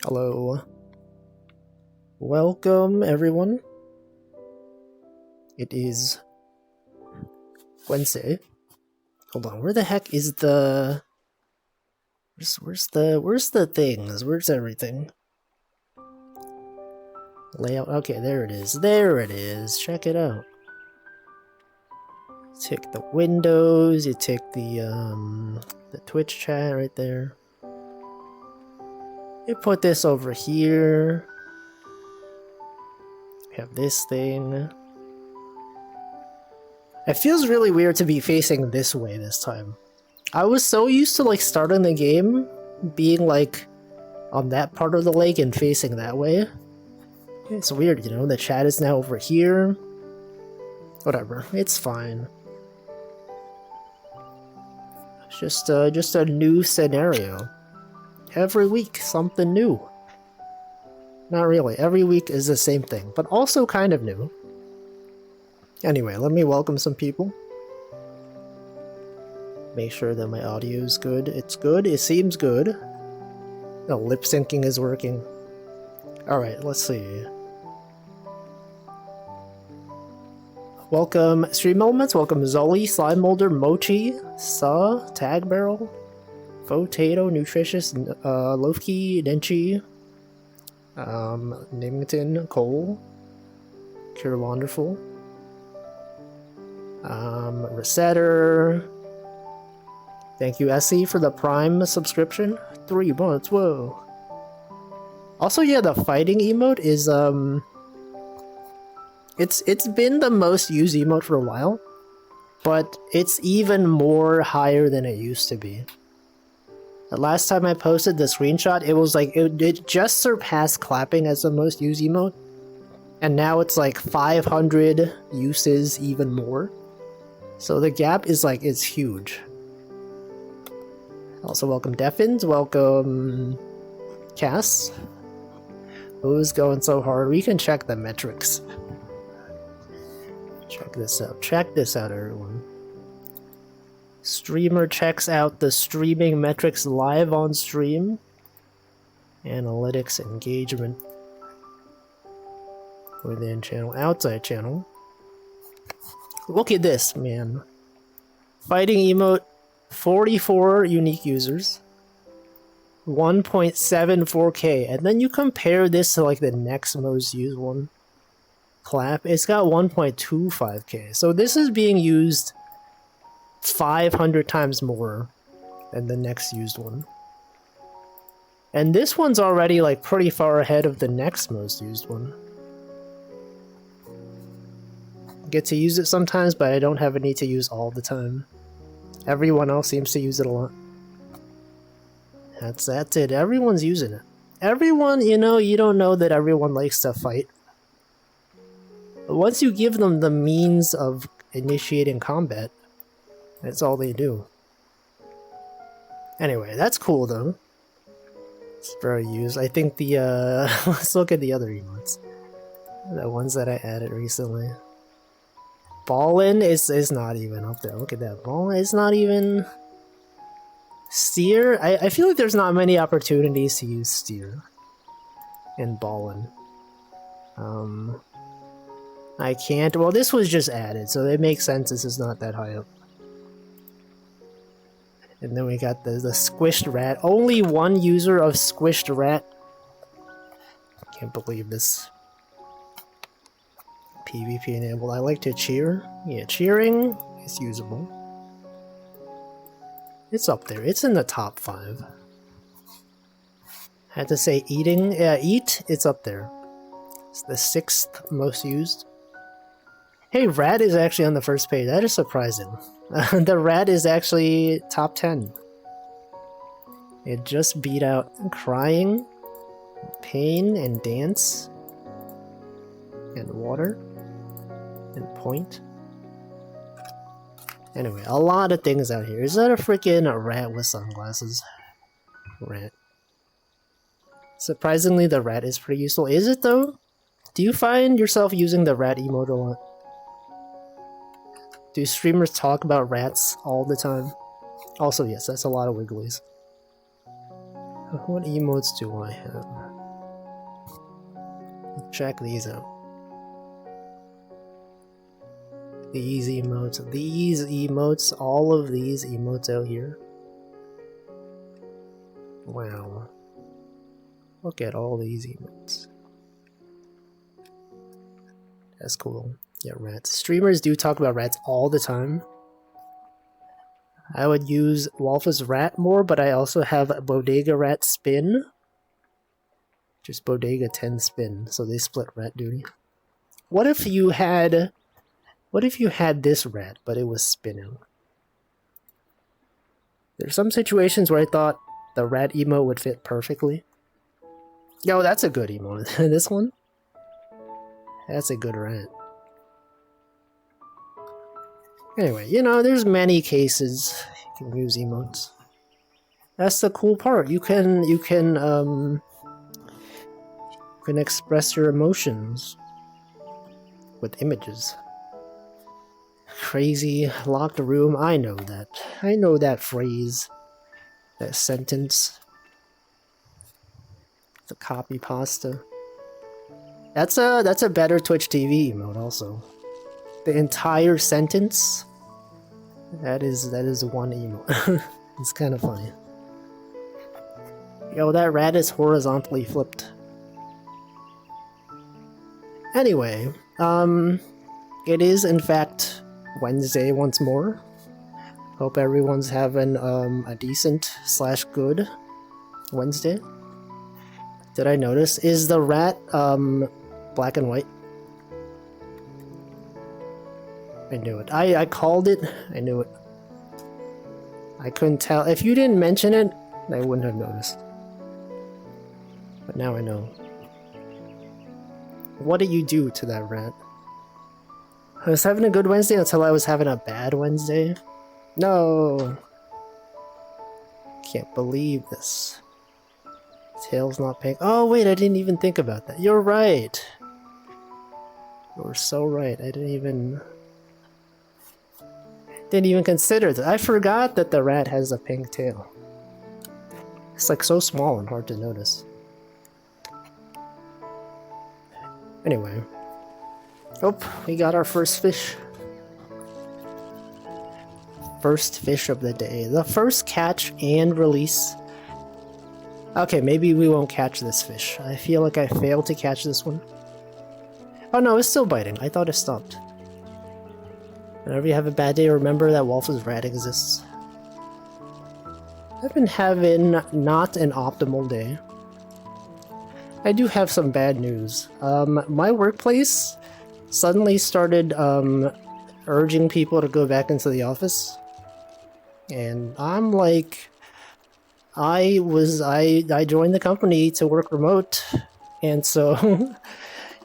Hello. Welcome, everyone. It is Wednesday. Hold on, where the heck is the... Where's the things? Where's everything? Layout, okay, there it is. There it is. Check it out. Tick the windows, you tick the Twitch chat right there. You put this over here. We have this thing. It feels really weird to be facing this way this time. I was so used to like starting the game being like on that part of the lake and facing that way. It's weird, you know, the chat is now over here. Whatever, it's fine. It's just a new scenario. Every week, something new. Not really, every week is the same thing, but also kind of new. Anyway, let me welcome some people. Make sure that my audio is good. It's good, it seems good. The lip syncing is working. Alright, let's see. Welcome Stream Elements, welcome Zully, Slime Molder, Mochi, Saw, Tag Barrel, Potato, Nutritious, Lofkey, Denchi, Namington, Cole, Cure Wonderful, Resetter. Thank you, Essie, for the Prime subscription. 3 months, whoa. Also, yeah, the fighting emote is, It's been the most used emote for a while, but it's even more higher than it used to be. The last time I posted the screenshot, it was like, it just surpassed clapping as the most used emote, and now it's like 500 uses, even more. So the gap is like, it's huge. Also welcome Deffins, welcome Cass. Who's going so hard? We can check the metrics. Check this out. Check this out, everyone. Streamer checks out the streaming metrics live on stream. Analytics, engagement. Within channel, outside channel. Look at this, man. Fighting emote, 44 unique users. 1.74k. And then you compare this to like the next most used one. Clap, it's got 1.25k. So this is being used 500 times more than the next used one. And this one's already like pretty far ahead of the next most used one. I get to use it sometimes, but I don't have a need to use all the time. Everyone else seems to use it a lot. That's it. Everyone's using it. Everyone, you know, you don't know that everyone likes to fight. Once you give them the means of initiating combat, that's all they do. Anyway, that's cool though. It's very used. I think the, let's look at the other emotes. The ones that I added recently. Ballin is not even up there. Look at that. Ballin is not even... Steer? I feel like there's not many opportunities to use Steer. And Ballin. I can't. Well, this was just added, so it makes sense this is not that high up. And then we got the Squished Rat. Only one user of Squished Rat. Can't believe this. PvP enabled. I like to cheer. Yeah, cheering is usable. It's up there. It's in the top 5. I had to say eating. Yeah, eat. It's up there. It's the 6th most used. Hey, Rat is actually on the first page. That is surprising. The Rat is actually top 10. It just beat out Crying, Pain, and Dance, and Water, and Point. Anyway, a lot of things out here. Is that a freaking rat with sunglasses? Rat. Surprisingly, the rat is pretty useful. Is it though? Do you find yourself using the rat emote a lot? Do streamers talk about rats all the time? Also, yes, that's a lot of wigglies. What emotes do I have? Check these out. These emotes, all of these emotes out here. Wow. Look at all these emotes. That's cool. Yeah, rats. Streamers do talk about rats all the time. I would use Wolf's rat more, but I also have Bodega rat spin. Just Bodega 10 spin, so they split rat duty. What if you had this rat, but it was spinning? There's some situations where I thought the rat emote would fit perfectly. Yo, that's a good emote. This one? That's a good rat. Anyway, you know, there's many cases you can use emotes. That's the cool part. You can express your emotions with images. Crazy locked room. I know that. I know that phrase. That sentence. The copy pasta. That's a better Twitch TV emote also. The entire sentence. That is one emote. It's kind of funny. Yo, that rat is horizontally flipped. Anyway, it is in fact Wednesday once more. Hope everyone's having a decent / good Wednesday. Did I notice? Is the rat black and white? I knew it. I called it. I knew it. I couldn't tell. If you didn't mention it, I wouldn't have noticed. But now I know. What did you do to that rat? I was having a good Wednesday until I was having a bad Wednesday. No! Can't believe this. Tail's not pink. Oh wait, I didn't even think about that. You're right! You're so right. I didn't even consider that. I forgot that the rat has a pink tail. It's like so small and hard to notice. Anyway. Oh, we got our first fish. First fish of the day. The first catch and release. Okay, maybe we won't catch this fish. I feel like I failed to catch this one. Oh no, it's still biting. I thought it stopped. Whenever you have a bad day, remember that Wolf's rat exists. I've been having not an optimal day. I do have some bad news. My workplace suddenly started urging people to go back into the office. And I'm like, I joined the company to work remote, and so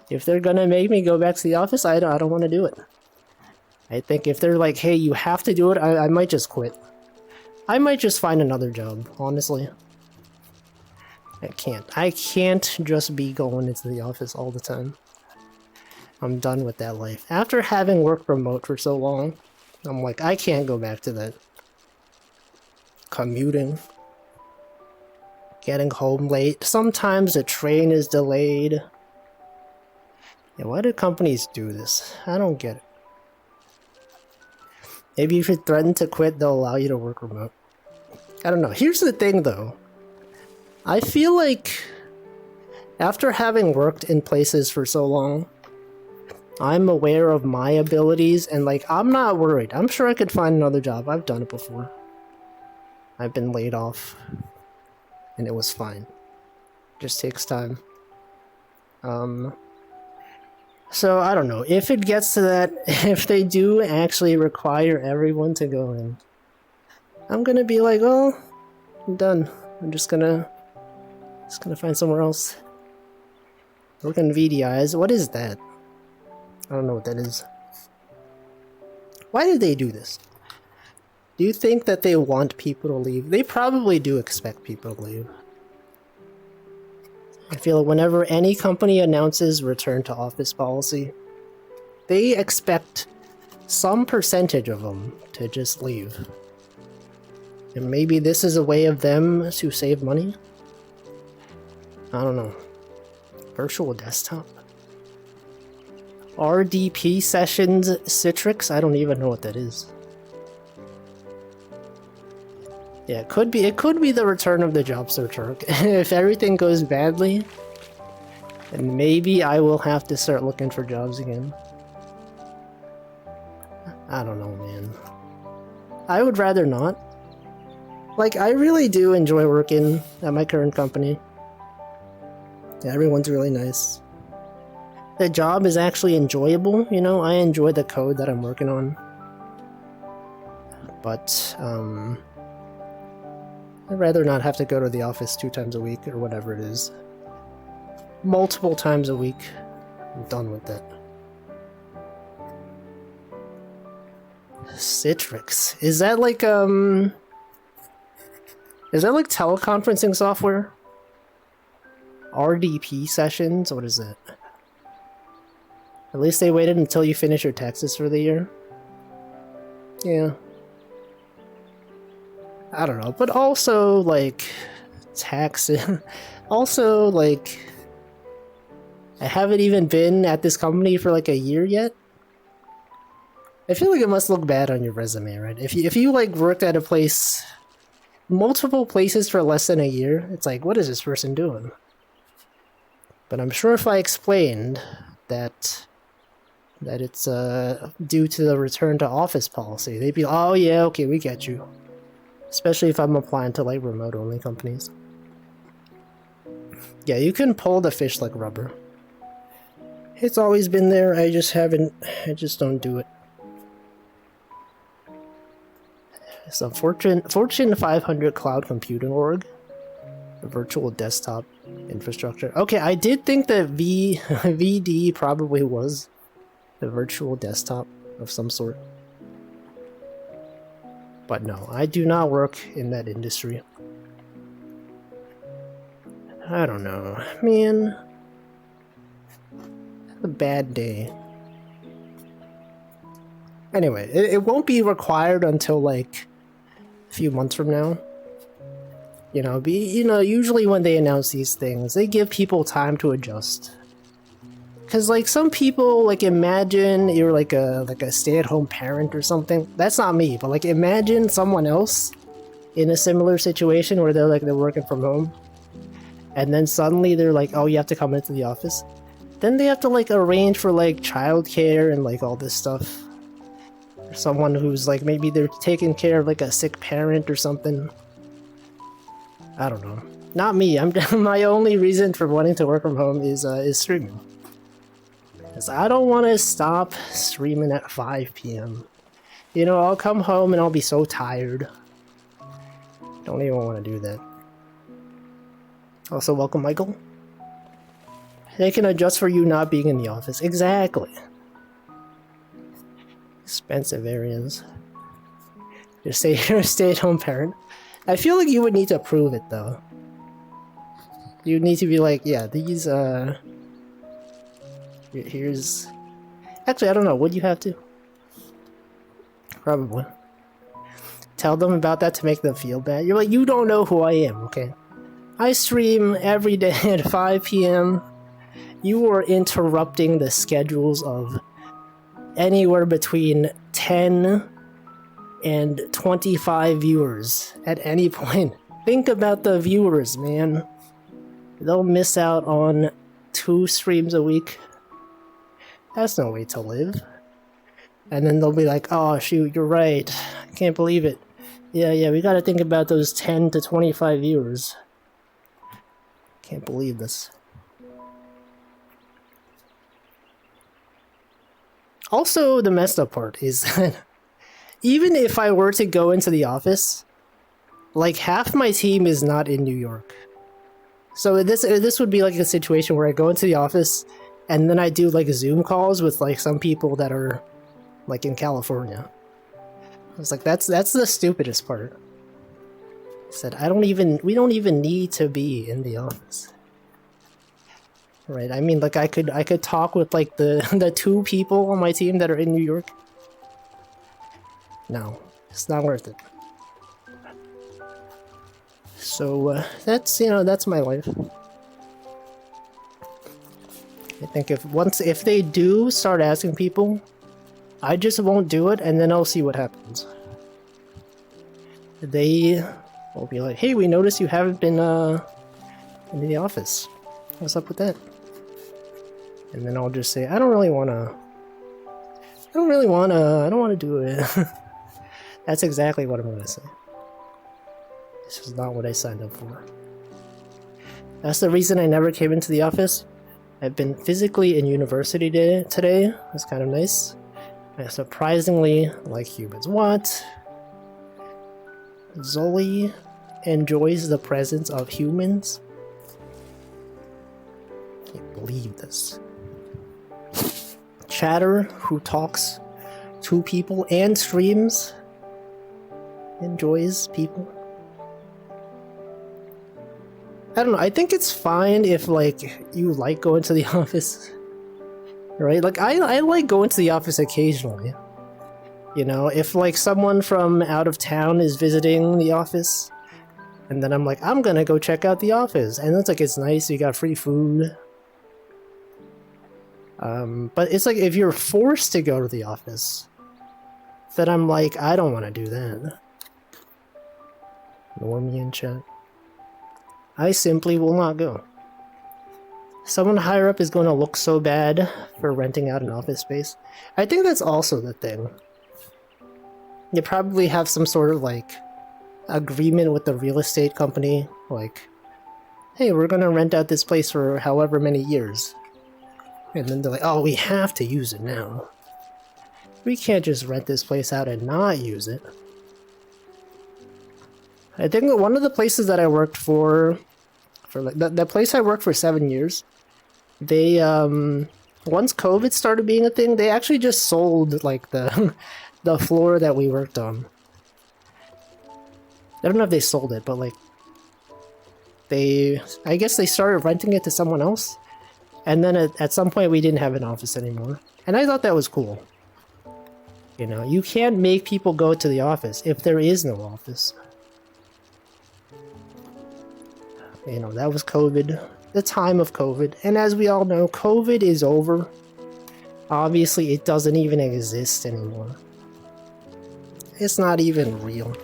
if they're gonna make me go back to the office, I don't want to do it. I think if they're like, hey, you have to do it, I might just quit. I might just find another job, honestly. I can't just be going into the office all the time. I'm done with that life. After having worked remote for so long, I'm like, I can't go back to that. Commuting. Getting home late. Sometimes the train is delayed. Yeah, why do companies do this? I don't get it. Maybe if you threaten to quit, they'll allow you to work remote. I don't know. Here's the thing, though. I feel like after having worked in places for so long, I'm aware of my abilities, and like, I'm not worried. I'm sure I could find another job. I've done it before. I've been laid off, and it was fine. Just takes time. So I don't know, if it gets to that, if they do actually require everyone to go in, I'm gonna be like, oh, I'm done. I'm just gonna find somewhere else. Working VDIs, what is that? I don't know what that is. Why did they do this? Do you think that they want people to leave? They probably do expect people to leave. I feel like whenever any company announces return to office policy, they expect some percentage of them to just leave. And maybe this is a way of them to save money? I don't know. Virtual desktop. RDP sessions Citrix? I don't even know what that is. Yeah, it could be the return of the job searcher. If everything goes badly, then maybe I will have to start looking for jobs again. I don't know, man. I would rather not. Like, I really do enjoy working at my current company. Yeah, everyone's really nice. The job is actually enjoyable, you know? I enjoy the code that I'm working on. But, I'd rather not have to go to the office 2 times a week or whatever it is. Multiple times a week. I'm done with that. Citrix. Is that like teleconferencing software? RDP sessions? What is that? At least they waited until you finish your taxes for the year. Yeah. I don't know, but also, like, taxes. Also, like, I haven't even been at this company for like a year yet. I feel like it must look bad on your resume, right? If you like worked at a place, multiple places for less than a year, it's like, what is this person doing? But I'm sure if I explained that it's due to the return to office policy, they'd be, oh yeah, okay, we get you. Especially if I'm applying to like remote-only companies. Yeah, you can pull the fish like rubber. It's always been there, I just don't do it. So Fortune 500 Cloud Computing Org. The virtual desktop infrastructure. Okay, I did think that VD probably was the virtual desktop of some sort. But no, I do not work in that industry. I don't know. Man. A bad day. Anyway, it won't be required until like a few months from now. You know, usually when they announce these things, they give people time to adjust. Cause like some people, like imagine you're like a stay-at-home parent or something. That's not me, but like imagine someone else in a similar situation where they're working from home, and then suddenly they're like, oh, you have to come into the office. Then they have to like arrange for like childcare and like all this stuff. Or someone who's like maybe they're taking care of like a sick parent or something. I don't know. Not me. My only reason for wanting to work from home is streaming. Because I don't want to stop streaming at 5 p.m. You know, I'll come home and I'll be so tired. Don't even want to do that. Also, welcome, Michael. They can adjust for you not being in the office. Exactly. Expensive areas. You're a stay-at-home parent. I feel like you would need to prove it, though. You need to be like, yeah, these, here's... Actually, I don't know. Would you have to? Probably. Tell them about that to make them feel bad. You're like, you don't know who I am, okay? I stream every day at 5 p.m. You are interrupting the schedules of anywhere between 10 and 25 viewers at any point. Think about the viewers, man. They'll miss out on 2 streams a week. That's no way to live. And then they'll be like, oh shoot, you're right. I can't believe it. Yeah, we gotta think about those 10 to 25 viewers. Can't believe this. Also, the messed up part is that even if I were to go into the office, like half my team is not in New York. So this would be like a situation where I go into the office and then I do like Zoom calls with like some people that are like in California. I was like, that's the stupidest part. I said, we don't even need to be in the office. Right, I mean, like I could talk with like the 2 people on my team that are in New York. No, it's not worth it. So that's, you know, that's my life. I think if they do start asking people, I just won't do it, and then I'll see what happens. They will be like, "Hey, we noticed you haven't been in the office. What's up with that?" And then I'll just say, "I don't want to do it." That's exactly what I'm gonna say. This is not what I signed up for. That's the reason I never came into the office. I've been physically in university today. That's kind of nice. I surprisingly like humans. What? Zoe enjoys the presence of humans? Can't believe this. Chatter, who talks to people and streams, enjoys people. I don't know, I think it's fine if, like, you like going to the office, right? Like, I like going to the office occasionally. You know, if, like, someone from out of town is visiting the office, and then I'm like, I'm gonna go check out the office. And it's like, it's nice, you got free food. But it's like, if you're forced to go to the office, then I'm like, I don't want to do that. Normie in chat. I simply will not go. Someone higher up is going to look so bad for renting out an office space. I think that's also the thing. You probably have some sort of, like, agreement with the real estate company, like, hey, we're gonna rent out this place for however many years. And then they're like, oh, we have to use it now. We can't just rent this place out and not use it. I think that one of the places that I worked for like, the place I worked for 7 years, they, once COVID started being a thing, they actually just sold, like, the floor that we worked on. I don't know if they sold it, but, like, I guess they started renting it to someone else, and then at some point we didn't have an office anymore. And I thought that was cool. You know, you can't make people go to the office if there is no office. You know, that was COVID, the time of COVID. And as we all know, COVID is over. Obviously, it doesn't even exist anymore. It's not even real.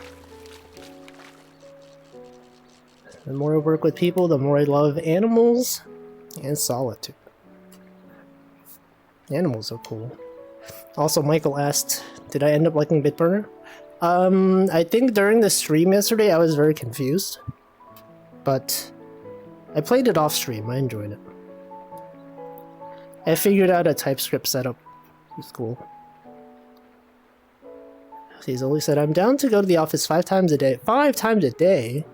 The more I work with people, the more I love animals and solitude. Animals are cool. Also, Michael asked, did I end up liking Bitburner? I think during the stream yesterday, I was very confused. But I played it off stream. I enjoyed it. I figured out a TypeScript setup. It's cool. He's always said, I'm down to go to the office 5 times a day. 5 times a day?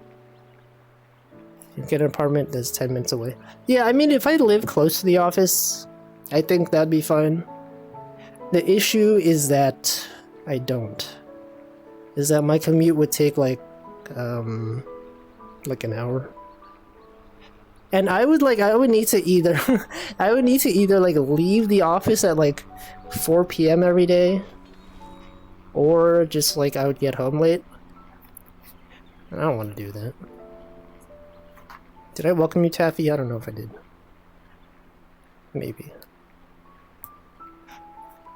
You get an apartment that's 10 minutes away. Yeah, I mean, if I live close to the office, I think that'd be fine. The issue is that I don't. Is that my commute would take like an hour. And I would need to either like leave the office at like 4 p.m. every day, or just like I would get home late. I don't want to do that. Did I welcome you, Taffy? I don't know if I did. Maybe.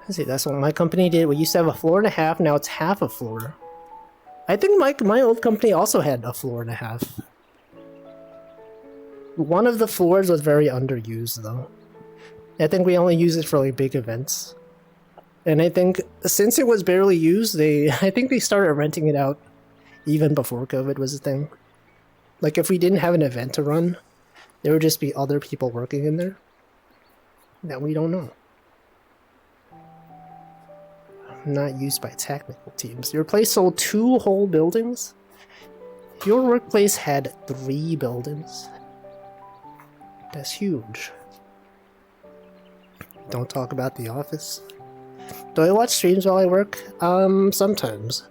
Let's see, that's what my company did. We used to have a floor and a half, now it's half a floor. I think my old company also had a floor and a half. One of the floors was very underused, though. I think we only use it for like big events. And I think since it was barely used, I think they started renting it out even before COVID was a thing. Like if we didn't have an event to run, there would just be other people working in there that we don't know. Not used by technical teams. Your place sold 2 whole buildings? Your workplace had 3 buildings. That's huge. Don't talk about the office. Do I watch streams while I work? Sometimes.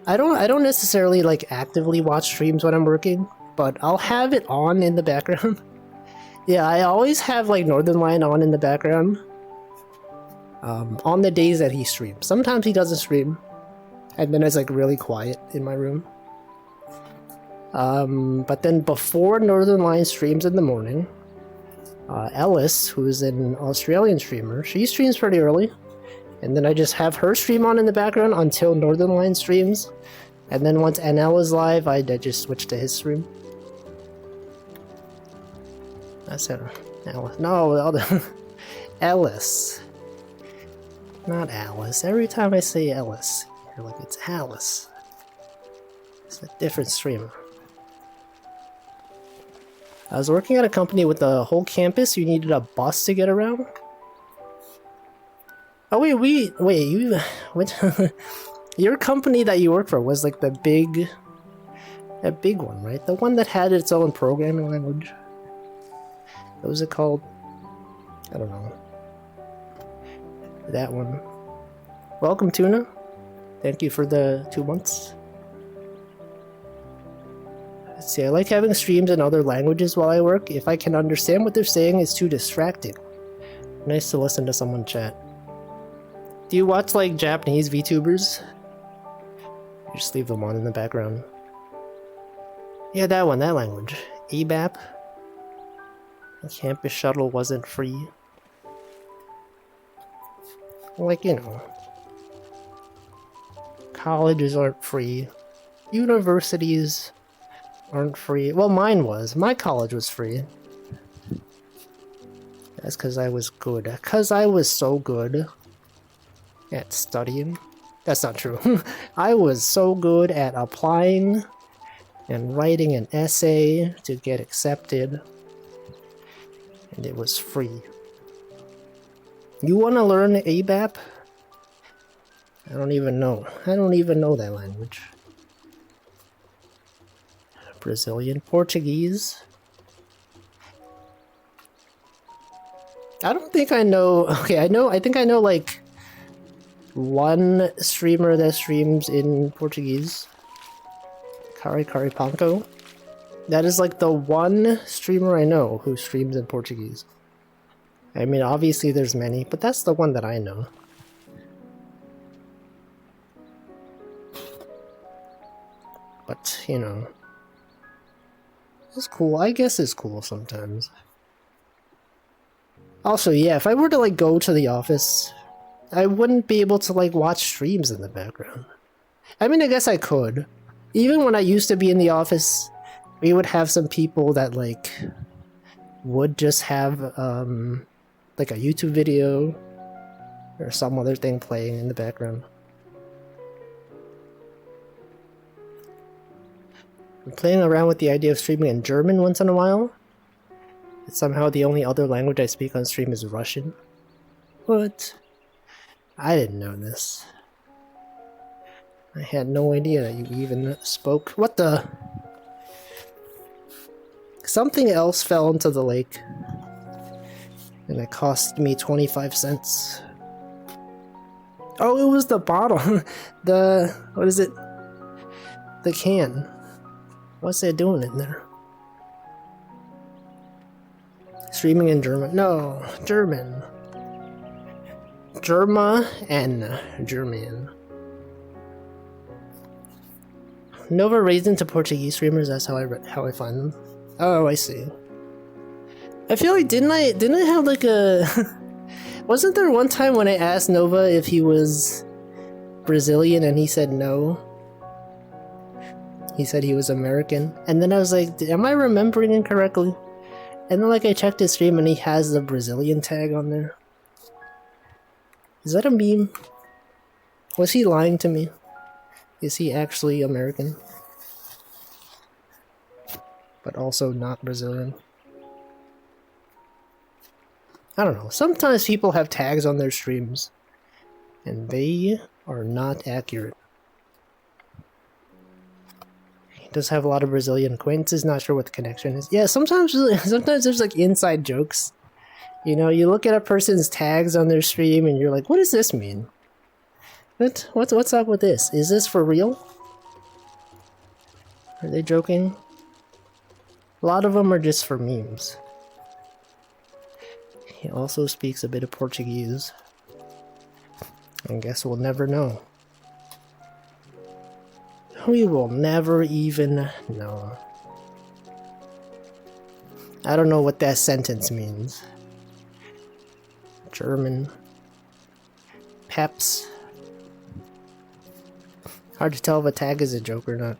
I don't necessarily like actively watch streams when I'm working, but I'll have it on in the background. Yeah, I always have like Northernlion on in the background. On the days that he streams. Sometimes he doesn't stream, and then it's like really quiet in my room. But then before Northernlion streams in the morning, Ellis, who's an Australian streamer. She streams pretty early, and then I just have her stream on in the background until Northern Line streams, and then once NL is live, I just switch to his stream. That's it. Alice. No, the other Ellis. Not Alice. Every time I say Ellis, you're like, it's Alice. It's a different streamer. I was working at a company with the whole campus. You needed a bus to get around. Oh wait, you what? Your company that you work for was like that big one, right? The one that had its own programming language. What was it called? I don't know. That one. Welcome, Tuna. Thank you for the 2 months. Let's see, I like having streams in other languages while I work. If I can understand what they're saying, it's too distracting. Nice to listen to someone chat. Do you watch like Japanese VTubers? You just leave them on in the background. Yeah, that one, that language. EBAP. The campus shuttle wasn't free. Like, you know. Colleges aren't free. Universities aren't free. Well, mine was. My college was free. That's because I was good. Because I was so good at studying. That's not true. I was so good at applying and writing an essay to get accepted. And it was free. You want to learn ABAP? I don't even know. I don't even know that language. Brazilian Portuguese. I don't think I know. Okay, I think I know like one streamer that streams in Portuguese. Kari Panko. That is like the one streamer I know who streams in Portuguese. I mean, obviously there's many, but that's the one that I know. But, you know, it's cool. I guess it's cool sometimes. Also, yeah, if I were to, like, go to the office, I wouldn't be able to, like, watch streams in the background. I mean, I guess I could. Even when I used to be in the office, we would have some people that, like, would just have, like a YouTube video or some other thing playing in the background. I'm playing around with the idea of streaming in German once in a while. It's somehow the only other language I speak on stream is Russian. What? I didn't know this. I had no idea that you even spoke. What the? Something else fell into the lake. And it cost me 25 cents. Oh, it was the bottle. What is it? The can. What's it doing in there? Streaming in German. No, German. Germa and German. Nova raised into Portuguese streamers. That's how I find them. Oh, I see. I feel like didn't I have like a wasn't there one time when I asked Nova if he was Brazilian and he said no? He said he was American, and then I was like, am I remembering incorrectly? And then like I checked his stream and he has the Brazilian tag on there. Is that a meme? Was he lying to me? Is he actually American? But also not Brazilian? I don't know. Sometimes people have tags on their streams, and they are not accurate. He does have a lot of Brazilian acquaintances. Not sure what the connection is. Yeah, sometimes there's like inside jokes. You know, you look at a person's tags on their stream, and you're like, "What does this mean? What's up with this? Is this for real? Are they joking?" A lot of them are just for memes. He also speaks a bit of Portuguese. I guess we'll never know. We will never even know. I don't know what that sentence means. German. Peps. Hard to tell if a tag is a joke or not.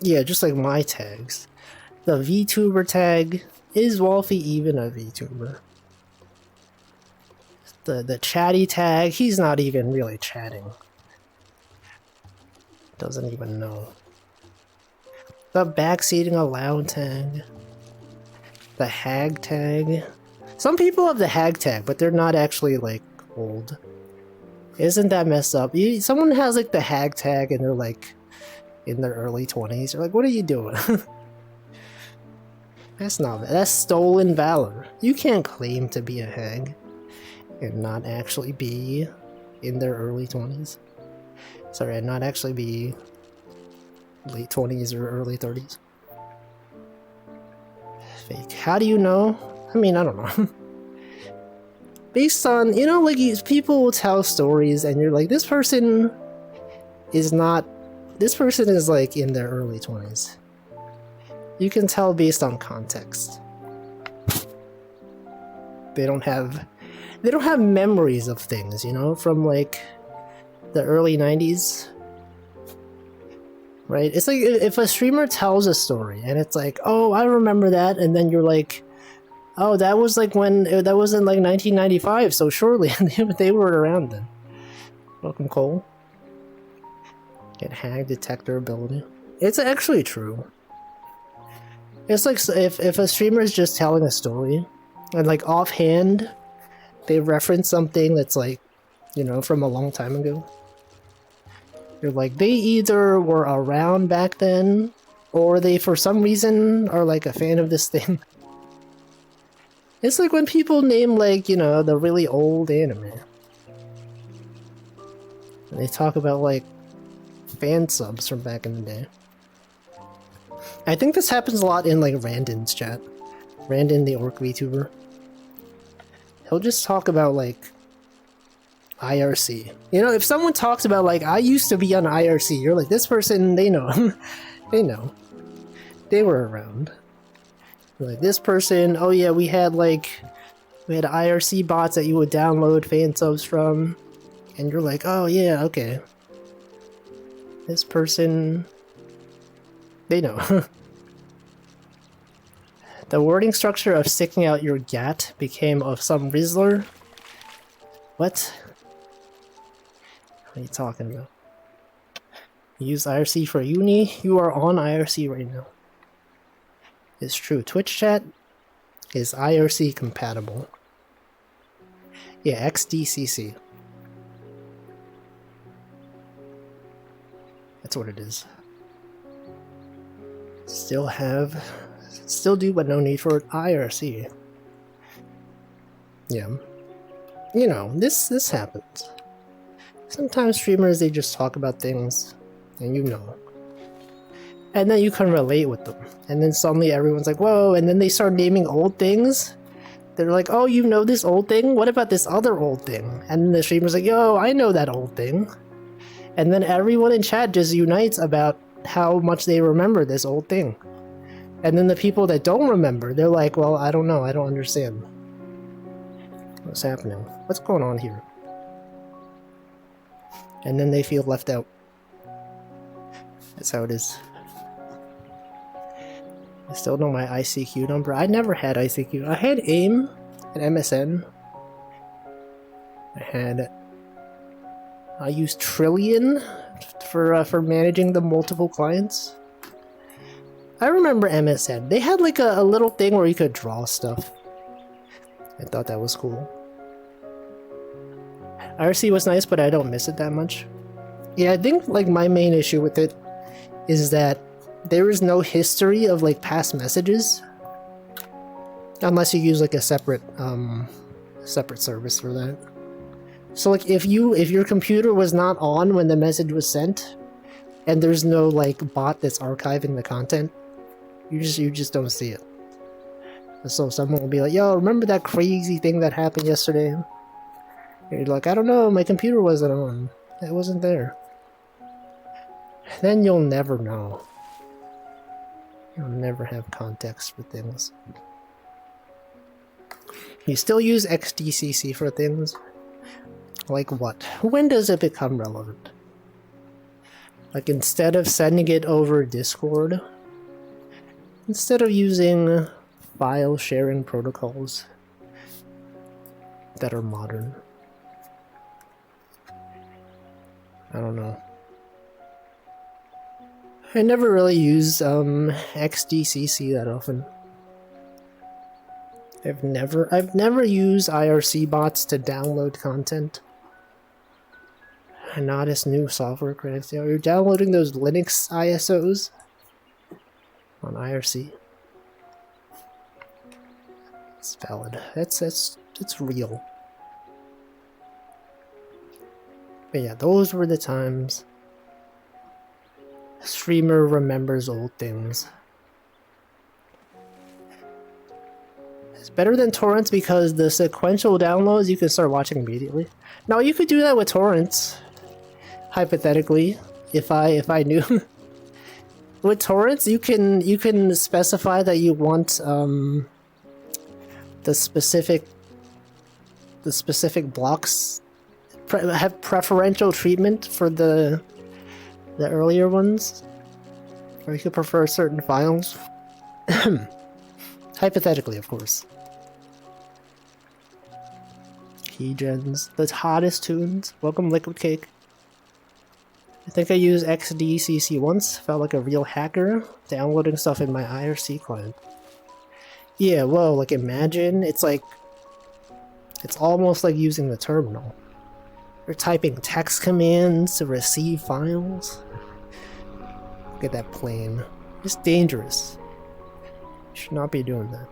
Yeah, just like my tags. The VTuber tag. Is Wolfie even a VTuber? The chatty tag, he's not even really chatting. Doesn't even know. The backseating allowed tag. The hag tag. Some people have the hag tag, but they're not actually like old. Isn't that messed up? Someone has like the hag tag and they're like in their early 20s. You're like, what are you doing? That's stolen valor. You can't claim to be a hag and not actually be in their early 20s. Sorry, not actually be late 20s or early 30s. Fake. How do you know? I mean, I don't know. Based on, you know, like people will tell stories and you're like, this person is like in their early 20s. You can tell based on context. They don't have memories of things, you know, from like the early 90s. Right? It's like if a streamer tells a story and it's like, oh, I remember that, and then you're like, oh, that was like that was in like 1995, so surely they were around then. Welcome, Cole. Get hag detector ability. It's actually true. It's like if a streamer is just telling a story and like offhand they reference something that's like, you know, from a long time ago. You're like, they either were around back then or they for some reason are like a fan of this thing. It's like when people name like, you know, the really old anime. And they talk about like fan subs from back in the day. I think this happens a lot in like Randon's chat. Randon, the orc VTuber. He'll just talk about like IRC. You know, if someone talks about like, I used to be on IRC, you're like, this person, they know. They know. They were around. You're like, this person, oh yeah, we had IRC bots that you would download fan subs from. And you're like, oh yeah, okay. This person, they know. The wording structure of sticking out your gat became of some Rizzler. What? What are you talking about? You use IRC for uni? You are on IRC right now. It's true. Twitch chat is IRC compatible. Yeah, XDCC. That's what it is. Still do, but no need for IRC. Yeah. You know, this happens. Sometimes streamers, they just talk about things, and you know. And then you can relate with them. And then suddenly everyone's like, whoa, and then they start naming old things. They're like, oh, you know this old thing? What about this other old thing? And then the streamer's like, yo, I know that old thing. And then everyone in chat just unites about how much they remember this old thing. And then the people that don't remember, they're like, well, I don't know, I don't understand. What's happening? What's going on here? And then they feel left out. That's how it is. I still know my ICQ number. I never had ICQ. I had AIM and MSN. I used Trillion for managing the multiple clients. I remember MSN. They had like a little thing where you could draw stuff. I thought that was cool. IRC was nice, but I don't miss it that much. Yeah, I think like my main issue with it is that there is no history of like past messages. Unless you use like a separate service for that. So like if your computer was not on when the message was sent, and there's no like bot that's archiving the content, you just don't see it. So someone will be like, yo, remember that crazy thing that happened yesterday? And you're like, I don't know, my computer wasn't on. It wasn't there. Then you'll never know. You'll never have context for things. You still use XDCC for things? Like what? When does it become relevant? Like instead of sending it over Discord, instead of using file sharing protocols that are modern. I don't know. I never really use XDCC that often. I've never used IRC bots to download content. Not as new software critics. You're downloading those Linux ISOs on IRC. It's valid. It's real. But yeah, those were the times. Streamer remembers old things. It's better than torrents because the sequential downloads you can start watching immediately. No, you could do that with torrents. Hypothetically, if I knew. With torrents, you can specify that you want the specific blocks have preferential treatment for the earlier ones, or you could prefer certain files. Hypothetically, of course. Keygens, the hottest tunes. Welcome, Liquid Cake. I think I used XDCC once. Felt like a real hacker downloading stuff in my IRC client. Yeah, whoa, like imagine it's almost like using the terminal. You're typing text commands to receive files. Look at that plane. It's dangerous. You should not be doing that.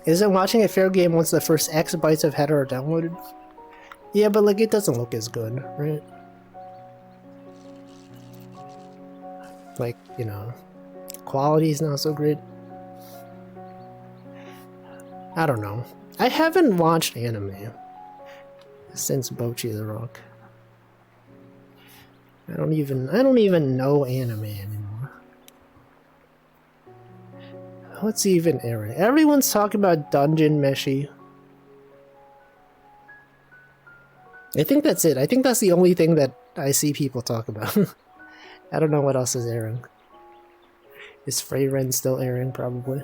Isn't watching a fair game once the first X bytes of header are downloaded? Yeah, but like it doesn't look as good, right? Like, you know, quality's not so great. I don't know. I haven't watched anime since Bocchi the Rock. I don't even know anime anymore. What's even airing? Everyone's talking about Dungeon Meshi. I think that's it. I think that's the only thing that I see people talk about. I don't know what else is airing. Is Freyren still airing? Probably.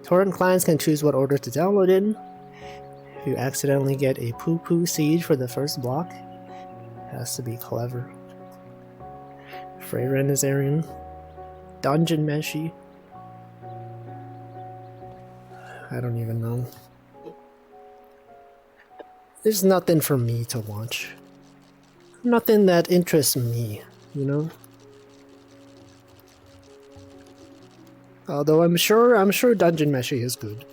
Torrent clients can choose what order to download in. If you accidentally get a poo-poo siege for the first block, it has to be clever. Freyren is airing. Dungeon Meshi. I don't even know. There's nothing for me to watch. Nothing that interests me, you know? Although I'm sure Dungeon Meshi is good.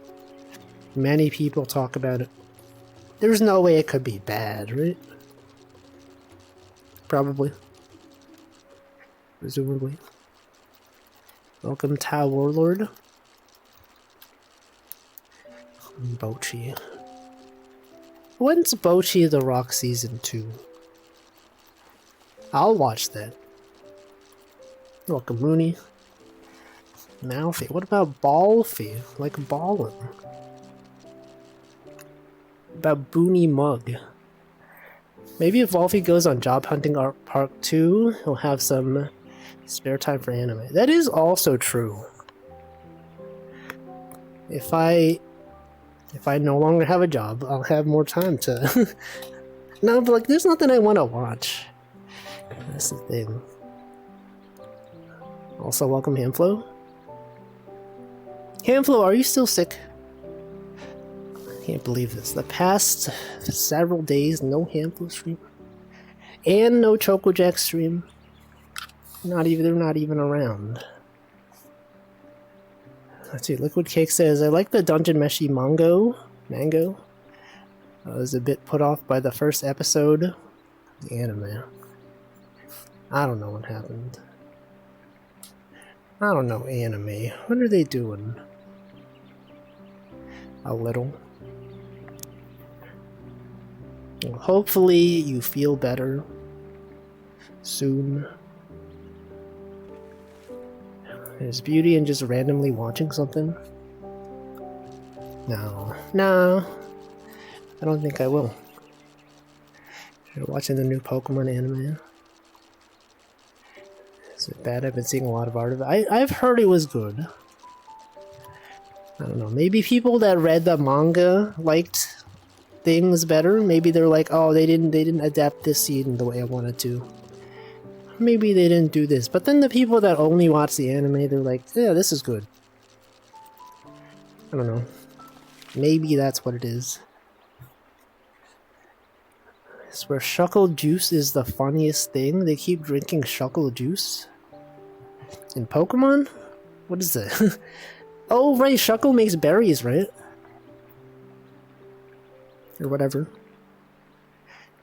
Many people talk about it. There's no way it could be bad, right? Probably. Presumably. Welcome, Tau Warlord. Bocchi. When's Bocchi the Rock Season 2? I'll watch that. Welcome, Mooney. Malfi. What about Ballfi? Like Ballin. About Boony Mug. Maybe if Wolfie goes on Job Hunting Part 2, he'll have some spare time for anime. That is also true. If I no longer have a job, I'll have more time to... No, but like, there's nothing I want to watch. That's the thing. Also, welcome Hamflo. Hamflo, are you still sick? I can't believe this. The past several days, no Hamflo stream. And no Chocojack stream. They're not even around. Let's see, Liquid Cake says, I like the Dungeon Meshi Mango. I was a bit put off by the first episode of the anime. I don't know what happened. I don't know anime. What are they doing? A little. Well, hopefully you feel better soon. There's beauty in just randomly watching something. No, I don't think I will. You're watching the new Pokemon anime. Is it bad? I've been seeing a lot of art of it. I've heard it was good. I don't know. Maybe people that read the manga liked things better. Maybe they're like, oh, they didn't adapt this scene the way I wanted to. Maybe they didn't do this. But then the people that only watch the anime, they're like, yeah, this is good. I don't know. Maybe that's what it is. I swear Shuckle juice is the funniest thing. They keep drinking Shuckle juice. In Pokemon? What is that? Oh, right, Shuckle makes berries, right? Or whatever.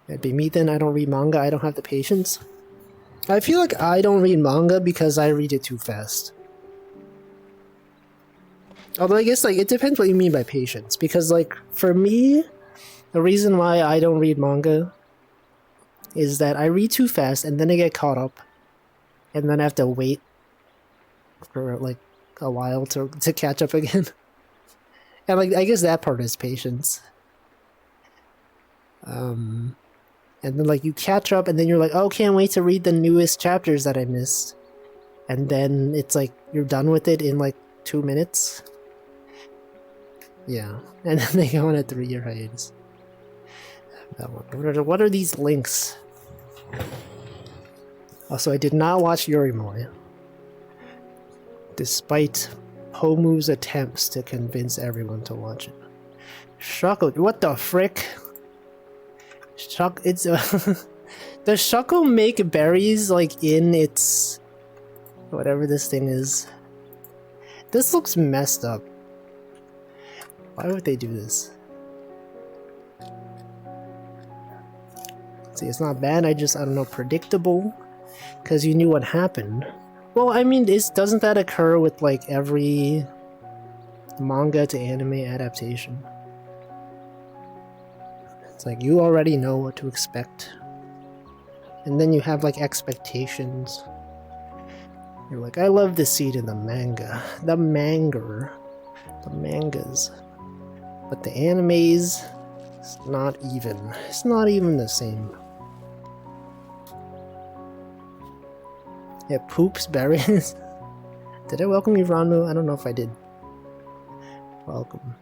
That'd be me then. I don't read manga. I don't have the patience. I feel like I don't read manga because I read it too fast. Although I guess, like, it depends what you mean by patience. Because, like, for me, the reason why I don't read manga is that I read too fast and then I get caught up. And then I have to wait for, like, a while to catch up again. And, like, I guess that part is patience. And then, like, you catch up and then you're like, oh, can't wait to read the newest chapters that I missed. And then it's like, you're done with it in, like, 2 minutes. Yeah. And then they go on a 3-year hiatus. That one. What are these links? Also, I did not watch Yorimoi. Despite Pomu's attempts to convince everyone to watch it. Shuckle, what the frick? It's does Shuckle make berries like in its whatever this thing is? This looks messed up. Why would they do this? See, it's not bad. I don't know, predictable, because you knew what happened. Well, I mean, doesn't that occur with, like, every manga to anime adaptation? It's like, you already know what to expect. And then you have, like, expectations. You're like, I love this scene in the manga. The mangas. But the animes, it's not even. It's not even the same. It poops berries. Did I welcome you, Ranmu? I don't know if I did. Welcome.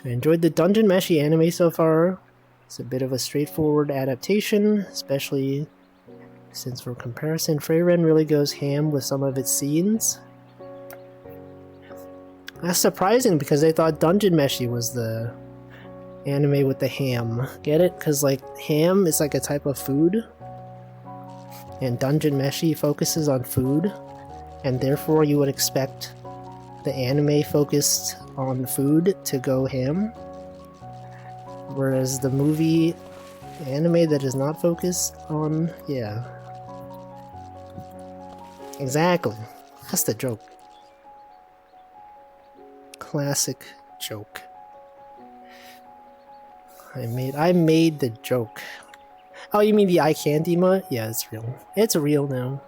I enjoyed the Dungeon Meshi anime so far. It's a bit of a straightforward adaptation, especially since for comparison, Frieren really goes ham with some of its scenes. That's surprising because I thought Dungeon Meshi was the anime with the ham. Get it? Because, like, ham is like a type of food. And Dungeon Meshi focuses on food, and therefore you would expect the anime focused on food to go ham, whereas the movie anime that is not focused on, yeah. Exactly. That's the joke. Classic joke. I made the joke. Oh, you mean the I can't emote? Yeah, it's real. It's real now.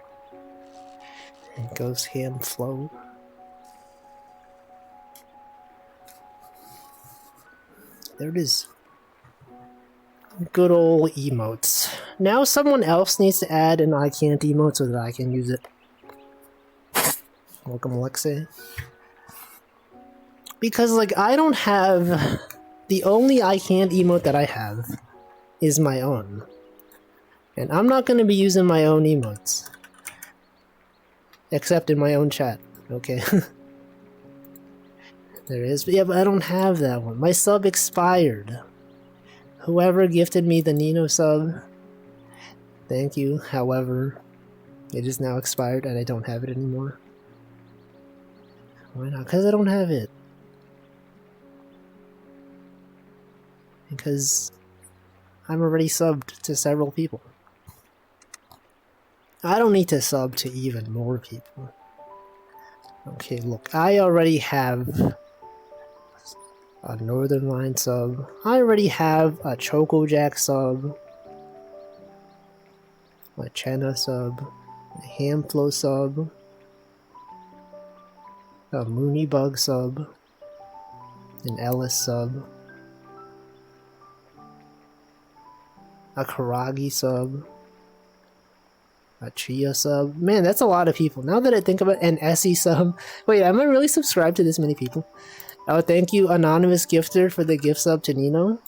It goes ham flow. There it is. Good old emotes. Now someone else needs to add an I can't emote so that I can use it. Welcome, Alexei. Because, like, I don't have... The only I can't emote that I have is my own. And I'm not going to be using my own emotes. Except in my own chat, okay? There is, but yeah, but I don't have that one. My sub expired. Whoever gifted me the Nino sub, thank you. However, it is now expired and I don't have it anymore. Why not? Because I don't have it. Because I'm already subbed to several people. I don't need to sub to even more people. Okay, look, I already have a Northern Line sub. I already have a Choco Jack sub. A Chena sub. A Hamflow sub. A Moonybug sub. An Ellis sub. A Karagi sub. A Chia sub. Man, that's a lot of people. Now that I think about it, an Essie sub. Wait, am I really subscribed to this many people? Oh, thank you, Anonymous Gifter, for the gift sub to Nino.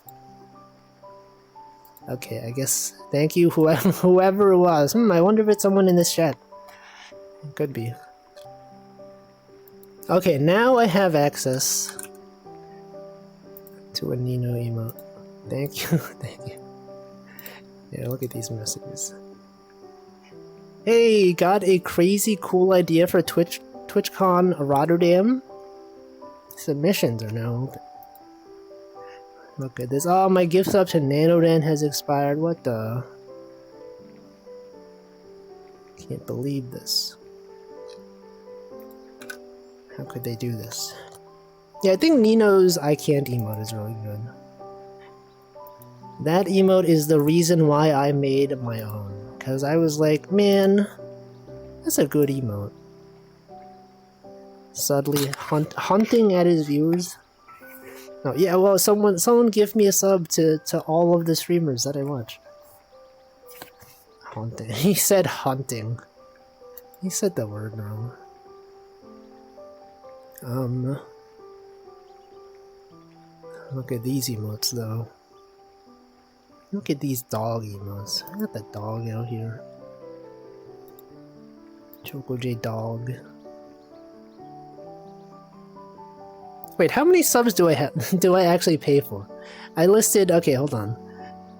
Okay, I guess. Thank you, whoever it was. I wonder if it's someone in this chat. It could be. Okay, now I have access to a Nino emote. Thank you, thank you. Yeah, look at these messages. Hey, got a crazy cool idea for TwitchCon Rotterdam. Submissions are now open. Look at this. Oh, my gift sub to Nanodan has expired. What the? Can't believe this. How could they do this? Yeah, I think Nino's I Can't emote is really good. That emote is the reason why I made my own. Because I was like, man, that's a good emote. Subtly hunting at his viewers. Oh yeah, well, someone give me a sub to all of the streamers that I watch. Hunting. He said hunting. He said the word wrong. Look at these emotes though. Look at these dog emotes. I got the dog out here. Choco J dog. Wait, how many subs do I have? Do I actually pay for? I listed. Okay, hold on.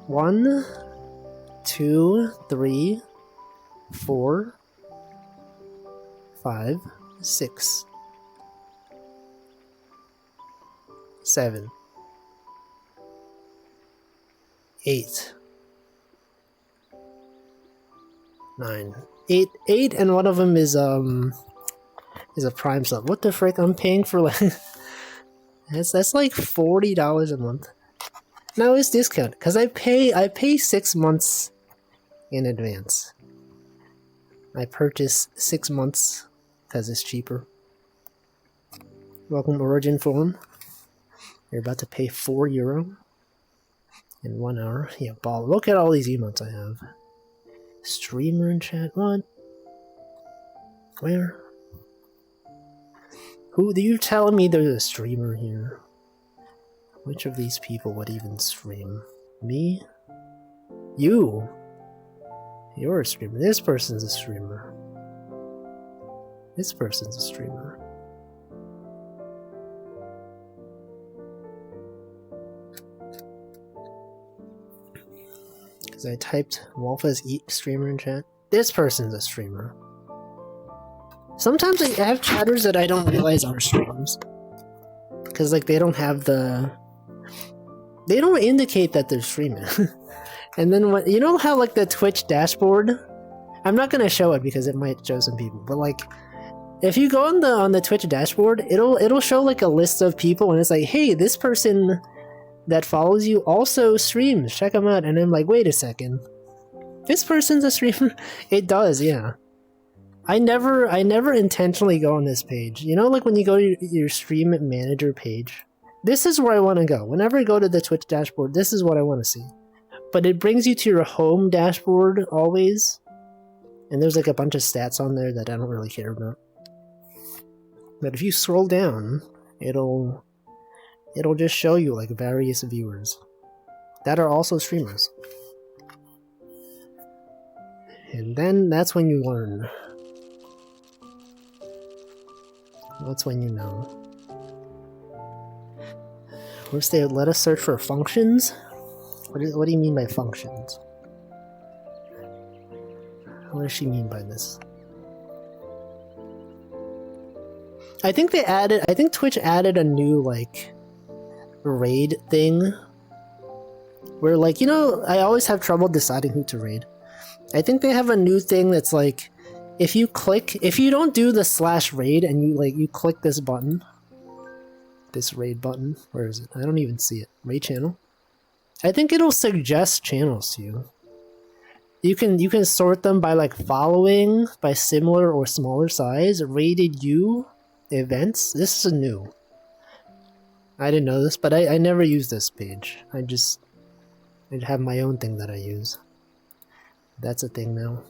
1, 2, 3, 4, 5, 6, 7, 8, 9, 8, and one of them is a Prime sub. What the frick? I'm paying for like that's like $40 a month. Now it's discount because I pay 6 months in advance. I purchase 6 months because it's cheaper. Welcome Origin Forum. You're about to pay €4 in 1 hour. Yeah, ball. Look at all these emotes I have. Streamer in chat. What? Where? Who? Are you telling me there's a streamer here? Which of these people would even stream? Me? You? You're a streamer. This person's a streamer. This person's a streamer. Because I typed Wolfas Eat streamer in chat. This person's a streamer. Sometimes I have chatters that I don't realize are streams. Because, like, they don't have the... They don't indicate that they're streaming. And then, when, you know how, like, the Twitch dashboard... I'm not gonna show it because it might show some people, but, like... If you go on the Twitch dashboard, it'll show, like, a list of people, and it's like, hey, this person that follows you also streams. Check them out. And I'm like, wait a second. This person's a streamer? It does, yeah. I never intentionally go on this page. You know, like when you go to your stream manager page, this is where I want to go. Whenever I go to the Twitch dashboard, this is what I want to see. But it brings you to your home dashboard always, and there's like a bunch of stats on there that I don't really care about. But if you scroll down, it'll just show you like various viewers that are also streamers. And then that's when you learn. That's when you know. First they let us search for functions? What do you mean by functions? What does she mean by this? I think Twitch added a new, like, raid thing. Where, like, you know, I always have trouble deciding who to raid. I think they have a new thing that's like, if you don't do the /raid and you click this button, this raid button, where is it? I don't even see it. Raid channel? I think it'll suggest channels to you. You can sort them by like following, by similar or smaller size, rated you, events. This is new. I didn't know this, but I never use this page. I have my own thing that I use. That's a thing now.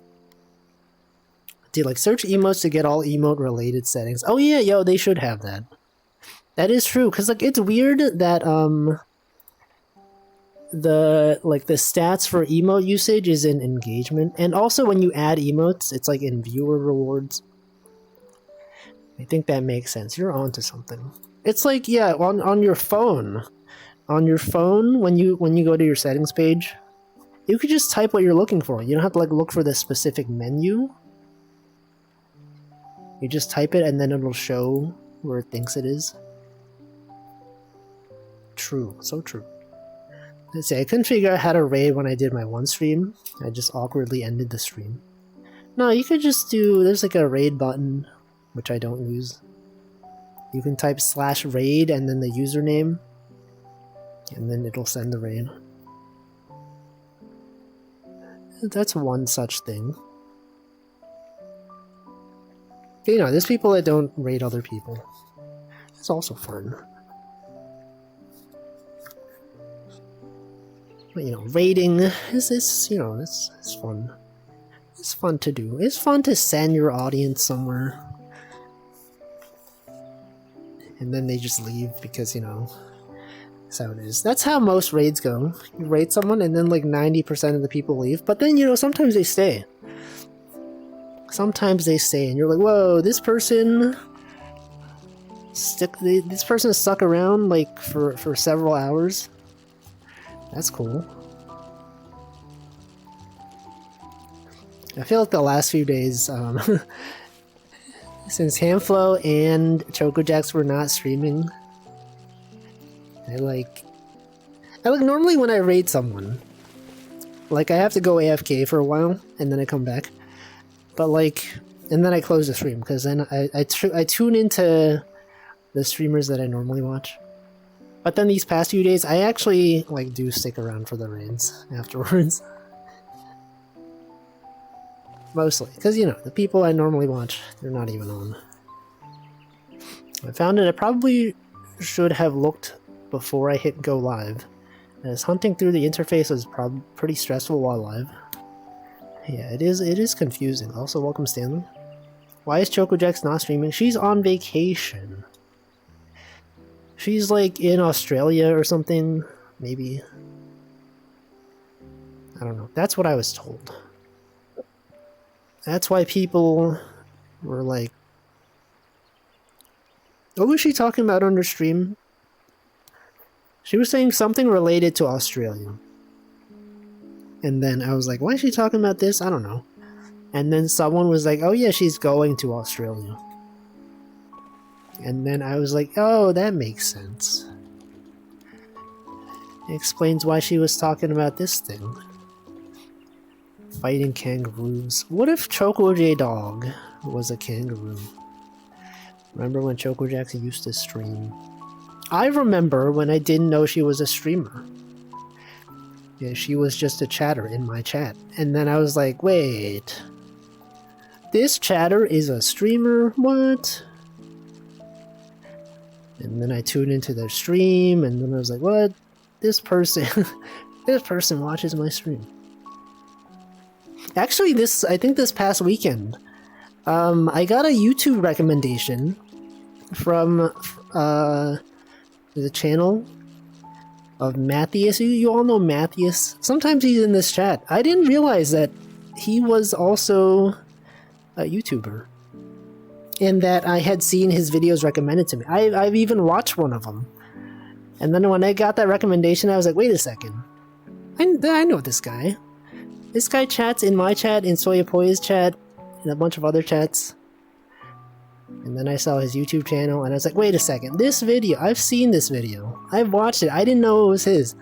Dude, like, search emotes to get all emote-related settings. Oh yeah, yo, they should have that. That is true, because, like, it's weird that, the stats for emote usage is in engagement, and also when you add emotes, it's, like, in viewer rewards. I think that makes sense. You're onto something. It's like, yeah, on your phone. On your phone, when you go to your settings page, you could just type what you're looking for. You don't have to, like, look for the specific menu. You just type it and then it'll show where it thinks it is. True, so true. Let's see, I couldn't figure out how to raid when I did my one stream. I just awkwardly ended the stream. No, you could just do, there's like a raid button, which I don't use. You can type /raid and then the username, and then it'll send the raid. That's one such thing. You know, there's people that don't raid other people. It's also fun. But, you know, raiding is you know, it's fun. It's fun to do. It's fun to send your audience somewhere. And then they just leave because, you know, that's how it is. That's how most raids go. You raid someone and then like 90% of the people leave. But then, you know, sometimes they stay. Sometimes they stay and you're like, whoa, this person stuck around like for several hours. That's cool. I feel like the last few days, since Hamflow and ChocoJax were not streaming, I like normally when I raid someone, like I have to go AFK for a while and then I come back. But like, and then I close the stream because then I tune into the streamers that I normally watch. But then these past few days, I actually like do stick around for the raids afterwards. Mostly, because you know, the people I normally watch, they're not even on. I found it, I probably should have looked before I hit go live, as hunting through the interface is probably pretty stressful while live. Yeah, it is confusing. Also, welcome Stanley. Why is ChocoJax not streaming? She's on vacation. She's like in Australia or something, maybe. I don't know. That's what I was told. That's why people were like, what was she talking about on her stream? She was saying something related to Australia. And then I was like, why is she talking about this? I don't know. And then someone was like, oh yeah, she's going to Australia. And then I was like, oh, that makes sense. It explains why she was talking about this thing. Fighting kangaroos. What if ChocoJDog was a kangaroo? Remember when ChocoJax used to stream? I remember when I didn't know she was a streamer. Yeah, she was just a chatter in my chat. And then I was like, wait. This chatter is a streamer? What? And then I tuned into their stream, and then I was like, what? This person... this person watches my stream. Actually, I think this past weekend, I got a YouTube recommendation from the channel of Matthias. You all know Matthias. Sometimes he's in this chat. I didn't realize that he was also a YouTuber, and that I had seen his videos recommended to me. I've even watched one of them. And then when I got that recommendation, I was like, wait a second. I know this guy. This guy chats in my chat, in Soyapoy's chat, and a bunch of other chats. And then I saw his YouTube channel, and I was like, wait a second, this video, I've seen this video. I've watched it. I didn't know it was his.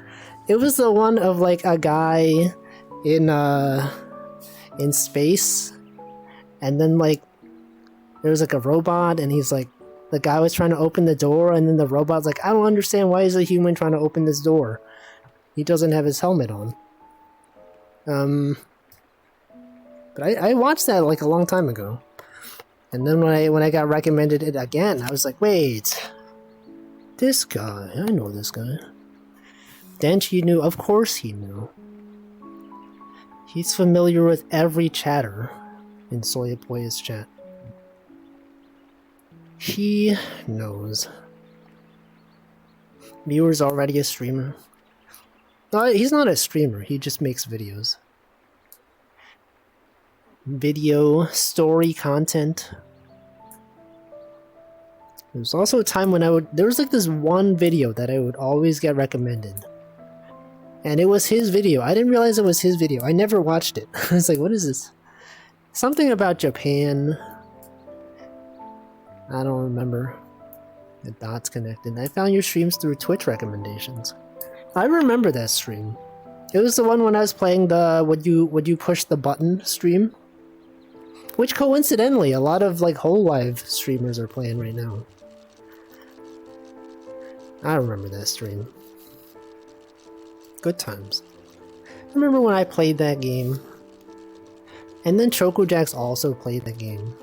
It was the one of, like, a guy in space, and then, like, there was, like, a robot, and he's, like, the guy was trying to open the door, and then the robot's like, I don't understand, why is a human trying to open this door? He doesn't have his helmet on. But I watched that, like, a long time ago. And then when I got recommended it again, I was like, wait, this guy, I know this guy. Denchi knew, of course he knew. He's familiar with every chatter in Soyapoya's chat. He knows. Viewer's already a streamer. No, he's not a streamer, he just makes videos. Video, story content. There was also a time when there was like this one video that I would always get recommended. And it was his video. I didn't realize it was his video. I never watched it. I was like, what is this? Something about Japan. I don't remember. The dots connected. I found your streams through Twitch recommendations. I remember that stream. It was the one when I was playing the would you push the button stream? Which coincidentally, a lot of like Hololive streamers are playing right now. I remember that stream. Good times. I remember when I played that game. And then ChocoJax also played the game.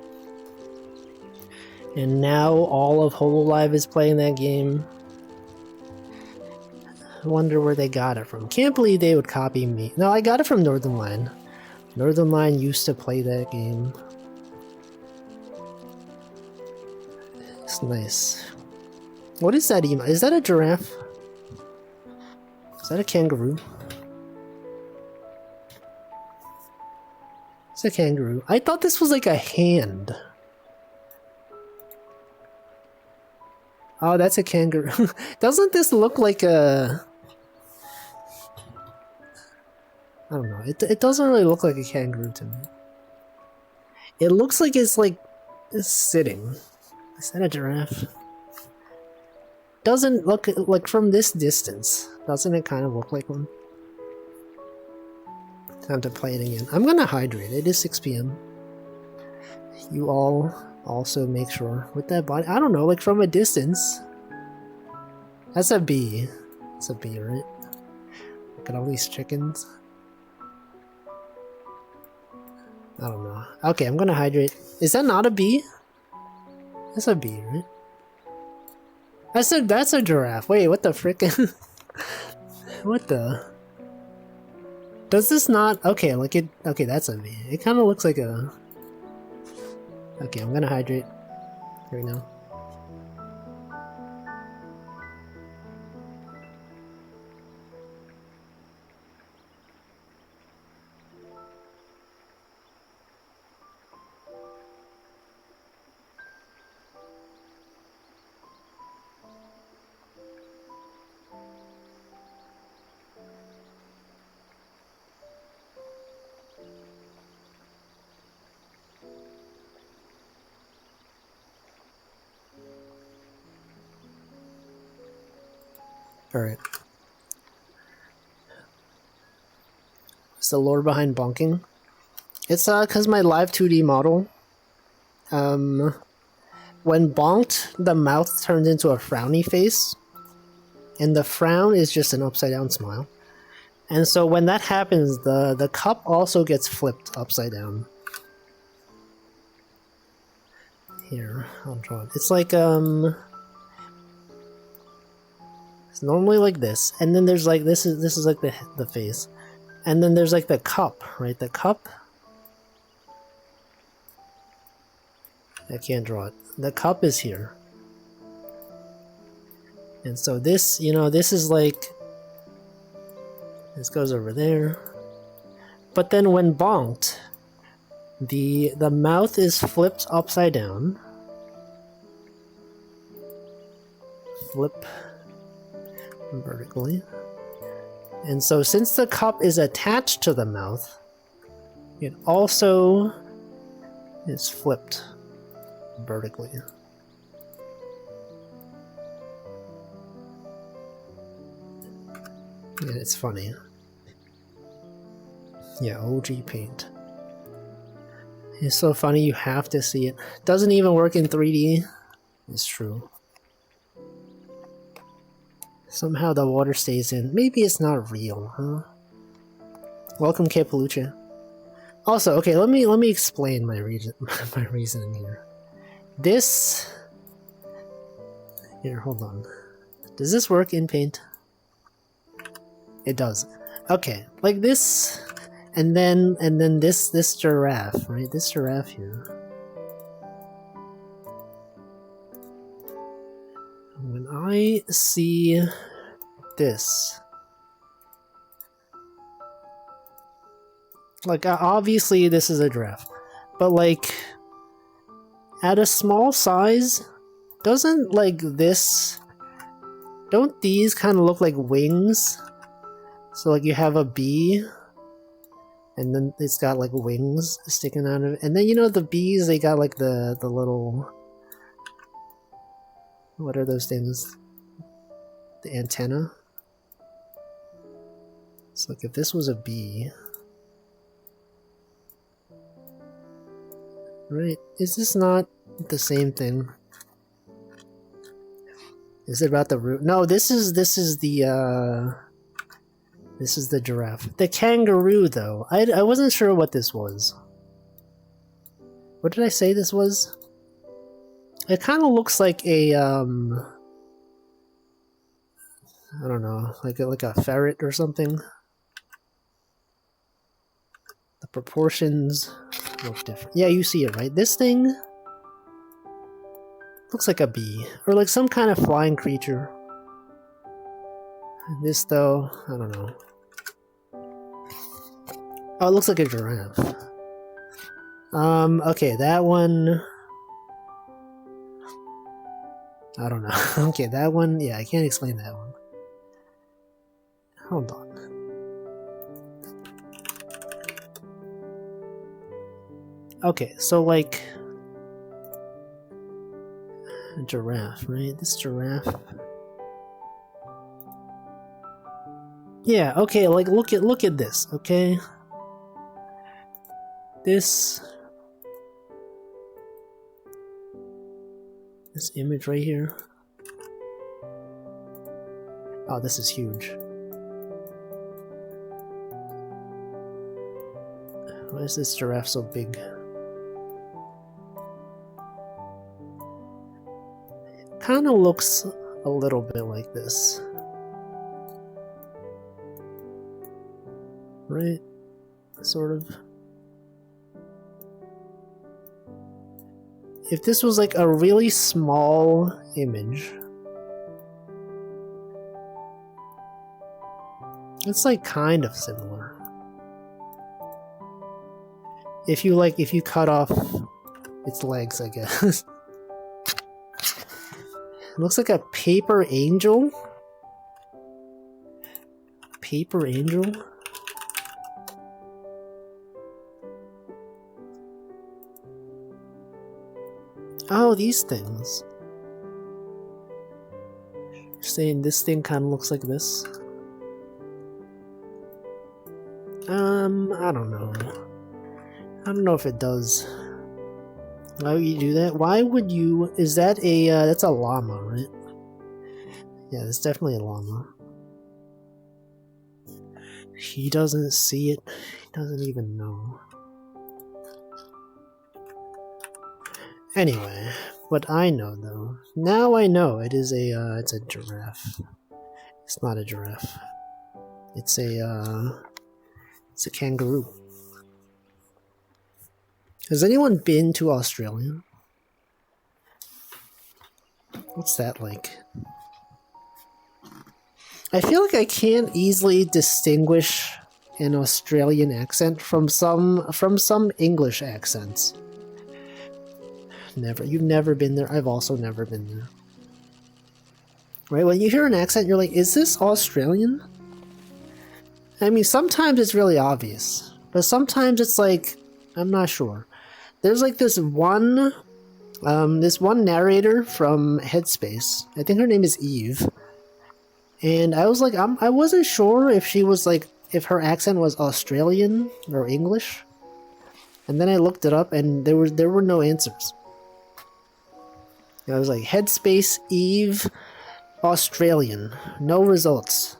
And now all of Hololive is playing that game. I wonder where they got it from. Can't believe they would copy me. No, I got it from Northernlion. Northernlion used to play that game. It's nice. What is that emo? Is that a giraffe? Is that a kangaroo? It's a kangaroo. I thought this was like a hand. Oh, that's a kangaroo. Doesn't this look like a... I don't know. It doesn't really look like a kangaroo to me. It looks like it's like sitting. Is that a giraffe? Doesn't look like from this distance. Doesn't it kind of look like one? Time to play it again. I'm gonna hydrate. It is 6 p.m. You all also make sure with that body. I don't know, like from a distance. That's a bee. It's a bee, right? Look at all these chickens. I don't know. Okay, I'm gonna hydrate. Is that not a bee? That's a bee, right? That's a giraffe. Wait, what the frick? What the? Does this not? Okay, like it. Okay, that's a bee. It kind of looks like a. Okay, I'm gonna hydrate right now. Alright. What's the lore behind bonking? It's cause my live 2D model, when bonked, the mouth turns into a frowny face, and the frown is just an upside down smile. And so when that happens, the cup also gets flipped upside down. Here, I'll draw it. It's like it's normally like this, and then there's like this is like the face, and then there's like the cup, right? The cup. I can't draw it. The cup is here, and so this, you know, this is like this goes over there, but then when bonked, the mouth is flipped upside down. Flip. Vertically. And so since the cup is attached to the mouth, it also is flipped vertically. And it's funny. Yeah, OG paint. It's so funny, you have to see it. Doesn't even work in 3D. It's true. Somehow the water stays in. Maybe it's not real, huh? Welcome, Kepalucha. Also, okay, let me explain my reasoning here. This... Here, hold on. Does this work in Paint? It does. Okay, like this, and then this giraffe, right? This giraffe here. When I see this, like obviously this is a giraffe, but like at a small size, doesn't like this, don't these kind of look like wings? So like you have a bee, and then it's got like wings sticking out of it, and then you know the bees, they got like the little, what are those things? The antenna. So like if this was a bee, right? Is this not the same thing? Is it about the root? No, this is the this is the giraffe. The kangaroo, though. I wasn't sure what this was. What did I say this was? It kind of looks like a, I don't know, like a ferret or something. The proportions look different. Yeah, you see it, right? This thing looks like a bee, or like some kind of flying creature. This, though, I don't know. Oh, it looks like a giraffe. Okay, that one... I don't know. Okay, that one, yeah, I can't explain that one. Hold on. Okay, so like... a giraffe, right? This giraffe... Yeah, okay, like look at this, okay? This image right here. Oh, this is huge. Why is this giraffe so big? Kinda looks a little bit like this. Right? Sort of. If this was like a really small image, it's like kind of similar. If you cut off its legs, I guess. It looks like a paper angel. Paper angel? Oh, these things. You're saying this thing kind of looks like this? I don't know. I don't know if it does. Why would you do that? Why would you... Is that a... that's a llama, right? Yeah, that's definitely a llama. He doesn't see it. He doesn't even know. Anyway, what I know though, now I know it is a, it's a giraffe. It's not a giraffe. It's a kangaroo. Has anyone been to Australia? What's that like? I feel like I can't easily distinguish an Australian accent from some English accents. Never. You've never been there. I've also never been there. Right? When you hear an accent, you're like, is this Australian? I mean, sometimes it's really obvious. But sometimes it's like, I'm not sure. There's like this one narrator from Headspace. I think her name is Eve. And I was like, I wasn't sure if she was like, if her accent was Australian or English. And then I looked it up and there were no answers. I was like, Headspace, Eve, Australian. No results.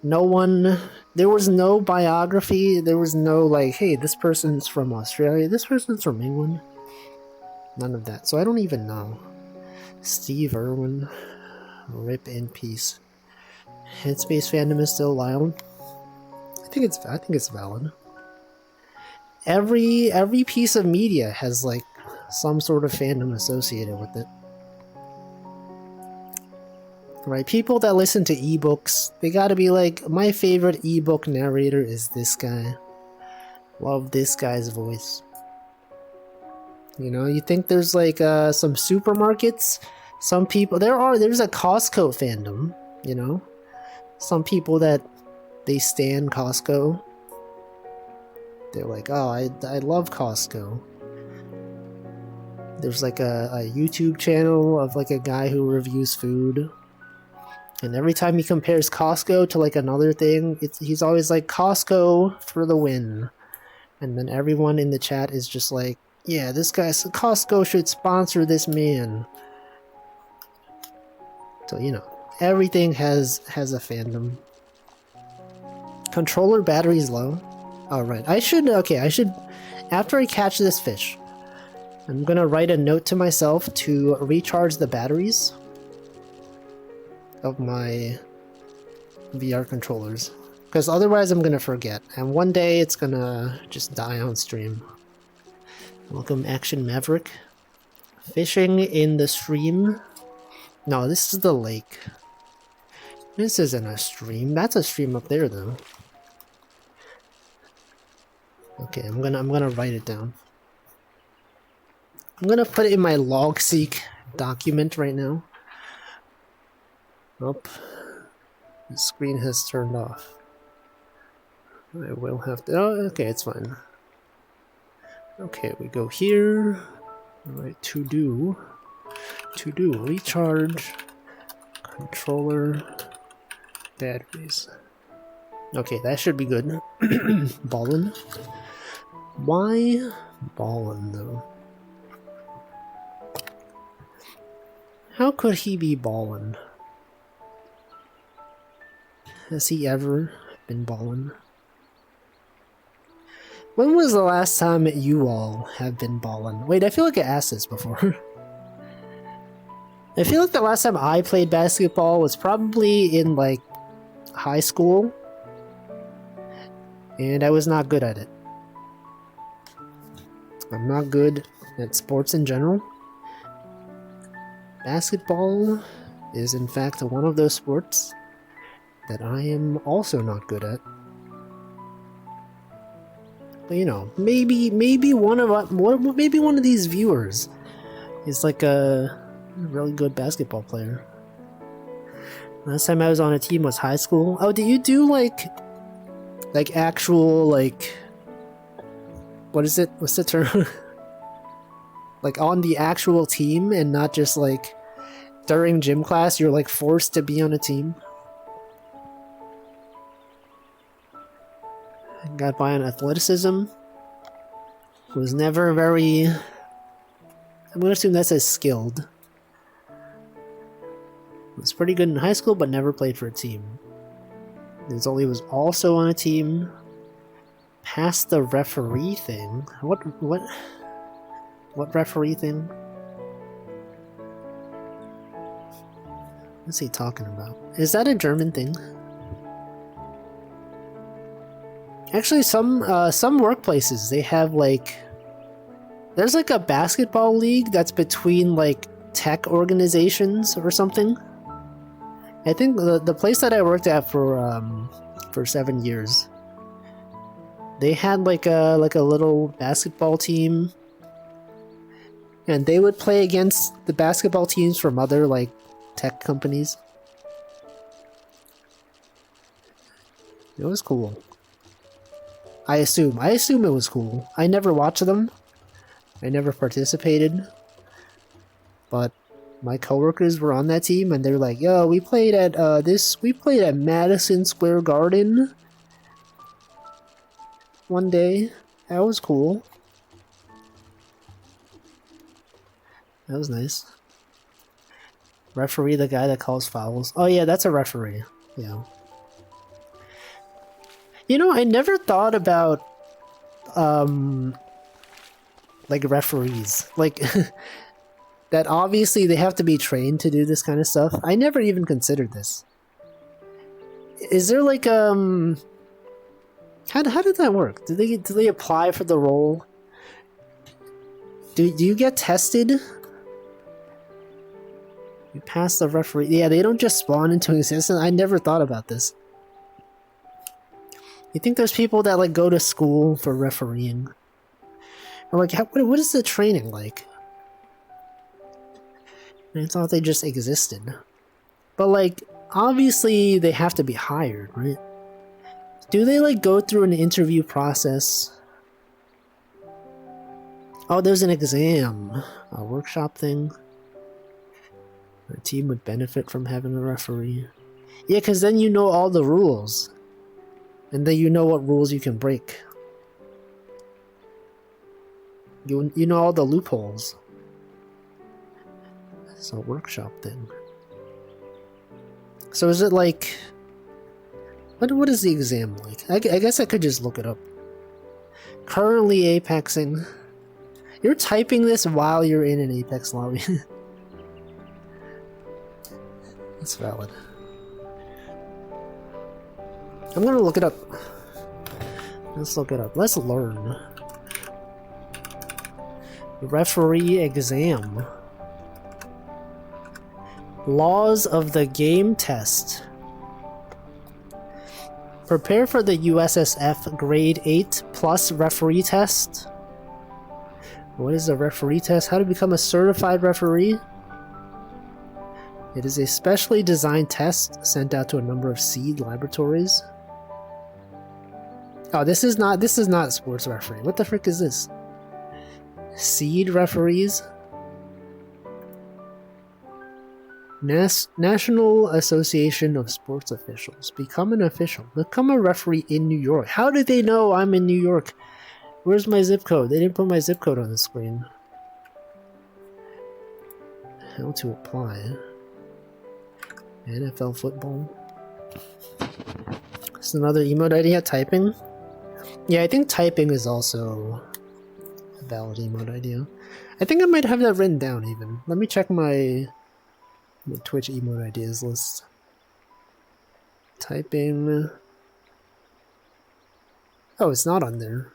No one... There was no biography. There was no, like, hey, this person's from Australia. This person's from England. None of that. So I don't even know. Steve Irwin, rip in peace. Headspace fandom is still wild. I think it's valid. Every piece of media has like some sort of fandom associated with it. Right? People that listen to ebooks, they gotta be like, my favorite ebook narrator is this guy. Love this guy's voice. You know, you think there's like some supermarkets, some people there's a Costco fandom, you know? Some people that they stan Costco. They're like, oh, I love Costco. There's like a YouTube channel of like a guy who reviews food. And every time he compares Costco to like another thing, he's always like, Costco for the win. And then everyone in the chat is just like, yeah, Costco should sponsor this man. So, you know, everything has a fandom. Controller battery's low. Alright, I should, after I catch this fish, I'm gonna write a note to myself to recharge the batteries of my VR controllers. Because otherwise I'm gonna forget, and one day it's gonna just die on stream. Welcome, Action Maverick. Fishing in the stream. No, this is the lake. This isn't a stream. That's a stream up there, though. Okay, I'm gonna write it down. I'm gonna put it in my logseek document right now. Oh, the screen has turned off. I will have to. Oh, okay, it's fine. Okay, we go here. Alright, to do, recharge, controller, batteries. Okay, that should be good. Ballin'. Why Ballin', though? How could he be ballin'? Has he ever been ballin'? When was the last time you all have been ballin'? Wait, I feel like I asked this before. I feel like the last time I played basketball was probably in, like, high school. And I was not good at it. I'm not good at sports in general. Basketball is, in fact, one of those sports that I am also not good at. But you know, maybe one of these viewers is like a really good basketball player. Last time I was on a team was high school. Oh, do you do like actual like what is it? What's the term? Like on the actual team and not just like during gym class you're like forced to be on a team? Got by on athleticism. Was never very... I'm gonna assume that says skilled. Was pretty good in high school, but never played for a team. Was also on a team. Passed the referee thing. What referee thing? What's he talking about? Is that a German thing? Actually, some workplaces, they have like... There's like a basketball league that's between like tech organizations or something. I think the place that I worked at for 7 years, they had like a little basketball team, and they would play against the basketball teams from other like tech companies. It was cool. I assume it was cool. I never watched them. I never participated. But my coworkers were on that team and they're like, yo, we played at Madison Square Garden one day. That was cool. That was nice. Referee, the guy that calls fouls. Oh yeah, that's a referee. Yeah. You know, I never thought about, like like referees. Like that obviously they have to be trained to do this kind of stuff. I never even considered this. Is there like how did that work? Do they apply for the role? Do you get tested? You pass the referee. Yeah, they don't just spawn into existence. I never thought about this. You think there's people that like go to school for refereeing? Or like, what is the training like? I thought they just existed. But like, obviously they have to be hired, right? Do they like go through an interview process? Oh, there's an exam. A workshop thing. Our team would benefit from having a referee. Yeah, because then you know all the rules. And then you know what rules you can break. You know all the loopholes. It's a workshop thing. So is it like... What is the exam like? I guess I could just look it up. Currently apexing. You're typing this while you're in an Apex lobby. That's valid. I'm gonna look it up. Let's look it up. Let's learn. Referee exam. Laws of the game test. Prepare for the USSF Grade 8 Plus referee test. What is a referee test? How to become a certified referee? It is a specially designed test sent out to a number of seed laboratories. Oh, this is not sports referee. What the frick is this? Seed referees? National Association of Sports Officials. Become an official. Become a referee in New York. How did they know I'm in New York? Where's my zip code? They didn't put my zip code on the screen. How to apply? NFL football. It's another emote idea. Typing. Yeah, I think typing is also a valid emote idea. I think I might have that written down even. Let me check my Twitch emote ideas list. Typing. Oh, it's not on there.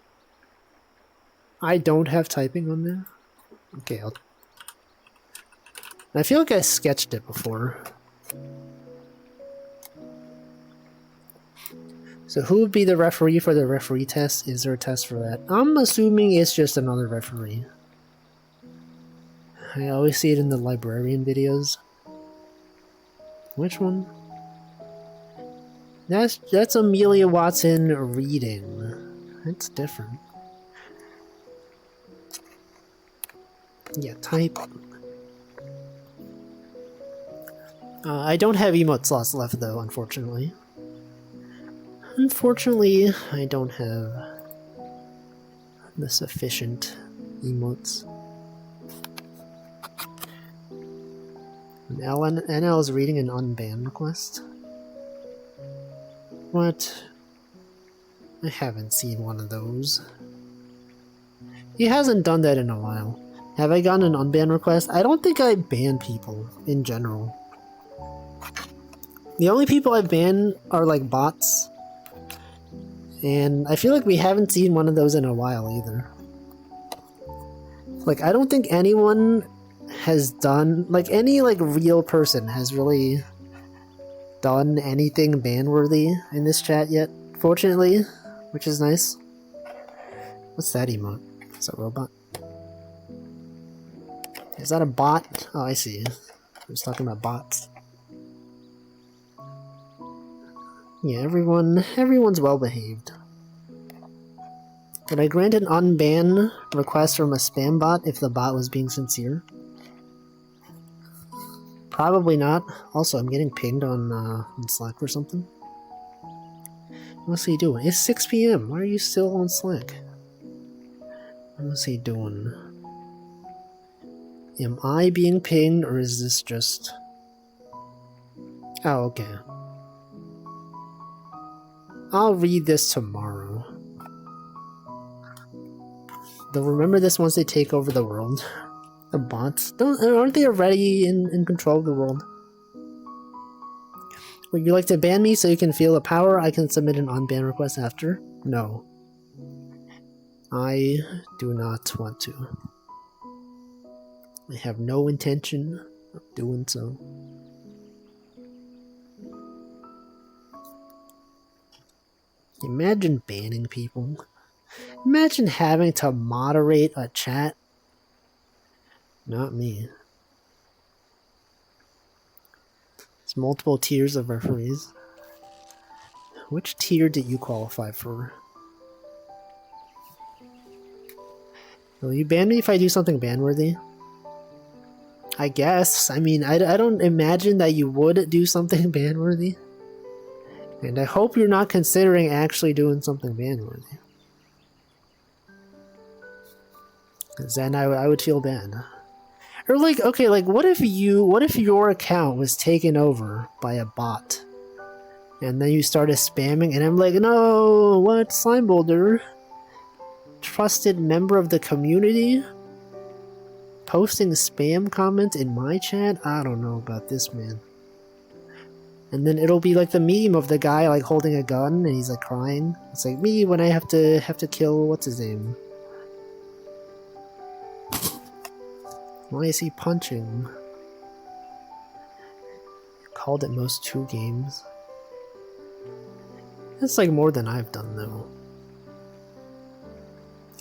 I don't have typing on there? Okay, I feel like I sketched it before. So who would be the referee for the referee test? Is there a test for that? I'm assuming it's just another referee. I always see it in the librarian videos. Which one? That's Amelia Watson reading. That's different. Yeah, type. I don't have emote slots left though, unfortunately. Unfortunately, I don't have the sufficient emotes. NL is reading an unban request. What? I haven't seen one of those. He hasn't done that in a while. Have I gotten an unban request? I don't think I ban people in general. The only people I ban are like bots. And I feel like we haven't seen one of those in a while either. Like, I don't think anyone has done, like, any like real person has really done anything ban-worthy in this chat yet, fortunately, which is nice. What's that emote? Is that a robot? Is that a bot? Oh, I see. I was talking about bots. Yeah, everyone's well behaved. Would I grant an unban request from a spam bot if the bot was being sincere? Probably not. Also, I'm getting pinged on Slack or something. What's he doing? It's 6 PM. Why are you still on Slack? What's he doing? Am I being pinged or is this just... Oh, okay. I'll read this tomorrow. They'll remember this once they take over the world. The bots aren't they already in control of the world? Would you like to ban me so you can feel the power? I can submit an unban request after. No. I do not want to. I have no intention of doing so. Imagine banning people. Imagine having to moderate a chat. Not me. There's multiple tiers of referees. Which tier did you qualify for? Will you ban me if I do something ban-worthy? I guess. I mean, I don't imagine that you would do something ban-worthy. And I hope you're not considering actually doing something ban-worthy. Because then I would feel bad. Or like, okay, like what if your account was taken over by a bot? And then you started spamming and I'm like, no, what, Slime Boulder? Trusted member of the community? Posting spam comments in my chat? I don't know about this, man. And then it'll be like the meme of the guy like holding a gun and he's like crying. It's like me when I have to kill what's his name? Why is he punching? Called at most 2 games. That's like more than I've done though.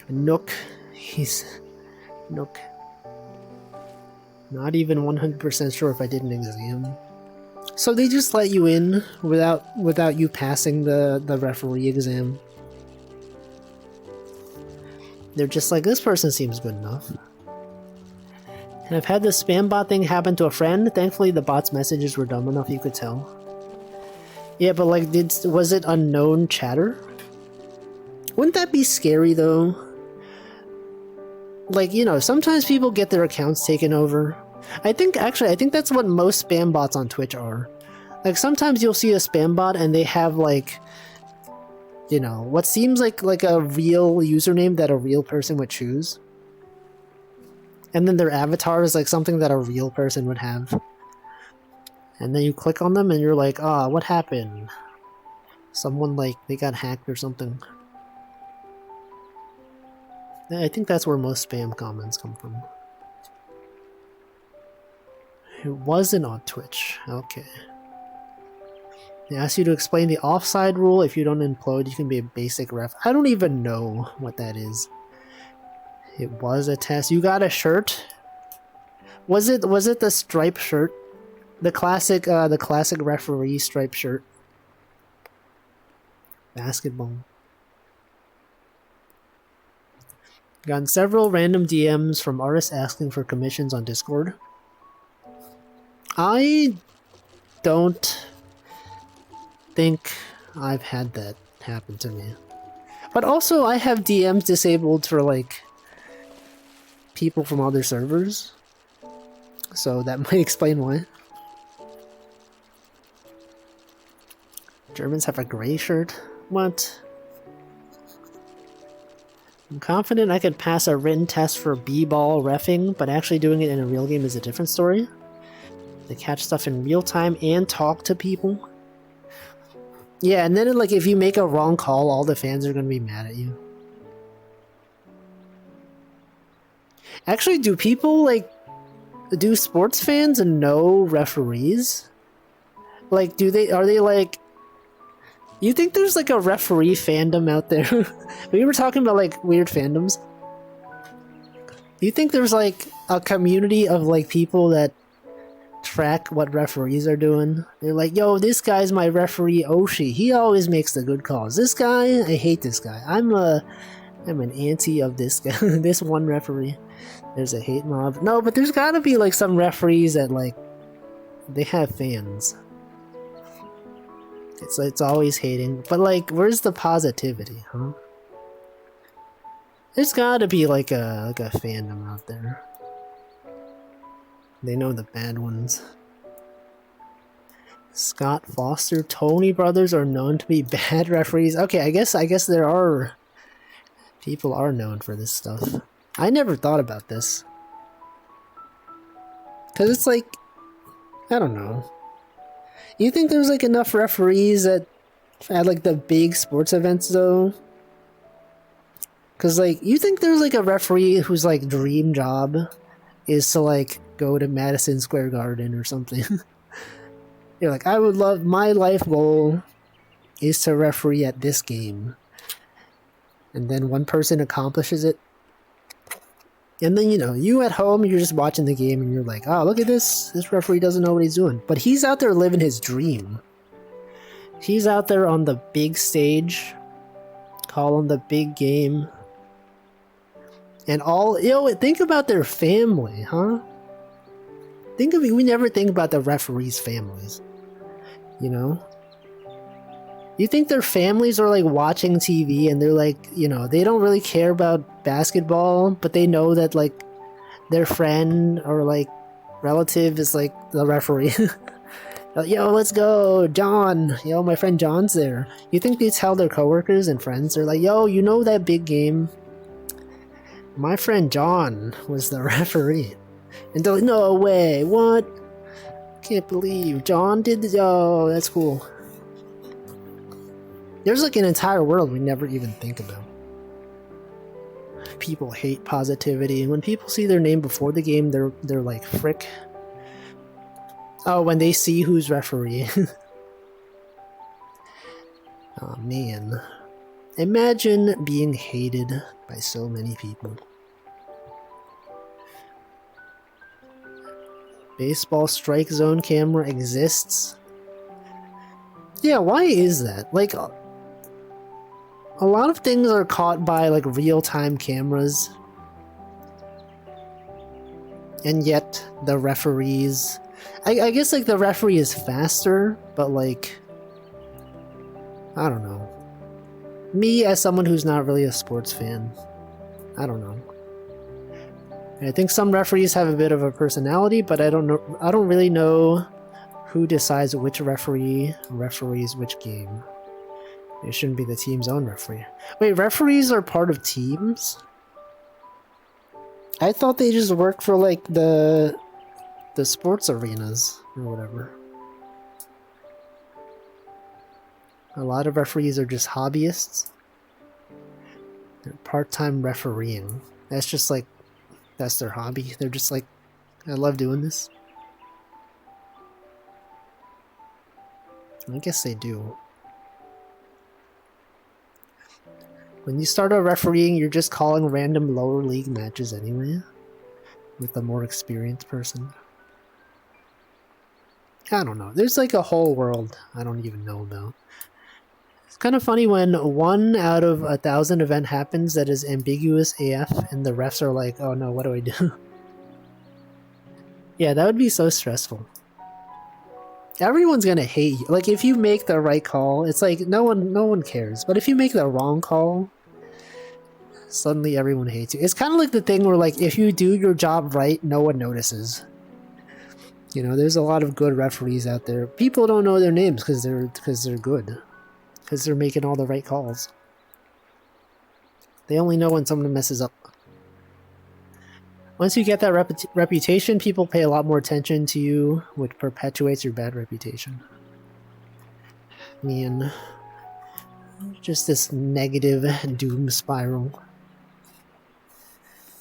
Nook. He's... Nook. Not even 100% sure if I did an exam. So they just let you in without you passing the referee exam. They're just like, this person seems good enough. And I've had this spam bot thing happen to a friend. Thankfully the bot's messages were dumb enough you could tell. Yeah, but like, was it unknown chatter? Wouldn't that be scary though? Like, you know, sometimes people get their accounts taken over. I think that's what most spam bots on Twitch are. Like, sometimes you'll see a spam bot and they have like, you know, what seems like a real username that a real person would choose. And then their avatar is like something that a real person would have. And then you click on them and you're like, ah, what happened? Someone like, they got hacked or something. I think that's where most spam comments come from. It wasn't on Twitch. Okay. They ask you to explain the offside rule. If you don't implode, you can be a basic ref. I don't even know what that is. It was a test. You got a shirt? Was it the striped shirt? The classic referee striped shirt. Basketball. Gotten several random DMs from artists asking for commissions on Discord. I don't think I've had that happen to me. But also I have DMs disabled for like people from other servers. So that might explain why. Germans have a gray shirt? What? I'm confident I could pass a written test for b-ball reffing, but actually doing it in a real game is a different story. They catch stuff in real time and talk to people. Yeah, and then like if you make a wrong call, all the fans are gonna be mad at you. Actually, do people like... do sports fans know referees? Like, are they like... You think there's like a referee fandom out there? We were talking about like weird fandoms. Do you think there's like a community of like people that track what referees are doing? They're like, yo, this guy's my referee Oshi. He always makes the good calls. This guy, I hate this guy. I'm an anti of this guy. This one referee. There's a hate mob. No, but there's gotta be like some referees that like they have fans. It's always hating, but like, where's the positivity, huh? There's gotta be like a fandom out there. They know the bad ones. Scott Foster, Tony brothers are known to be bad referees. Okay, I guess there are People are known for this stuff. I never thought about this. Because it's like, I don't know. You think there's like enough referees at like the big sports events though? Because like, you think there's like a referee whose like dream job is to like go to Madison Square Garden or something? You're like, I would love, my life goal is to referee at this game. And then one person accomplishes it. And then, you know, you at home, you're just watching the game and you're like, oh, look at this. This referee doesn't know what he's doing. But he's out there living his dream. He's out there on the big stage, calling the big game. And all, yo, think about their family, huh? Think of it, we never think about the referees' families. You know? You think their families are like watching TV and they're like, you know, they don't really care about basketball, but they know that like their friend or like relative is like the referee. Yo, let's go, John. Yo, my friend John's there. You think they tell their coworkers and friends? They're like, yo, you know that big game? My friend John was the referee. And they're like, no way, what? Can't believe John did this. Oh, that's cool. There's like an entire world we never even think about. People hate positivity, and when people see their name before the game, they're like, frick. Oh, when they see who's referee. Oh man. Imagine being hated by so many people. Baseball strike zone camera exists. Yeah, why is that? Like, a lot of things are caught by like real-time cameras. And yet the referees, I guess like the referee is faster, but like, I don't know. Me as someone who's not really a sports fan, I don't know. I think some referees have a bit of a personality, but I don't really know who decides which referee referees which game. It shouldn't be the team's own referee. Wait, referees are part of teams? I thought they just worked for like the sports arenas or whatever. A lot of referees are just hobbyists. They're part-time refereeing. That's just like, that's their hobby. They're just like, I love doing this. I guess they do. When you start out refereeing, you're just calling random lower league matches anyway, with a more experienced person. I don't know. There's like a whole world I don't even know about. It's kind of funny when 1 out of 1,000 event happens that is ambiguous AF, and the refs are like, oh no, what do I do? Yeah, that would be so stressful. Everyone's gonna hate you. Like, if you make the right call, it's like no one cares. But if you make the wrong call, suddenly everyone hates you. It's kind of like the thing where, like, if you do your job right, no one notices. You know, there's a lot of good referees out there. People don't know their names because they're good, because they're making all the right calls. They only know when someone messes up. Once you get that reputation, people pay a lot more attention to you, which perpetuates your bad reputation. I mean, just this negative doom spiral.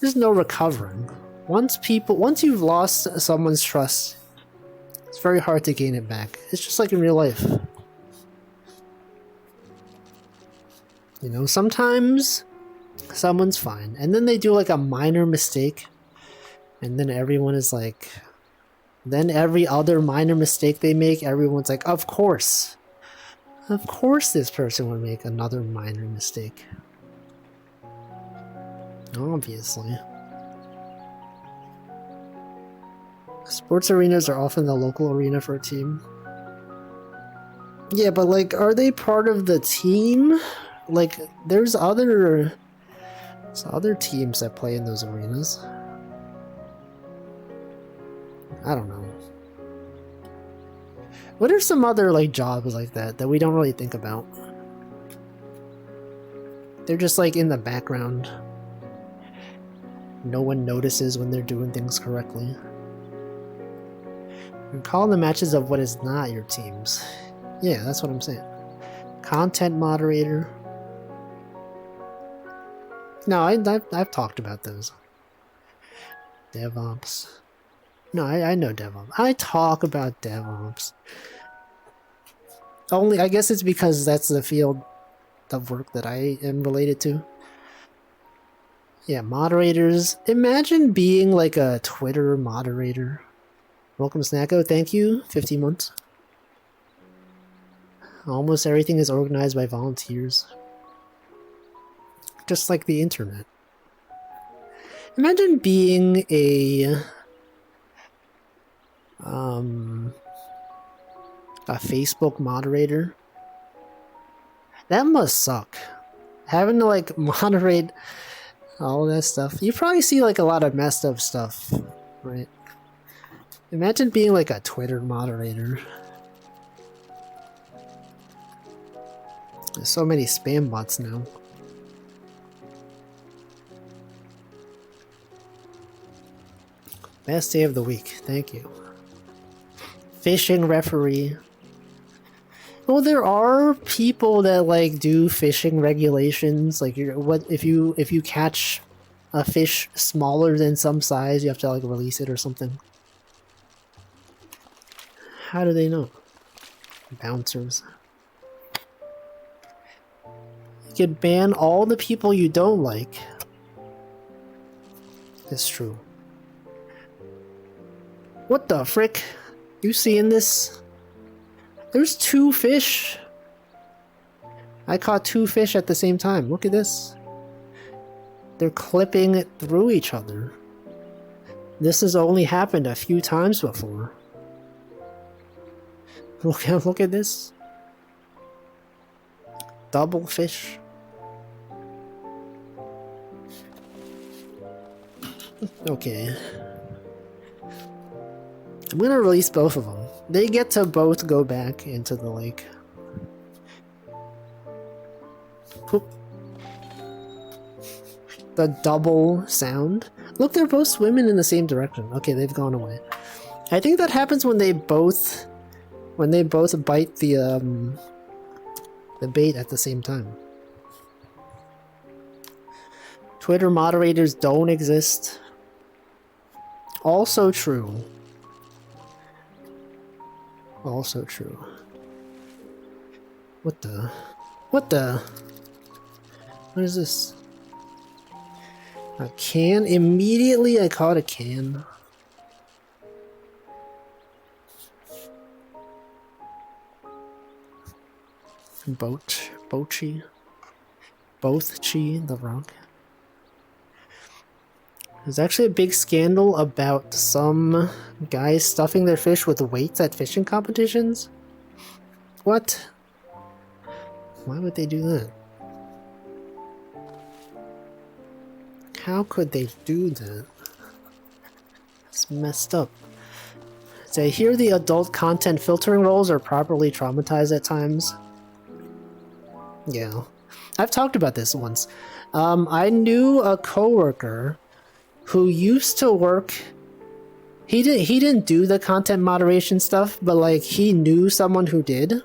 There's no recovering. Once you've lost someone's trust, it's very hard to gain it back. It's just like in real life. You know, sometimes someone's fine, and then they do like a minor mistake, and then everyone is like, then every other minor mistake they make, everyone's like, of course this person would make another minor mistake. Obviously. Sports arenas are often the local arena for a team. Yeah, but like, are they part of the team? Like, there's other teams that play in those arenas. I don't know. What are some other like jobs like that we don't really think about? They're just like in the background. No one notices when they're doing things correctly. And call the matches of what is not your teams. Yeah, that's what I'm saying. Content moderator. No, I've talked about those. DevOps. No, I know DevOps. I talk about DevOps. Only, I guess it's because that's the field of work that I am related to. Yeah, moderators. Imagine being like a Twitter moderator. Welcome, Snacko. Thank you. 15 months. Almost everything is organized by volunteers. Just like the internet. Imagine being a Facebook moderator. That must suck. Having to like moderate all that stuff. You probably see like a lot of messed up stuff, right? Imagine being like a Twitter moderator. There's so many spam bots now. Best day of the week. Thank you. Fishing referee. Well, there are people that like do fishing regulations. Like, if you catch a fish smaller than some size, you have to like release it or something. How do they know? Bouncers. You can ban all the people you don't like. It's true. What the frick? You seeing this? There's 2 fish. I caught 2 fish at the same time. Look at this. They're clipping through each other. This has only happened a few times before. Look at this. Double fish. Okay. I'm gonna release both of them. They get to both go back into the lake. Poop. The double sound. Look, they're both swimming in the same direction. Okay, they've gone away. I think that happens when they both bite the bait at the same time. Twitter moderators don't exist. Also true. Also true. What the? What is this? A can? Immediately I caught a can. Bochi, the rock. There's actually a big scandal about some guys stuffing their fish with weights at fishing competitions. What? Why would they do that? How could they do that? It's messed up. So I hear the adult content filtering roles are properly traumatized at times. Yeah. I've talked about this once. I knew a coworker who used to work. He didn't do the content moderation stuff, but like he knew someone who did.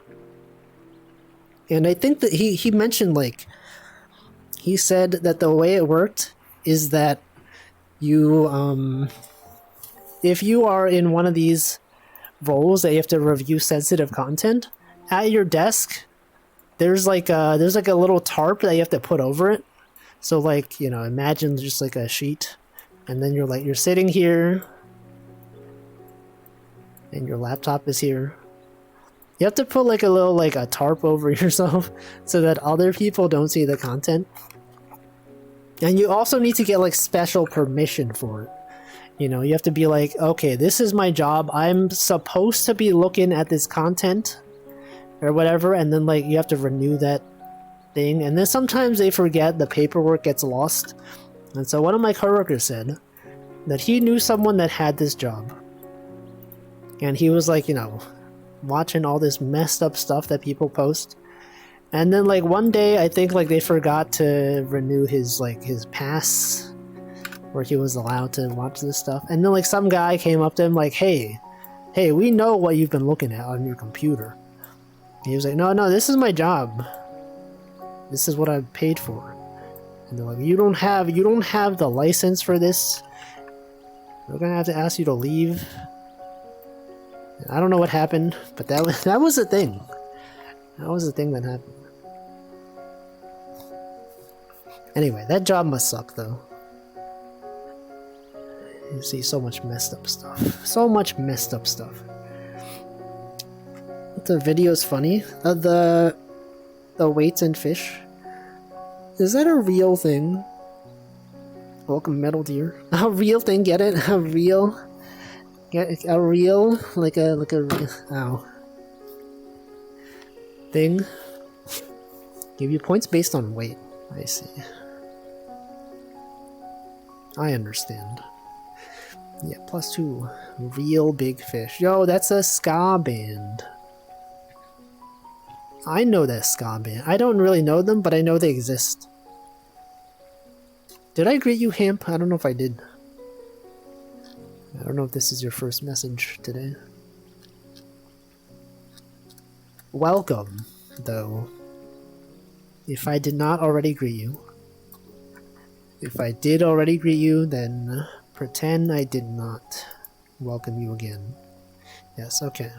And I think that he mentioned, like, he said that the way it worked is that you if you are in one of these roles that you have to review sensitive content, at your desk there's like a little tarp that you have to put over it. So like, you know, imagine just like a sheet, and then you're sitting here and your laptop is here. You have to put like a tarp over yourself so that other people don't see the content. And you also need to get like special permission for it. You know, you have to be like, okay, this is my job. I'm supposed to be looking at this content or whatever. And then like you have to renew that thing. And then sometimes they forget, the paperwork gets lost. And so one of my coworkers said that he knew someone that had this job. And he was like, you know, watching all this messed up stuff that people post. And then like one day I think like they forgot to renew his pass where he was allowed to watch this stuff. And then like some guy came up to him like, hey, we know what you've been looking at on your computer. And he was like, no, this is my job. This is what I paid for. And they're like, you don't have the license for this. We're gonna have to ask you to leave. And I don't know what happened, but that was the thing. That was the thing that happened. Anyway, that job must suck though. You see so much messed up stuff. So much messed up stuff. The video's funny. The weights and fish. Is that a real thing? Welcome, Metal Deer. A real thing, get it? A real... Get a real... Like a ow. Thing. Give you points based on weight. I see. I understand. Yeah, +2. Real big fish. Yo, that's a ska band. I know that ska band. I don't really know them, but I know they exist. Did I greet you, Hamp? I don't know if I did. I don't know if this is your first message today. Welcome, though. If I did not already greet you. If I did already greet you, then pretend I did not welcome you again. Yes, okay.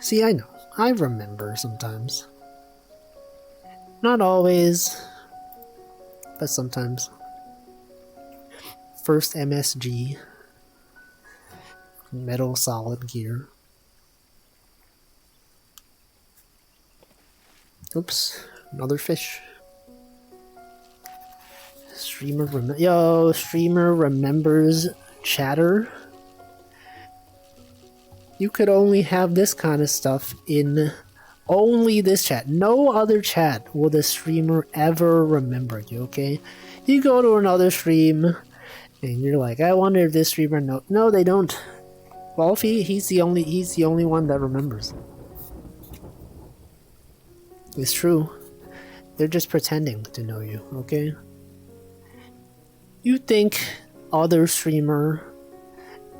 See, I know. I remember sometimes. Not always, but sometimes. First MSG. Metal Solid Gear. Oops, another fish. Streamer remembers chatter. You could only have this kind of stuff in only this chat. No other chat will the streamer ever remember you, okay? You go to another stream and you're like, I wonder if this streamer no, they don't. Wolfie, he's the only one that remembers. It's true. They're just pretending to know you, okay? You think other streamer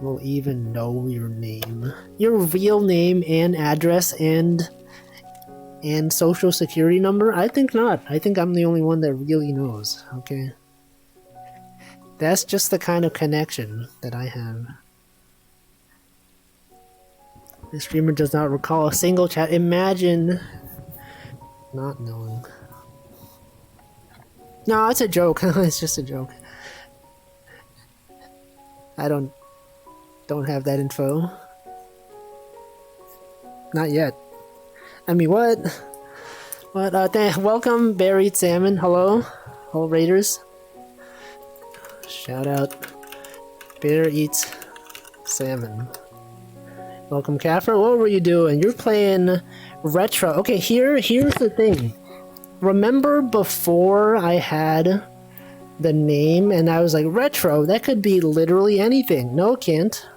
will even know your name, your real name and address and social security number? I think not. I think I'm the only one that really knows, okay? That's just the kind of connection that I have. The streamer does not recall a single chat. Imagine not knowing. No, it's a joke. It's just a joke. I don't have that info. Not yet. I mean, what? What? Welcome, Buried Salmon. Hello, whole Raiders. Shout out, Bear Eats Salmon. Welcome, Kaffer. What were you doing? You're playing retro. Okay, here's the thing. Remember before I had the name and I was like, retro, that could be literally anything. No, it can't.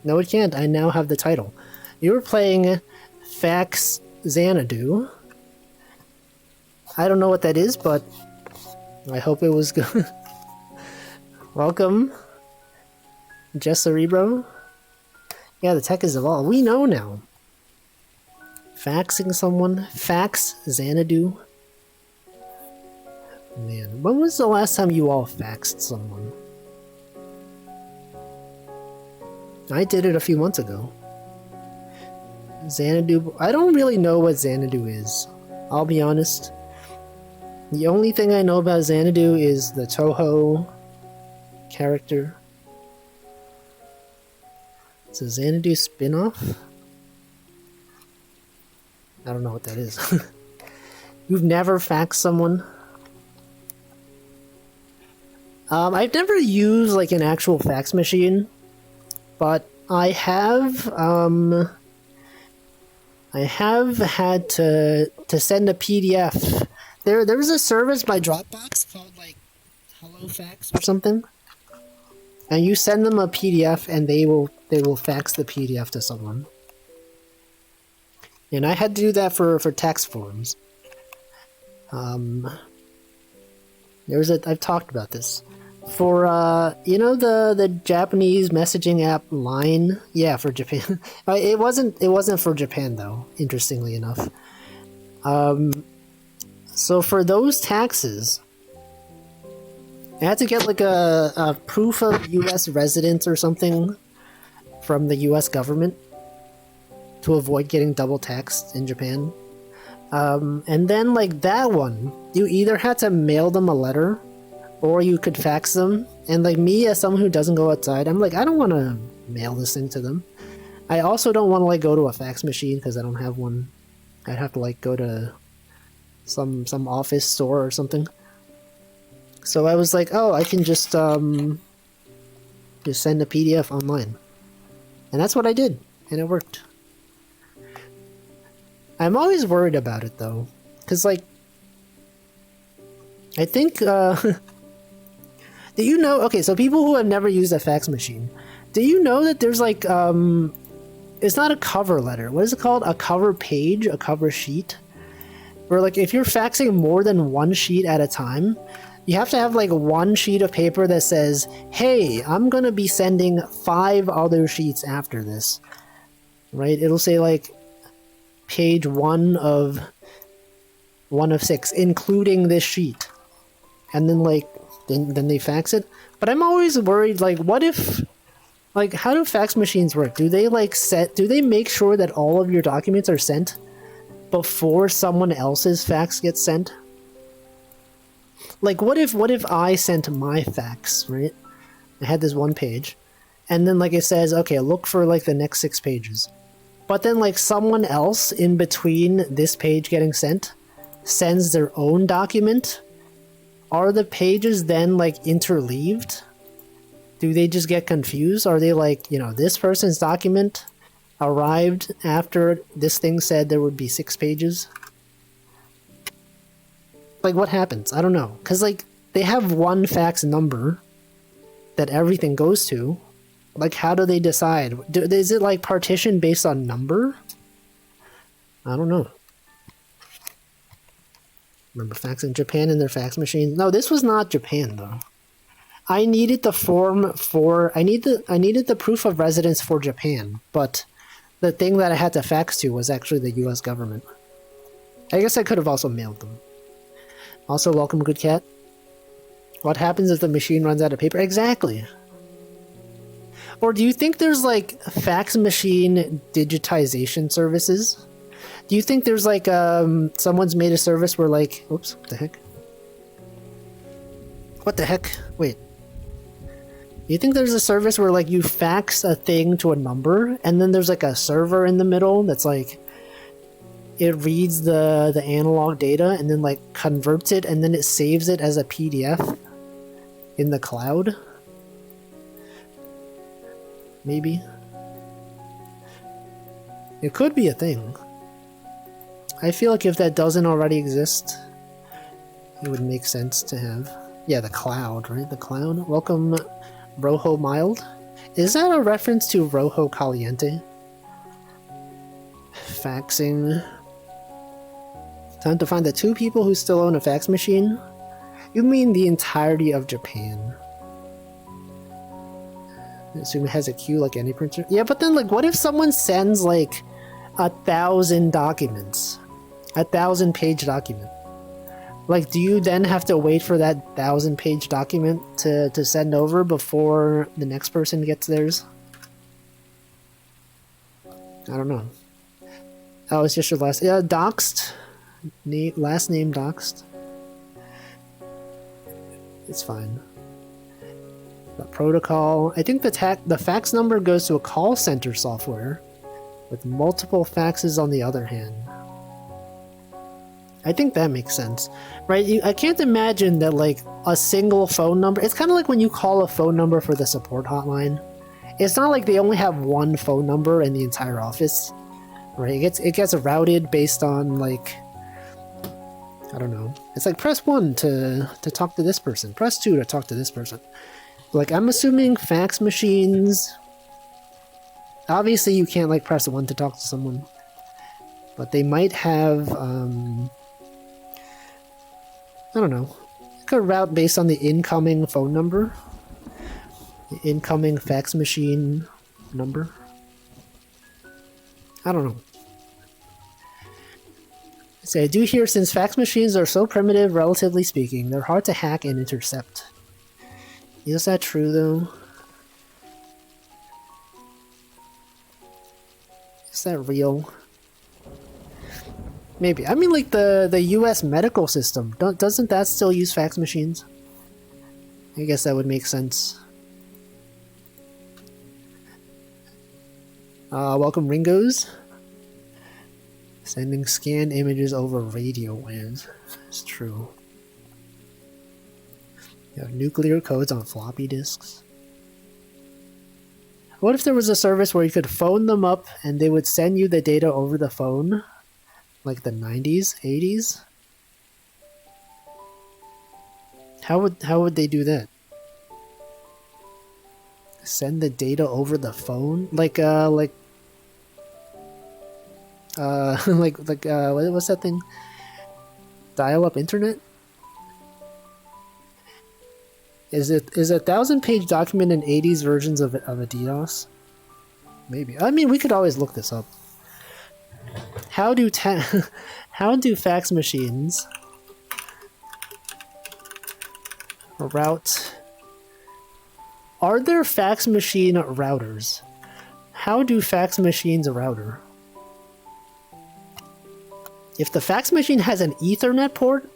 No, it can't. I now have the title. You were playing Fax Xanadu. I don't know what that is, but I hope it was good. Welcome, Jess Cerebro. Yeah, the tech is evolved. We know now. Faxing someone. Fax Xanadu. Man, when was the last time you all faxed someone? I did it a few months ago. Xanadu... I don't really know what Xanadu is. I'll be honest. The only thing I know about Xanadu is the Toho character. It's a Xanadu spin-off? I don't know what that is. You've never faxed someone? I've never used like an actual fax machine, but I have had to send a PDF. There's a service by Dropbox called like HelloFax or something, and you send them a PDF and they will fax the PDF to someone. And I had to do that for tax forms. I've talked about this. For, you know the Japanese messaging app Line? Yeah, for Japan. It wasn't for Japan, though, interestingly enough. So for those taxes, I had to get like a proof of US residence or something from the US government to avoid getting double taxed in Japan. And then like that one, you either had to mail them a letter or you could fax them. And like me, as someone who doesn't go outside, I'm like, I don't want to mail this thing to them. I also don't want to like go to a fax machine because I don't have one. I'd have to like go to some office store or something. So I was like, oh, I can just send a PDF online. And that's what I did, and it worked. I'm always worried about it though, because like, I think, do you know, okay, so people who have never used a fax machine, do you know that there's like, it's not a cover letter, what is it called? A cover page, a cover sheet? Where like, if you're faxing more than one sheet at a time, you have to have like one sheet of paper that says, hey, I'm gonna be sending 5 other sheets after this, right? It'll say like, page 1 of 6, including this sheet. And then like, then they fax it. But I'm always worried, like, what if, like, how do fax machines work? Do they like do they make sure that all of your documents are sent before someone else's fax gets sent? Like, what if I sent my fax, right? I had this one page, and then like it says, okay, look for like the next 6 pages. But then like someone else in between this page getting sent sends their own document. Are the pages then like interleaved? Do they just get confused? Are they like, you know, this person's document arrived after this thing said there would be 6 pages? Like, what happens? I don't know. Because like they have one fax number that everything goes to. Like, how do they decide? Is it like partition based on number? I don't know. Remember faxing Japan and their fax machines? No, this was not Japan though. I needed the form for I needed the proof of residence for Japan, but the thing that I had to fax to was actually the US government. I guess I could have also mailed them. Also, welcome, Good Cat. What happens if the machine runs out of paper? Exactly. Or do you think there's like fax machine digitization services? Do you think there's like someone's made a service where like, oops, what the heck? What the heck? Wait. Do you think there's a service where like you fax a thing to a number and then there's like a server in the middle that's like, it reads the analog data and then like converts it and then it saves it as a PDF in the cloud? Maybe. It could be a thing. I feel like if that doesn't already exist, it would make sense to have. Yeah, the cloud, right? The cloud. Welcome, Rojo Mild. Is that a reference to Rojo Caliente? Faxing. Time to find the 2 people who still own a fax machine? You mean the entirety of Japan? I assume it has a queue like any printer. Yeah, but then like what if someone sends like 1,000 documents? 1,000-page document. Like, do you then have to wait for that 1,000-page document to send over before the next person gets theirs? I don't know. Oh, it's just your last... Yeah, doxed. Last name doxed. It's fine. The protocol. I think the fax number goes to a call center software with multiple faxes on the other hand. I think that makes sense, right? I can't imagine that like a single phone number. It's kind of like when you call a phone number for the support hotline. It's not like they only have one phone number in the entire office, right? It gets routed based on like, I don't know. It's like press 1 to talk to this person, press 2 to talk to this person. Like, I'm assuming fax machines... Obviously, you can't, like, press 1 to talk to someone. but they might have, I don't know, like a route based on the incoming phone number, the incoming fax machine number. I don't know. So I do hear, since fax machines are so primitive, relatively speaking, they're hard to hack and intercept. Is that true, though? Is that real? Maybe. I mean, like, the US medical system, doesn't that still use fax machines? I guess that would make sense. Welcome, Ringos. Sending scanned images over radio waves. It's true. You have nuclear codes on floppy disks. What if there was a service where you could phone them up and they would send you the data over the phone? Like the 90s, 80s? How would they do that? Send the data over the phone? Like what's that thing? Dial-up internet? Is a 1,000-page document in 80s versions of a DDoS? Maybe. I mean, we could always look this up. How do fax machines route? Are there fax machine routers? How do fax machines router? If the fax machine has an Ethernet port,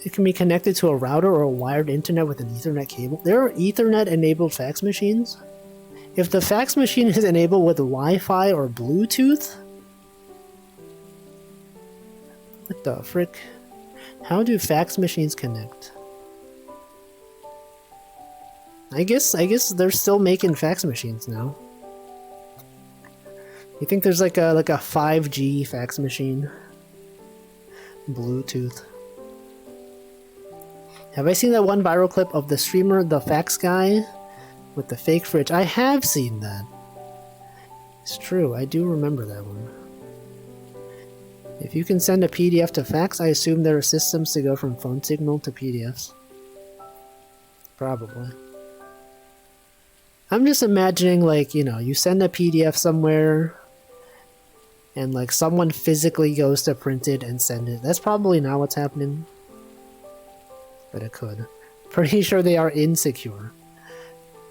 it can be connected to a router or a wired internet with an Ethernet cable. There are Ethernet-enabled fax machines. If the fax machine is enabled with Wi-Fi or Bluetooth, what the frick? How do fax machines connect? I guess they're still making fax machines now. You think there's like a 5G fax machine? Bluetooth. Have I seen that one viral clip of the streamer, the fax guy, with the fake fridge? I have seen that. It's true, I do remember that one. If you can send a PDF to fax, I assume there are systems to go from phone signal to PDFs. Probably. I'm just imagining, like, you know, you send a PDF somewhere, and like someone physically goes to print it and send it. That's probably not what's happening. But it could. Pretty sure they are insecure.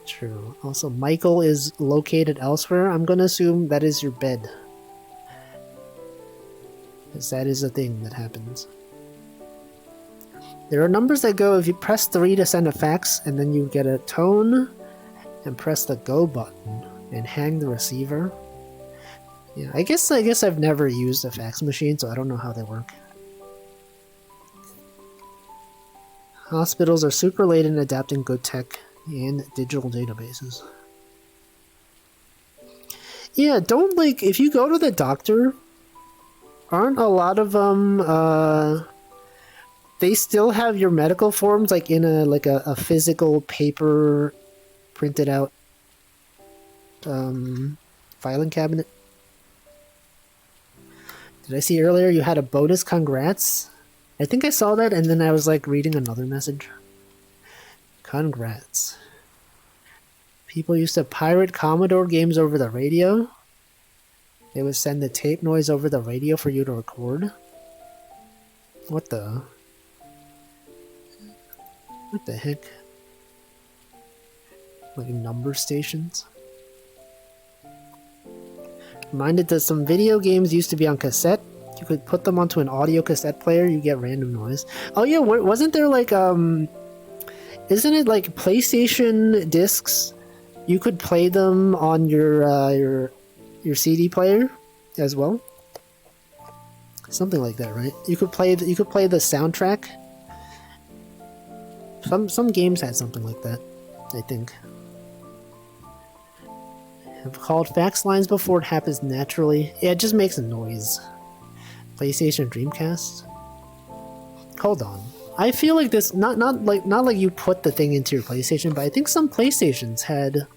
True. Also, Michael is located elsewhere. I'm gonna assume that is your bed. Because that is a thing that happens. There are numbers that go, if you press 3 to send a fax, and then you get a tone, and press the go button, and hang the receiver. Yeah, I guess I've never used a fax machine, so I don't know how they work. Hospitals are super late in adapting good tech and digital databases. Yeah, don't, like, if you go to the doctor, aren't a lot of them, they still have your medical forms, like, in a physical paper printed out, filing cabinet? Did I see earlier you had a bonus congrats? I think I saw that, and then I was, like, reading another message. Congrats. People used to pirate Commodore games over the radio. They would send the tape noise over the radio for you to record. What the heck? Like number stations? Reminded that some video games used to be on cassette. You could put them onto an audio cassette player, you get random noise. Oh yeah, wasn't there like, isn't it like PlayStation discs? You could play them on your CD player as well? Something like that, right? You could play the soundtrack. Some games had something like that, I think. I've called fax lines before, it happens naturally. Yeah, it just makes a noise. PlayStation Dreamcast? Hold on. I feel like this not like you put the thing into your PlayStation, but I think some PlayStations had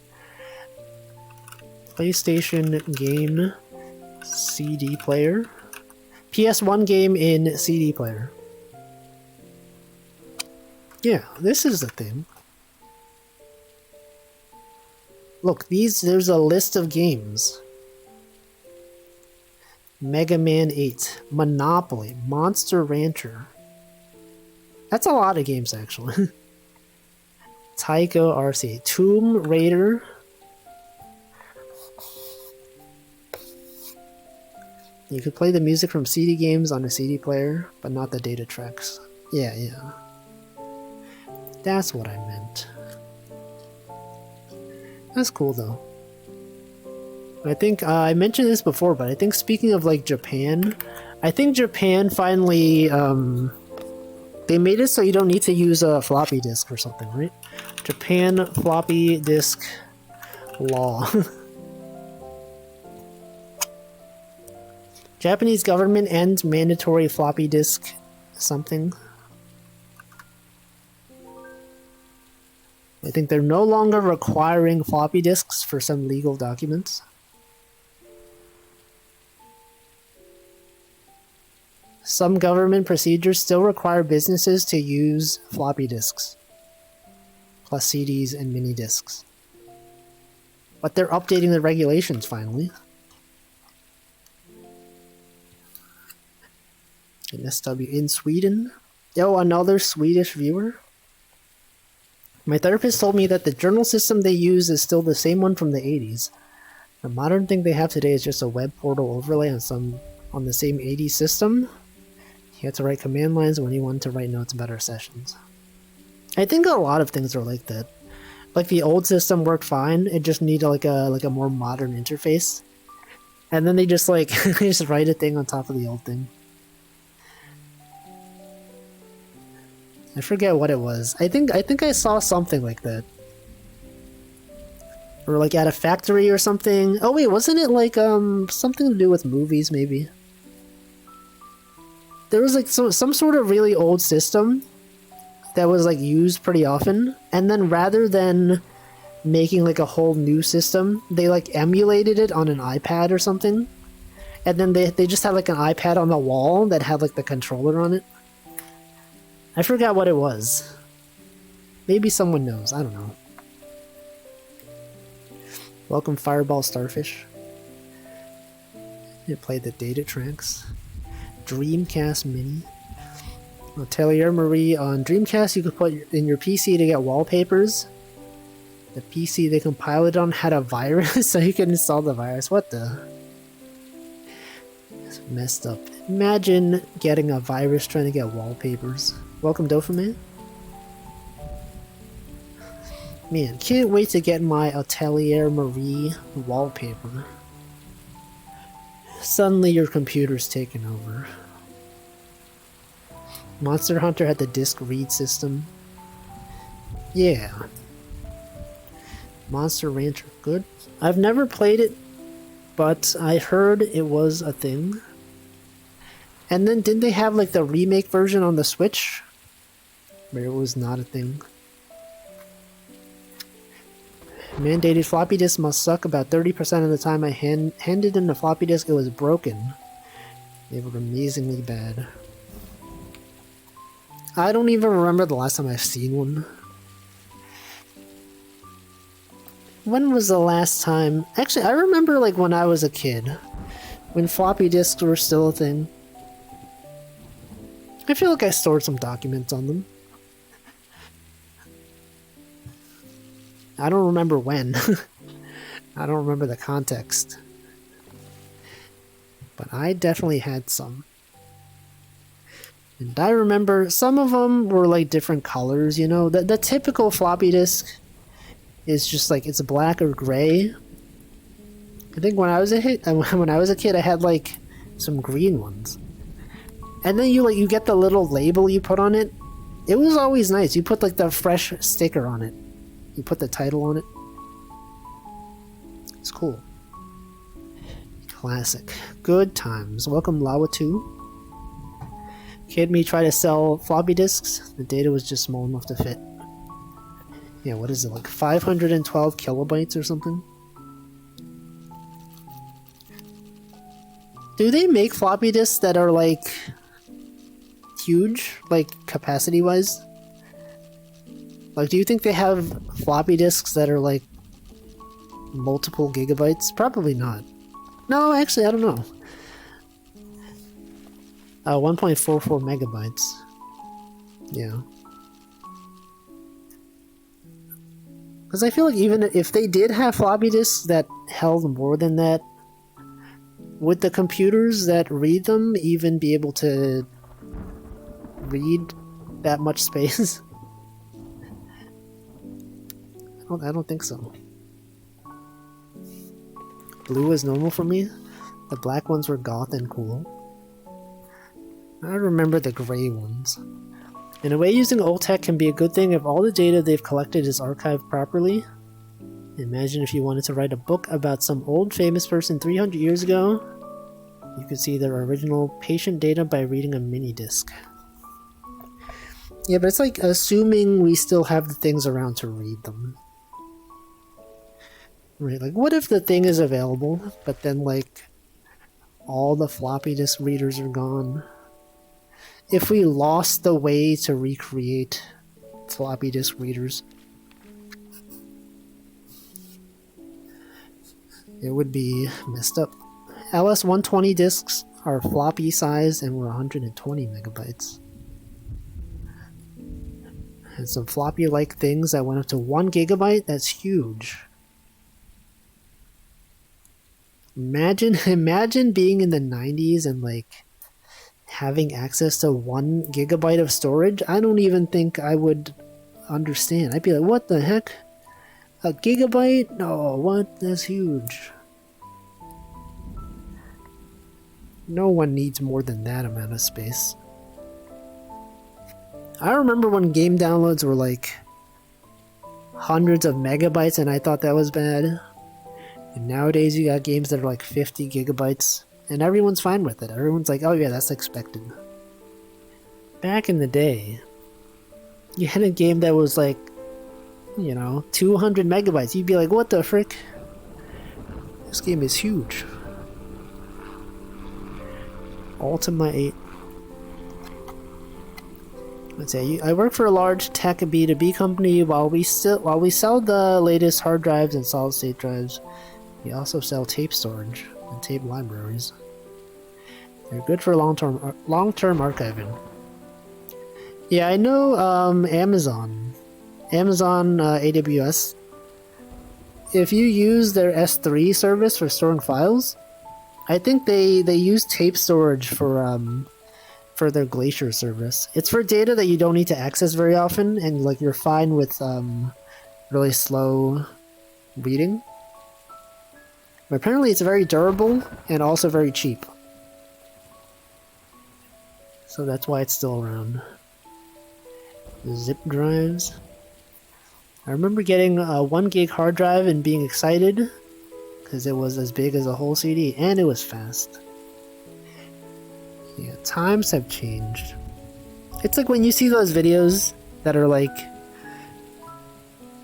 PlayStation game CD player. PS1 game in CD player. Yeah, this is the thing. Look, there's a list of games. Mega Man 8, Monopoly, Monster Rancher. That's a lot of games, actually. Tycho RC, Tomb Raider. You could play the music from CD games on a CD player, but not the data tracks. Yeah, yeah. That's what I meant. That's cool, though. I think, I mentioned this before, but I think speaking of, like, Japan, I think Japan finally, they made it so you don't need to use a floppy disk or something, right? Japan floppy disk law. Japanese government ends mandatory floppy disk something. I think they're no longer requiring floppy disks for some legal documents. Some government procedures still require businesses to use floppy disks, plus CDs and mini disks. But they're updating the regulations finally. SW in Sweden. Yo, another Swedish viewer. My therapist told me that the journal system they use is still the same one from the 80s. The modern thing they have today is just a web portal overlay on the same 80s system. He had to write command lines when he wanted to write notes about our sessions. I think a lot of things are like that. Like the old system worked fine, it just needed like a more modern interface. And then they just like they just write a thing on top of the old thing. I forget what it was. I think I saw something like that. Or like at a factory or something. Oh wait, wasn't it like something to do with movies maybe? There was like some sort of really old system that was like used pretty often, and then rather than making like a whole new system, they like emulated it on an iPad or something. And then they just had like an iPad on the wall that had like the controller on it. I forgot what it was. Maybe someone knows, I don't know. Welcome Fireball Starfish. You play the data tracks. Dreamcast Mini. Atelier Marie on Dreamcast you could put in your PC to get wallpapers. The PC they compiled it on had a virus so you could install the virus. What the? It's messed up. Imagine getting a virus trying to get wallpapers. Welcome Dopamine. Man, can't wait to get my Atelier Marie wallpaper. Suddenly your computer's taken over. Monster Hunter had the disc read system. Yeah. Monster Rancher, good. I've never played it, but I heard it was a thing. And then didn't they have like the remake version on the Switch? Where it was not a thing. Mandated floppy disk must suck. About 30% of the time I handed in the floppy disk, it was broken. They were amazingly bad. I don't even remember the last time I've seen one. When was the last time? Actually, I remember like when I was a kid. When floppy disks were still a thing. I feel like I stored some documents on them. I don't remember when. I don't remember the context. But I definitely had some. And I remember some of them were like different colors, you know? The typical floppy disk is just like, it's black or gray. I think when I was a kid, I had like some green ones. And then you get the little label you put on it. It was always nice. You put like the fresh sticker on it. You put the title on it. It's cool. Classic. Good times. Welcome Lawa2. Kid me try to sell floppy disks. The data was just small enough to fit. Yeah, what is it, like 512 kilobytes or something? Do they make floppy disks that are like huge, like capacity-wise? Like, do you think they have floppy disks that are like multiple gigabytes? Probably not. No, actually, I don't know. 1.44 megabytes. Yeah. Because I feel like even if they did have floppy disks that held more than that, would the computers that read them even be able to read that much space? I don't think so. Blue is normal for me. The black ones were goth and cool. I remember the gray ones. In a way, using old tech can be a good thing if all the data they've collected is archived properly. Imagine if you wanted to write a book about some old famous person 300 years ago. You could see their original patient data by reading a mini disc. Yeah, but it's like assuming we still have the things around to read them. Right, like what if the thing is available, but then like all the floppy disk readers are gone? If we lost the way to recreate floppy disk readers, it would be messed up. LS120 disks are floppy size and were 120 megabytes. And some floppy-like things that went up to 1 gigabyte, that's huge. Imagine being in the 90s and like having access to 1 gigabyte of storage. I don't even think I would understand. I'd be like, what the heck? A gigabyte? No, what? That's huge. No one needs more than that amount of space. I remember when game downloads were like hundreds of megabytes and I thought that was bad. And nowadays you got games that are like 50 gigabytes and everyone's fine with it. Everyone's like, oh yeah, that's expected. Back in the day, you had a game that was like, you know, 200 megabytes. You'd be like, what the frick? This game is huge. Ultima 8. Let's say I work for a large tech B2B company. While we sell the latest hard drives and solid state drives, we also sell tape storage and tape libraries. They're good for long-term archiving. Yeah, I know Amazon AWS. If you use their S3 service for storing files, I think they use tape storage for their Glacier service. It's for data that you don't need to access very often, and like you're fine with really slow reading. But apparently it's very durable and also very cheap. So that's why it's still around. Zip drives. I remember getting a 1 gig hard drive and being excited because it was as big as a whole CD and it was fast. Yeah, times have changed. It's like when you see those videos that are like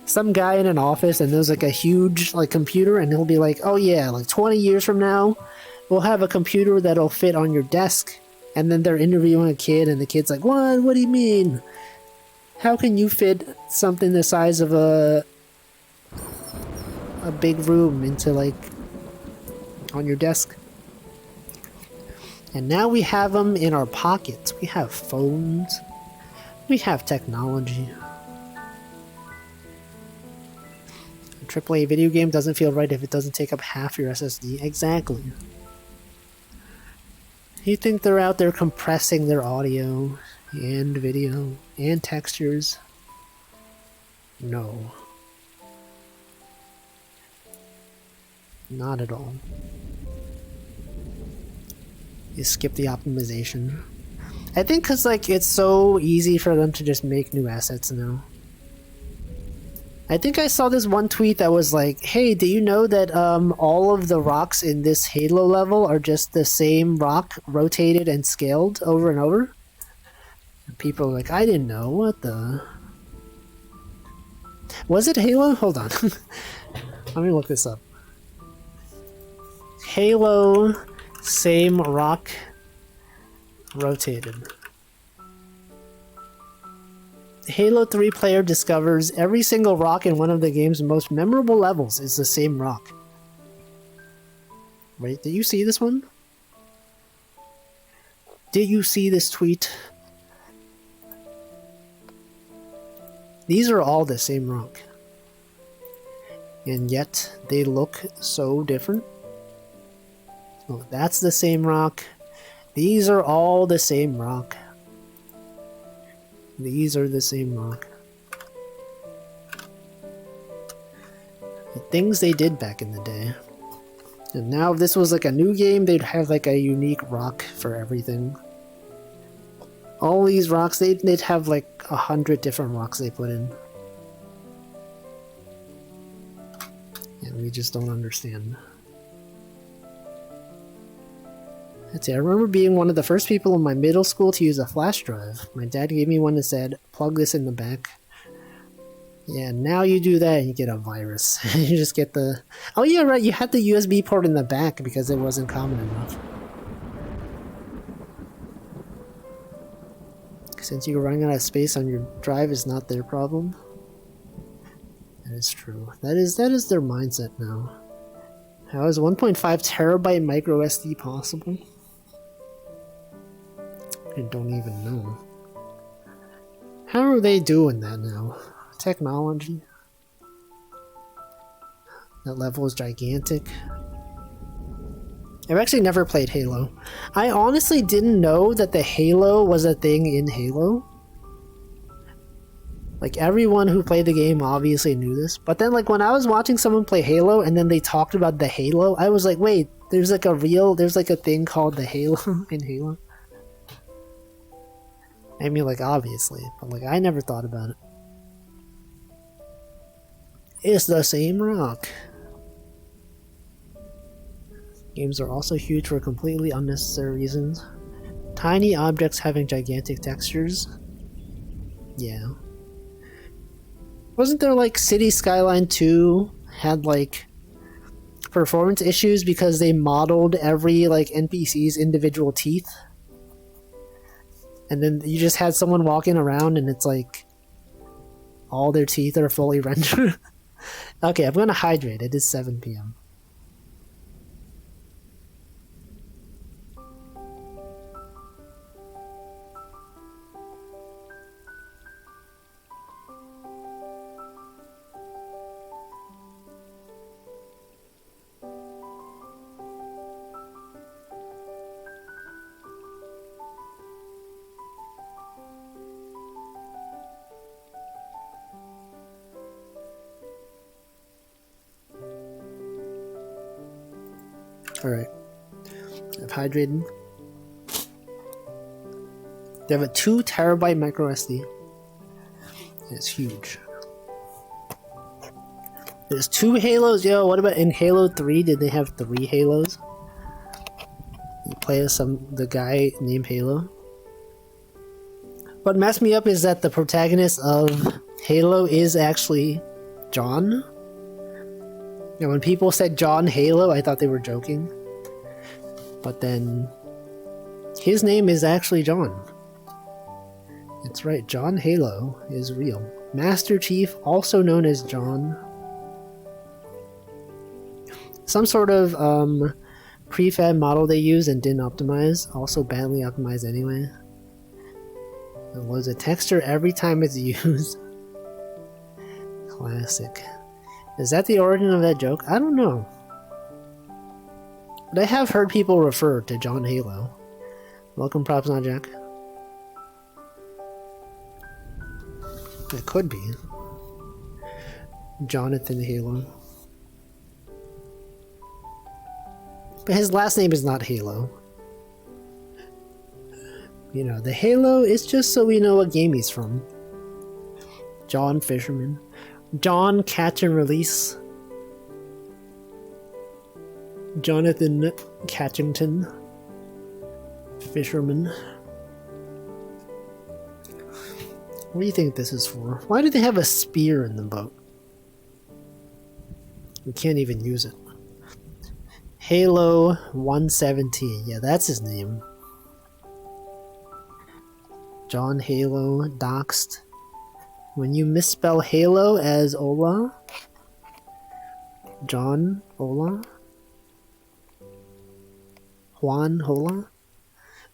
some guy in an office and there's like a huge like computer and he'll be like, oh yeah, like 20 years from now we'll have a computer that'll fit on your desk, and then they're interviewing a kid and the kid's like, what do you mean? How can you fit something the size of a big room into like on your desk? And now we have them in our pockets. We have phones. We have technology. A AAA video game doesn't feel right if it doesn't take up half your SSD. Exactly. You think they're out there compressing their audio and video and textures? No. Not at all. You skip the optimization. I think because like it's so easy for them to just make new assets now. I think I saw this one tweet that was like, hey, do you know that all of the rocks in this Halo level are just the same rock rotated and scaled over and over? And people are like, I didn't know. What the? Was it Halo? Hold on. Let me look this up. Halo Same rock rotated. Halo 3 player discovers every single rock in one of the game's most memorable levels is the same rock. Wait, did you see this one? Did you see this tweet? These are all the same rock. And yet, they look so different. Oh, that's the same rock. These are all the same rock. These are the same rock. The things they did back in the day. And now if this was like a new game, they'd have like a unique rock for everything. All these rocks, they'd have like 100 different rocks they put in. And we just don't understand. That's it. I remember being one of the first people in my middle school to use a flash drive. My dad gave me one that said, plug this in the back. Yeah, now you do that and you get a virus. You just get the... Oh yeah, right, you had the USB port in the back because it wasn't common enough. Since you're running out of space on your drive is not their problem. That is true. That is their mindset now. How is 1.5 terabyte micro SD possible? I don't even know. How are they doing that now? Technology? That level is gigantic. I've actually never played Halo. I honestly didn't know that the Halo was a thing in Halo. Like, everyone who played the game obviously knew this. But then, like, when I was watching someone play Halo and then they talked about the Halo, I was like, wait, there's like a thing called the Halo in Halo? I mean, like, obviously. But, like, I never thought about it. It's the same rock. Games are also huge for completely unnecessary reasons. Tiny objects having gigantic textures. Yeah. Wasn't there like City Skyline 2 had like performance issues because they modeled every like NPC's individual teeth? And then you just had someone walking around and it's like all their teeth are fully rendered. Okay, I'm gonna hydrate. It is 7 p.m. Alright. I've hydrated. They have a 2 terabyte micro SD. It's huge. There's 2 Halos. Yo, what about in Halo 3? Did they have 3 Halos? You play as the guy named Halo. What messed me up is that the protagonist of Halo is actually John. And when people said John Halo, I thought they were joking. But then his name is actually John. That's right, John Halo is real. Master Chief, also known as John. Some sort of prefab model they used and didn't optimize. Also badly optimized anyway. It loads a texture every time it's used. Classic. Is that the origin of that joke? I don't know. But I have heard people refer to John Halo. Welcome, Props Not Jack. It could be. Jonathan Halo. But his last name is not Halo. You know, the Halo is just so we know what game he's from. John Fisherman. John Catch and Release. Jonathan Catchington. Fisherman. What do you think this is for? Why do they have a spear in the boat? We can't even use it. Halo 117. Yeah, that's his name. John Halo doxed. When you misspell Halo as Ola, John Ola, Juan Hola,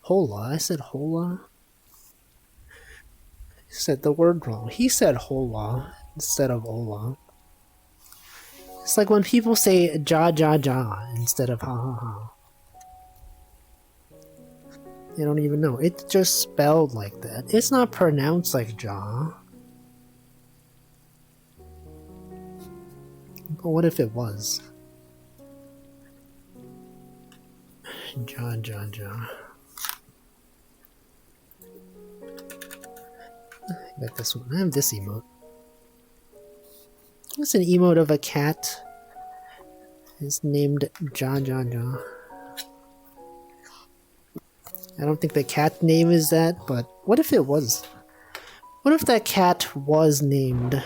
Hola. I said Hola. I said the word wrong. He said Hola instead of Ola. It's like when people say ja ja ja instead of ha ha ha. They don't even know. It's just spelled like that. It's not pronounced like ja. But what if it was? Ja ja ja. I got this one. I have this emote. It's an emote of a cat. It's named Ja Ja Ja. I don't think the cat name is that, but what if it was? What if that cat was named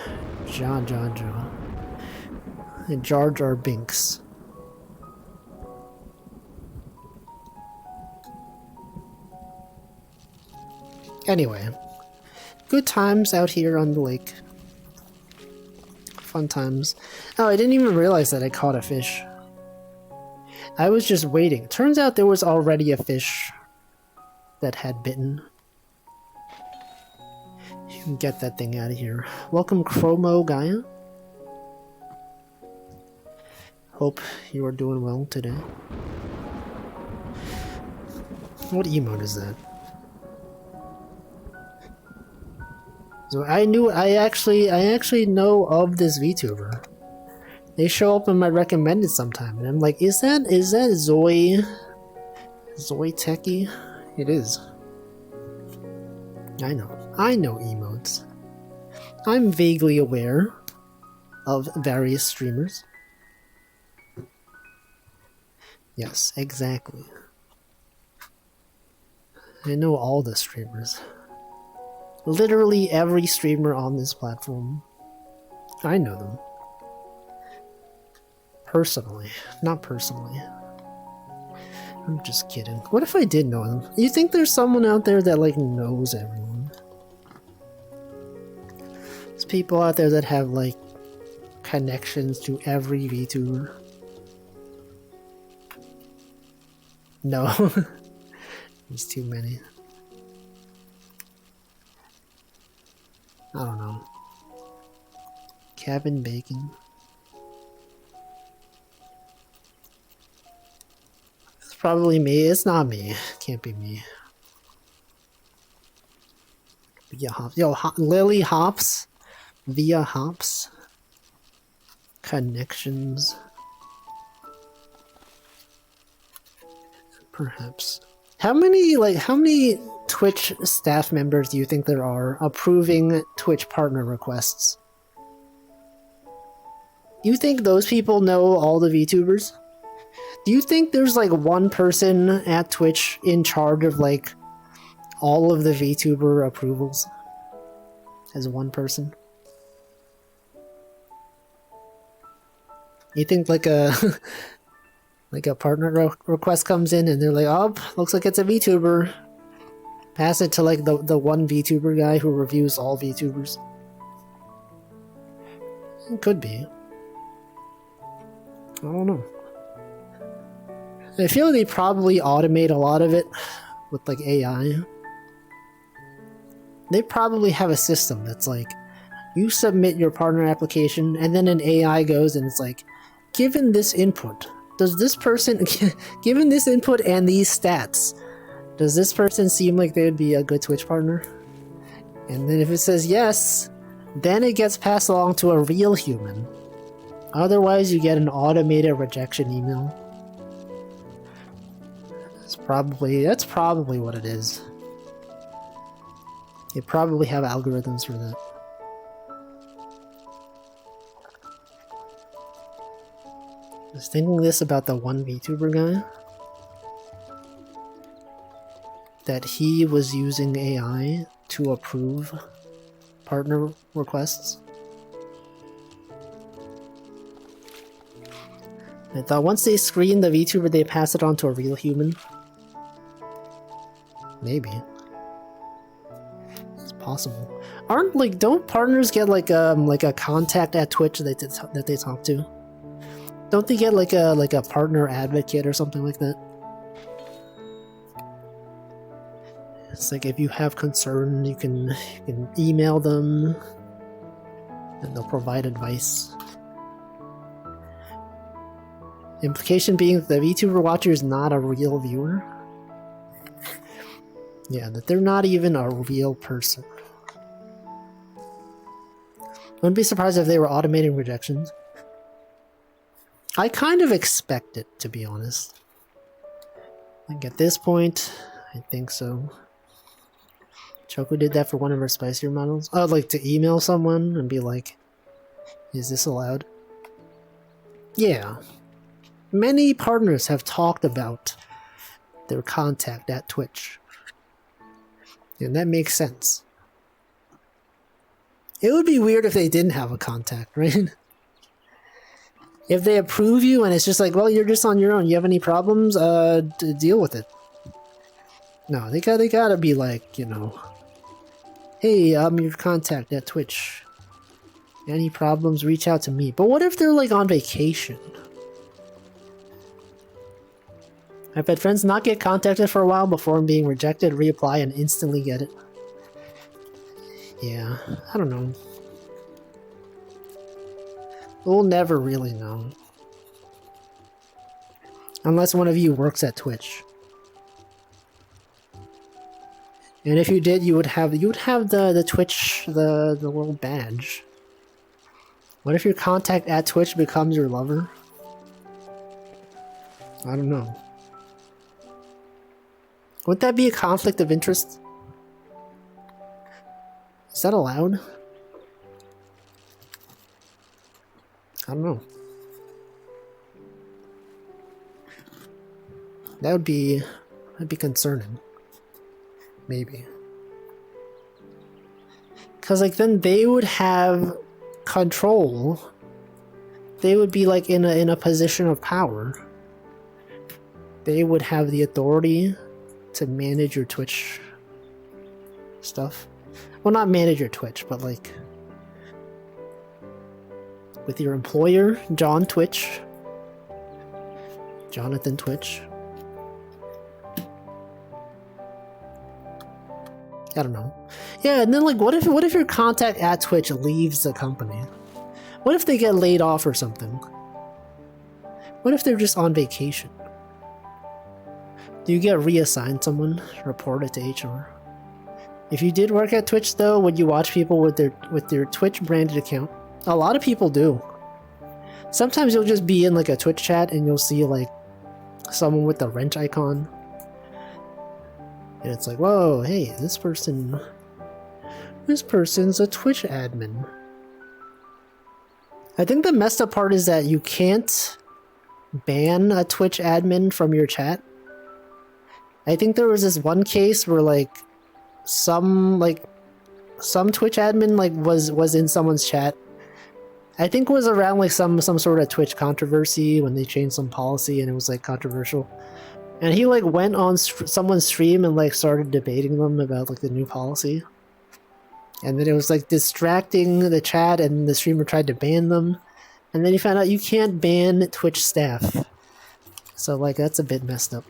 Ja Ja Ja? And Jar Jar Binks. Anyway, good times out here on the lake. Fun times. Oh, I didn't even realize that I caught a fish. I was just waiting. Turns out there was already a fish that had bitten. You can get that thing out of here. Welcome, Chromo Gaia. Hope you are doing well today. What emote is that? So I actually know of this VTuber. They show up in my recommended sometime, and I'm like, is that Zoe Techie? It is. I know emotes. I'm vaguely aware of various streamers. Yes, exactly. I know all the streamers. Literally every streamer on this platform. I know them. Personally. Not personally. I'm just kidding. What if I did know them? You think there's someone out there that, like, knows everyone? There's people out there that have, like, connections to every VTuber. No. There's too many. I don't know. Cabin bacon. It's probably me. It's not me. Can't be me. Via Hops. Yo, Lily Hops. Via Hops. Connections. Perhaps. How many Twitch staff members do you think there are approving Twitch partner requests? Do you think those people know all the VTubers? Do you think there's like one person at Twitch in charge of like all of the VTuber approvals? As one person? You think like a like a partner request comes in and they're like, oh, looks like it's a VTuber. Pass it to like the one VTuber guy who reviews all VTubers. It could be. I don't know. I feel they probably automate a lot of it with like AI. They probably have a system that's like, you submit your partner application and then an AI goes and it's like, given this input, does this person, given this input and these stats, does this person seem like they would be a good Twitch partner? And then if it says yes, then it gets passed along to a real human. Otherwise, you get an automated rejection email. That's probably what it is. They probably have algorithms for that. I was thinking this about the one VTuber guy. That he was using AI to approve partner requests. I thought once they screen the VTuber, they pass it on to a real human. Maybe. It's possible. Aren't, like, don't partners get like a contact at Twitch that they talk to? Don't they get like a partner advocate or something like that? It's like if you have concern, you can email them and they'll provide advice. Implication being that the VTuber watcher is not a real viewer. Yeah, that they're not even a real person. Wouldn't be surprised if they were automating rejections. I kind of expect it, to be honest. Like at this point, I think so. Choco did that for one of her spicier models. Oh, like to email someone and be like, is this allowed? Yeah. Many partners have talked about their contact at Twitch. And that makes sense. It would be weird if they didn't have a contact, right? If they approve you and it's just like, well, you're just on your own. You have any problems? Deal with it. No, they gotta be like, you know, hey, I'm your contact at Twitch. Any problems, reach out to me. But what if they're like on vacation? I've had friends not get contacted for a while before being rejected, reapply, and instantly get it. Yeah, I don't know. We'll never really know. Unless one of you works at Twitch. And if you did, you would have the Twitch, the little badge. What if your contact at Twitch becomes your lover? I don't know. Would that be a conflict of interest? Is that allowed? I don't know. That'd be concerning. Maybe. Cause like then they would have control. They would be like in a position of power. They would have the authority to manage your Twitch stuff. Well, not manage your Twitch, but like with your employer, John Twitch. Jonathan Twitch. I don't know. Yeah, and then like what if your contact at Twitch leaves the company? What if they get laid off or something? What if they're just on vacation? Do you get reassigned someone? Report it to HR. If you did work at Twitch though, would you watch people with their Twitch branded account? A lot of people do. Sometimes you'll just be in like a Twitch chat and you'll see like someone with the wrench icon. And it's like, whoa, hey, this person's a Twitch admin. I think the messed up part is that you can't ban a Twitch admin from your chat. I think there was this one case where like some Twitch admin like was in someone's chat. I think it was around like some sort of Twitch controversy when they changed some policy and it was like controversial. And he like went on someone's stream and like started debating them about like the new policy. And then it was like distracting the chat and the streamer tried to ban them. And then he found out you can't ban Twitch staff. So like that's a bit messed up.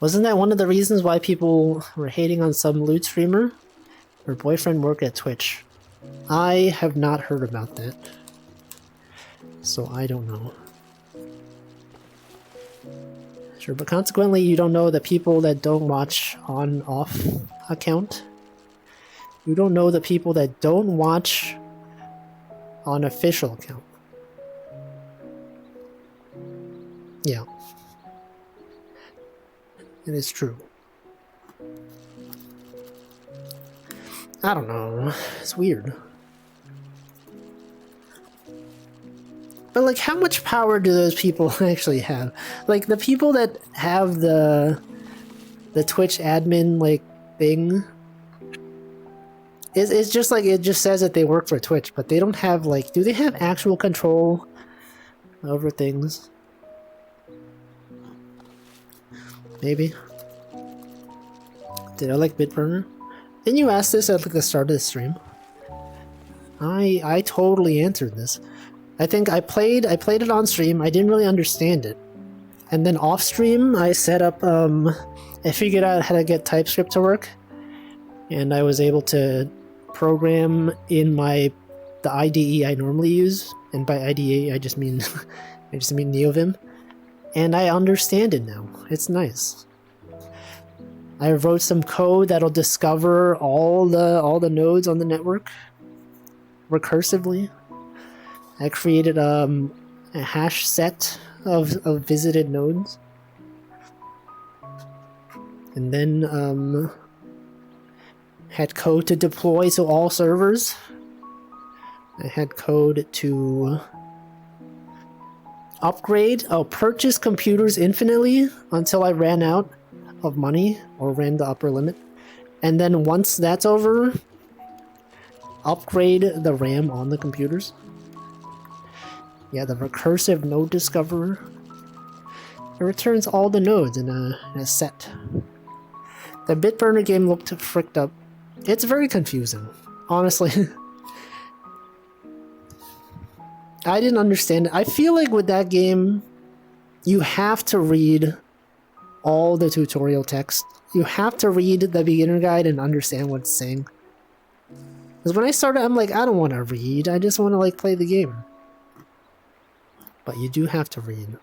Wasn't that one of the reasons why people were hating on some loot streamer? Her boyfriend worked at Twitch. I have not heard about that. So I don't know. Sure, but consequently you don't know the people that don't watch on-off account. You don't know the people that don't watch on official account. Yeah. It is true. I don't know. It's weird. But like, how much power do those people actually have? Like, the people that have the Twitch admin, like, thing, It's just like, it just says that they work for Twitch, but they don't have, like, do they have actual control over things? Maybe. Did I like Bitburner? Didn't you ask this at like the start of the stream? I totally answered this. I think I played it on stream. I didn't really understand it. And then off stream, I set up, I figured out how to get TypeScript to work. And I was able to program in the IDE I normally use. And by IDE, I just mean NeoVim. And I understand it now. It's nice. I wrote some code that'll discover all the nodes on the network recursively. I created a hash set of visited nodes. And then had code to deploy to all servers. I had code to purchase computers infinitely until I ran out of money or ran the upper limit. And then once that's over, upgrade the RAM on the computers. Yeah, the recursive node discoverer. It returns all the nodes in a set. The Bitburner game looked fricked up. It's very confusing, honestly. I didn't understand it. I feel like with that game, you have to read all the tutorial text. You have to read the beginner guide and understand what it's saying. Because when I started, I'm like, I don't want to read. I just want to like play the game. But you do have to read.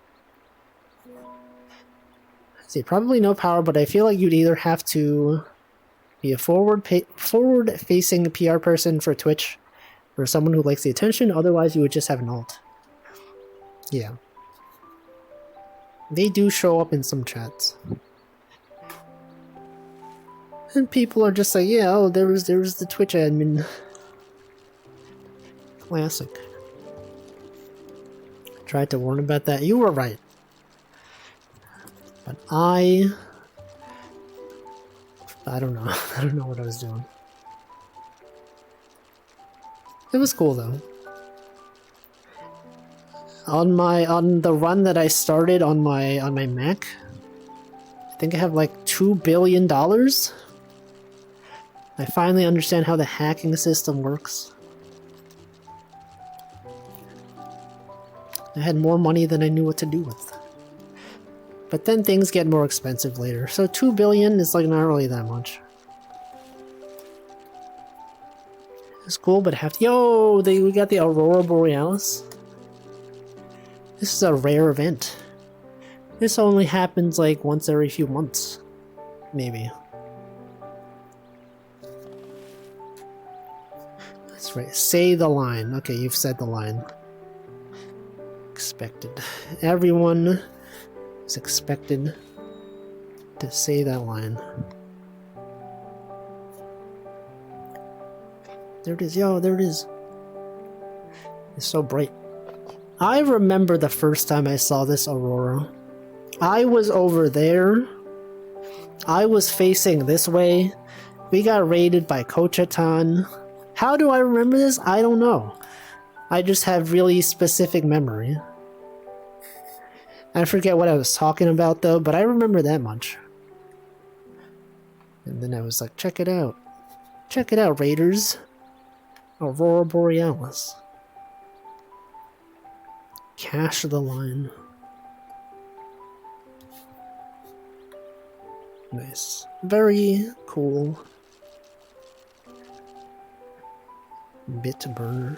See, probably no power, but I feel like you'd either have to be a forward-facing PR person for Twitch, or someone who likes the attention. Otherwise, you would just have an alt. Yeah. They do show up in some chats. And people are just like, yeah, oh, there was the Twitch admin. Classic. Tried to warn about that. You were right. But I don't know. I don't know what I was doing. It was cool though. On the run that I started on my Mac, I think I have like $2 billion. I finally understand how the hacking system works. I had more money than I knew what to do with. But then things get more expensive later, so $2 billion is like not really that much. It's cool, but yo, we got the Aurora Borealis. This is a rare event. This only happens like once every few months, maybe. That's right. Say the line. Okay, you've said the line. Expected. Everyone is expected to say that line. There it is. Yo, there it is. It's so bright. I remember the first time I saw this aurora. I was over there. I was facing this way. We got raided by Kochatan. How do I remember this? I don't know. I just have really specific memory. I forget what I was talking about though, but I remember that much. And then I was like, check it out. Check it out, raiders. Aurora Borealis. Cache the line. Nice. Very cool. Bitburner.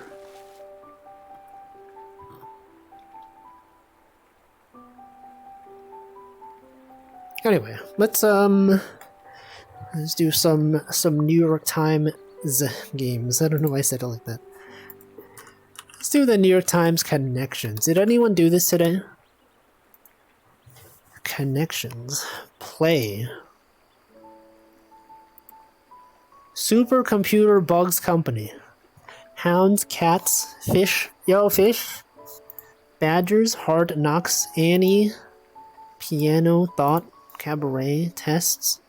Anyway, let's do some New York Times games. I don't know why I said it like that. Let's do the New York Times connections. Did anyone do this today? Connections. Play. Supercomputer Bugs Company. Hounds, cats, fish. Yo, fish. Badgers, Hard Knocks, Annie. Piano, Thought, Cabaret, Tests.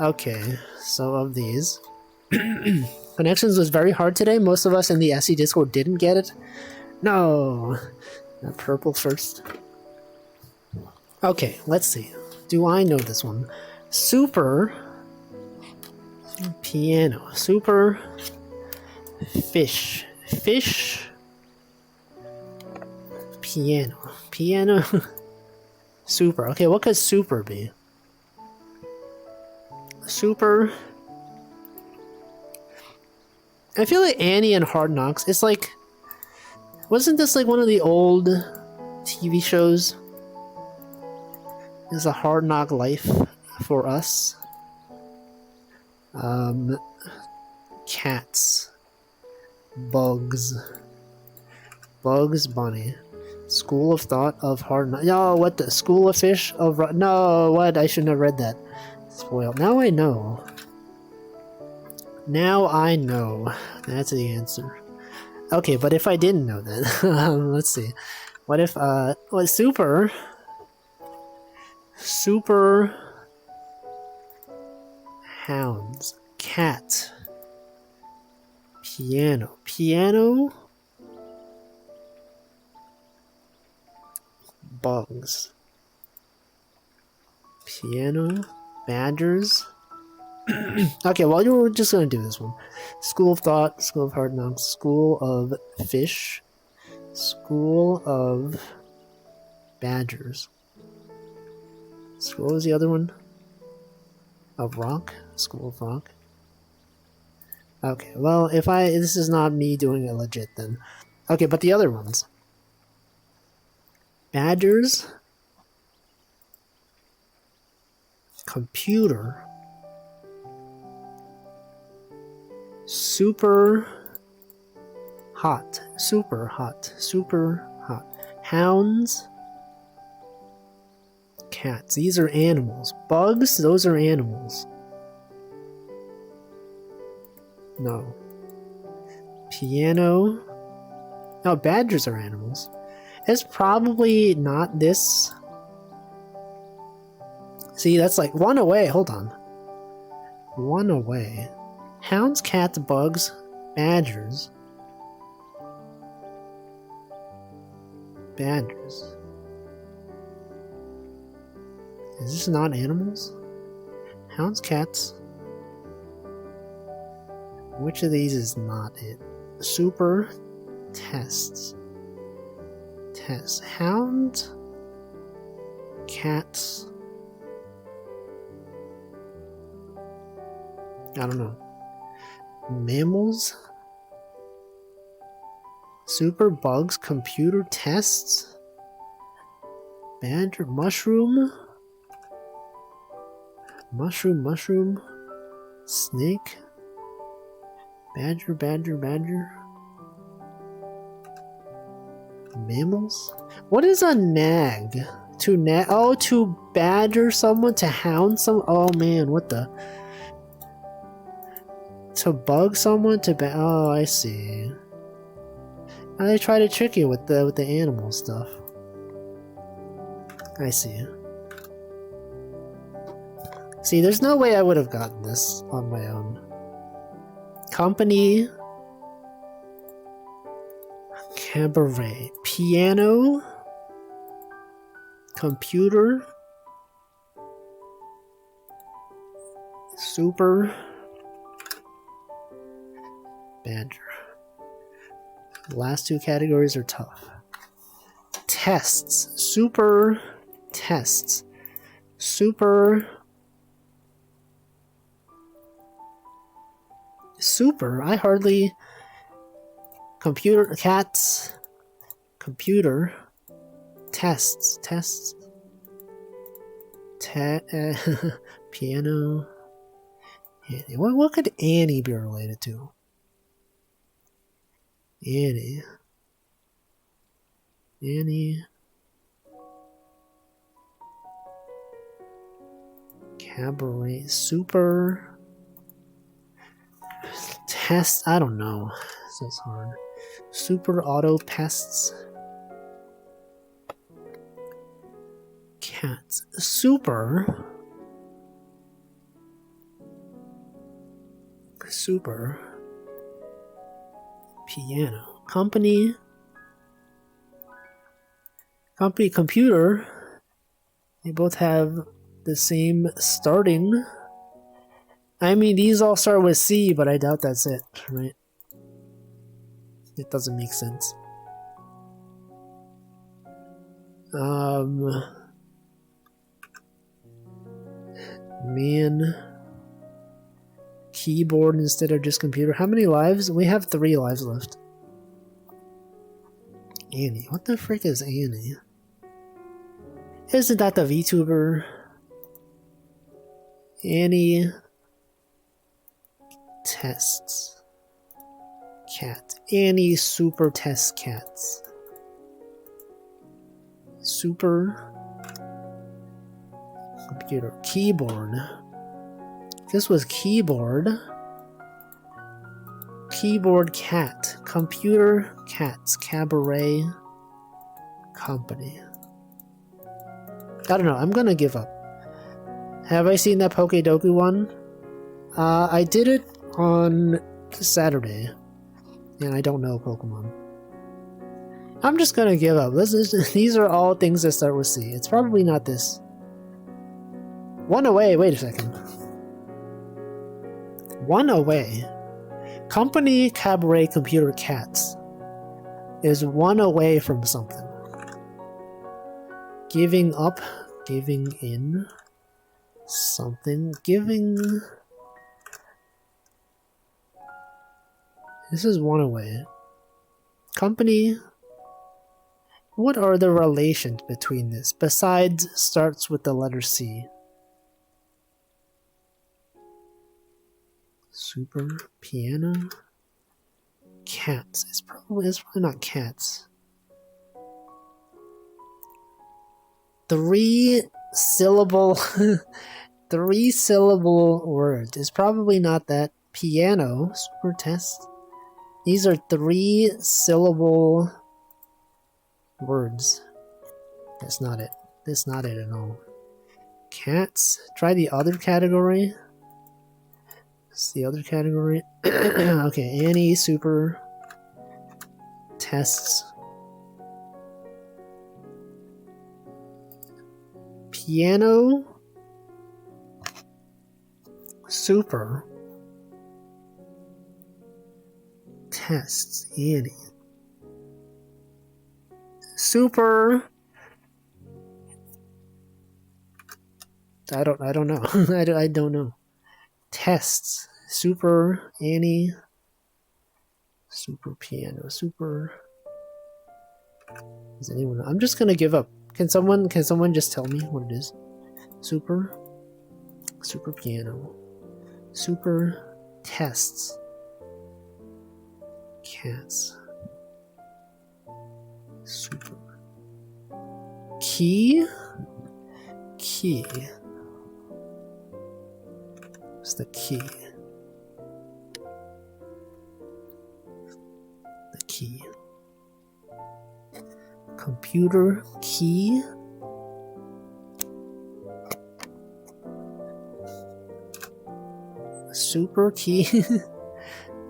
Okay, so of these. Connections was very hard today. Most of us in the SE Discord didn't get it. No. That purple first. Okay, let's see. Do I know this one? Super piano. Super fish. Fish piano. Piano super. Okay, what could super be? Super. I feel like Annie and Hard Knocks. It's like, wasn't this like one of the old TV shows? It's a Hard Knock Life for us. Cats. Bugs. Bugs Bunny. School of Thought of Hard Knock. No, what the? School of Fish of... No, what? I shouldn't have read that. Spoiled. Now I know. Now I know. That's the answer. Okay, but if I didn't know that, let's see. What if, what, super hounds, cat, piano, bugs, piano, badgers. Okay, well, we're just gonna do this one. School of Thought, School of Hard Knocks, School of Fish, School of Badgers. What was the other one? Of Rock? School of Rock. Okay, well, this is not me doing it legit then. Okay, but the other ones. Badgers. Computer. Super hot. Hounds. Cats. These are animals. Bugs, those are animals. No. Piano. No, badgers are animals. It's probably not this. See, that's like one away. Hold on. One away. Hounds, cats, bugs, badgers. Badgers. Is this not animals? Hounds, cats. Which of these is not it? Super tests. Tests. Hound. Cats. I don't know. Mammals? Super bugs, computer tests? Badger, mushroom? Mushroom? Snake? Badger? Mammals? What is a nag? To badger someone? To hound someone? Oh man, what the... To bug someone? Oh, I see. Now they try to trick you with the animal stuff. I see. See, there's no way I would have gotten this on my own. Company. Cabaret. Piano. Computer. Super. Badger. The last two categories are tough. Tests. Super tests. Super. I hardly... Computer. Cats. Computer. Tests. Piano. Annie. What could Annie be related to? Annie. Cabaret. Super. Test. I don't know. This is hard. Super auto pests. Cats. Super. Super piano. Company computer. They both have the same starting. I mean, these all start with C, but I doubt that's it, right? It doesn't make sense. Man. Keyboard instead of just computer. How many lives? We have 3 lives left. Annie. What the frick is Annie? Isn't that the VTuber? Annie. Tests. Cat. Annie super test cats. Super. Computer. Keyboard. This was keyboard. Keyboard cat. Computer cats. Cabaret company. I don't know. I'm gonna give up. Have I seen that Pokedoku one? I did it on Saturday. And I don't know Pokemon. I'm just gonna give up. These are all things that start with C. It's probably not this. One away. Wait a second. One away. Company Cabaret Computer Cats is one away from something. Giving up, giving in, something, giving. This is one away. Company. What are the relations between this? Besides, starts with the letter C. Super piano. Cats. It's probably not cats. 3-syllable 3-syllable word. It's probably not that. Piano. Super test. These are 3-syllable words. That's not it. That's not it at all. Cats. Try the other category. What's the other category? Okay, Annie, super tests. Piano. Super tests. Annie. Super. I don't know. I don't know. Tests. Super Annie. Super piano. Super. Does anyone know? I'm just gonna give up. Can someone just tell me what it is? Super piano. Super tests. Cats. Super. Key. What's the key? The key. Computer key. Super key.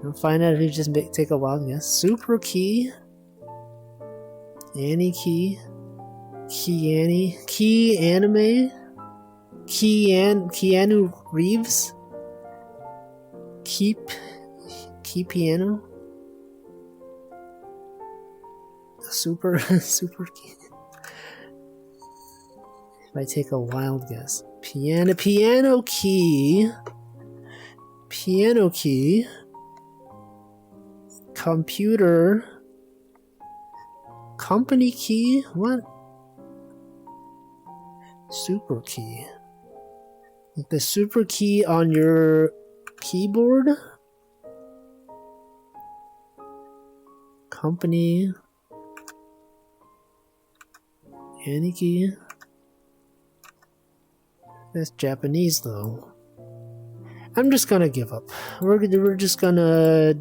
You'll find out if you just take a wild guess. Super key. Annie key. Key Annie. Key anime. Keanu Reeves. Key piano. Super key. If I take a wild guess. Piano key. Piano key. Computer. Company key? What? Super key. The super key on your keyboard? Company. Any key? That's Japanese though. I'm just gonna give up. I'm just gonna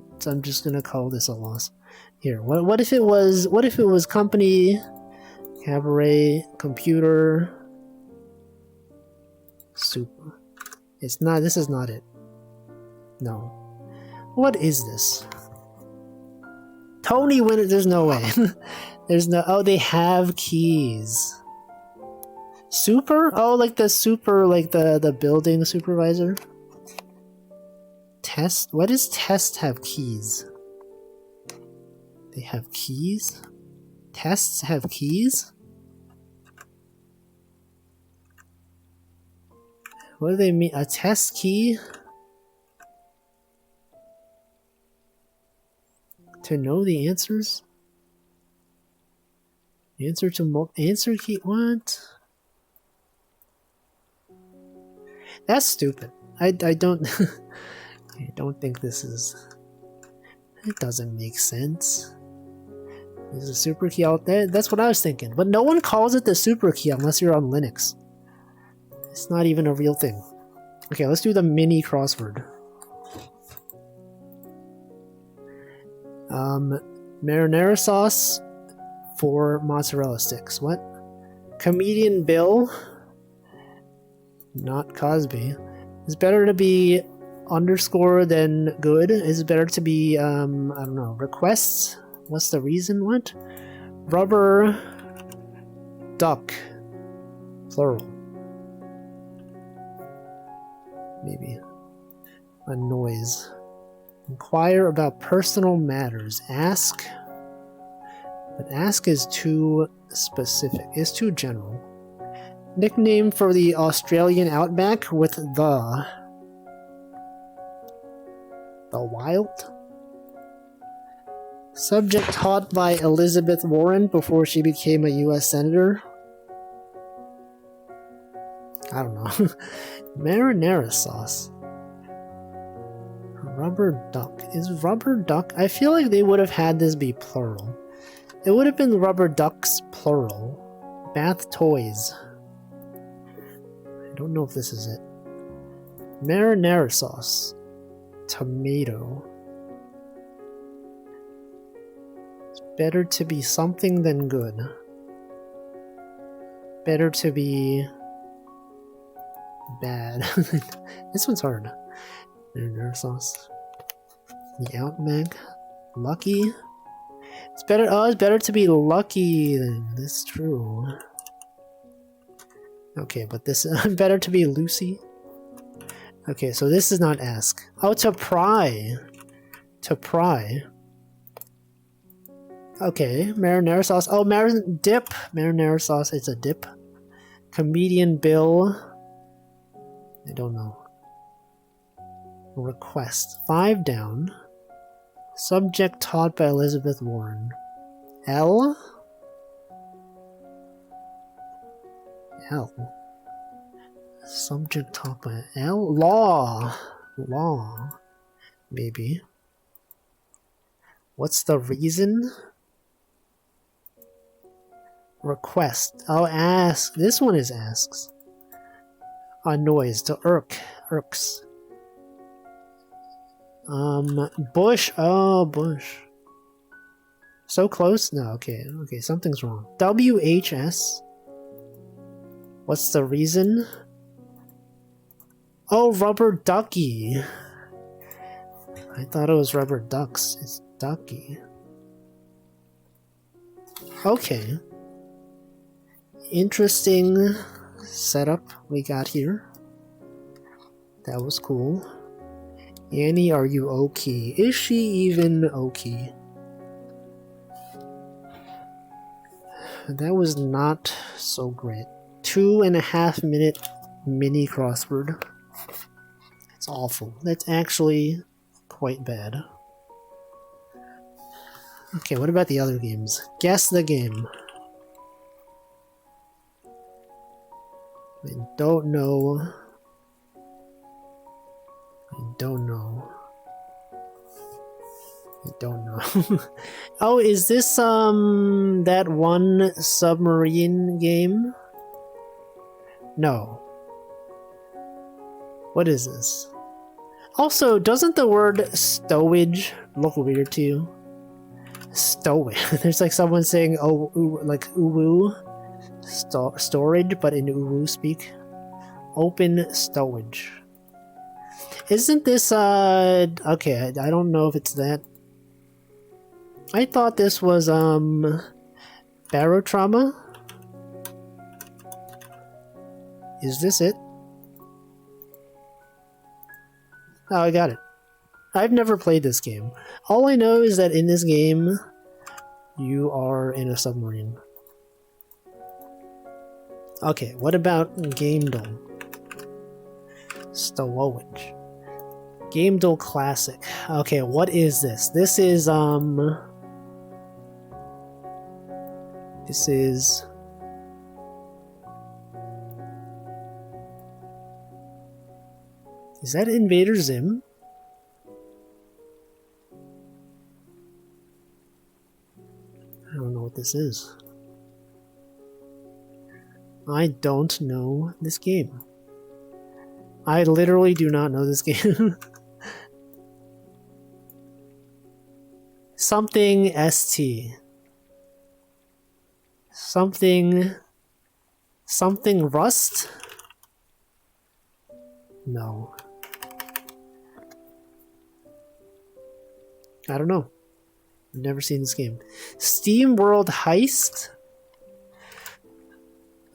call this a loss. Here, what if it was company, cabaret, computer, super? It's not. This is not it. No. What is this? Tony Winner, there's no way. There's no, oh, they have keys. Super? Oh, like the super, like the building supervisor? Test? What does test have keys? They have keys? Tests have keys? What do they mean? A test key? To know the answers? Answer to answer key? What? That's stupid. I don't I don't think this is. It doesn't make sense. There's a super key out there. That's what I was thinking. But no one calls it the super key unless you're on Linux. It's not even a real thing. Okay, let's do the mini crossword. Marinara sauce for mozzarella sticks. What? Comedian Bill, not Cosby. It's better to be underscore than good. It's better to be, I don't know, requests? What's the reason? What? Rubber duck. Plural. Maybe. A noise. Inquire about personal matters. Ask. But ask is too specific. It's too general. Nickname for the Australian outback with the Wild. Subject taught by Elizabeth Warren before she became a US Senator. I don't know. Marinara sauce. Rubber duck. Is rubber duck? I feel like they would have had this be plural. It would have been rubber ducks plural. Bath toys. I don't know if this is it. Marinara sauce. Tomato. It's better to be something than good. Better to be bad. This one's hard. Marinara sauce. The Outback. Lucky. It's better. Oh, it's better to be lucky. That's true. Okay, but this is better to be Lucy. Okay, so this is not ask. Oh, to pry. To pry. Okay, marinara sauce. Oh, dip. Marinara sauce. It's a dip. Comedian Bill. I don't know. Request. 5 down. Subject taught by Elizabeth Warren. L? L. Subject taught by L? Law. Law. Maybe. What's the reason? Request. Oh, ask. This one is asks. Annoys. To irk. Irks. Bush. Oh, Bush. So close? No, okay. Okay, something's wrong. WHS. What's the reason? Oh, rubber ducky. I thought it was rubber ducks. It's ducky. Okay. Interesting setup we got here. That was cool. Annie, are you okay? Is she even okay? That was not so great. 2.5 minute mini crossword. It's awful. That's actually quite bad. Okay, what about the other games? Guess the game. I don't know. I don't know. I don't know. Oh, is this that one submarine game? No. What is this? Also, doesn't the word stowage look weird to you? Stowage. There's like someone saying, oh, like uwu. Storage, but in uwu speak. Open stowage. Isn't this, okay, I don't know if it's that. I thought this was, Barotrauma? Is this it? Oh, I got it. I've never played this game. All I know is that in this game, you are in a submarine. Okay, what about Gamedel? Stowowage. Gamedel Classic. Okay, what is this? This is, This is... Is that Invader Zim? I don't know what this is. I don't know this game. I literally do not know this game. Something ST. Something Rust? No. I don't know. I've never seen this game. Steam World Heist?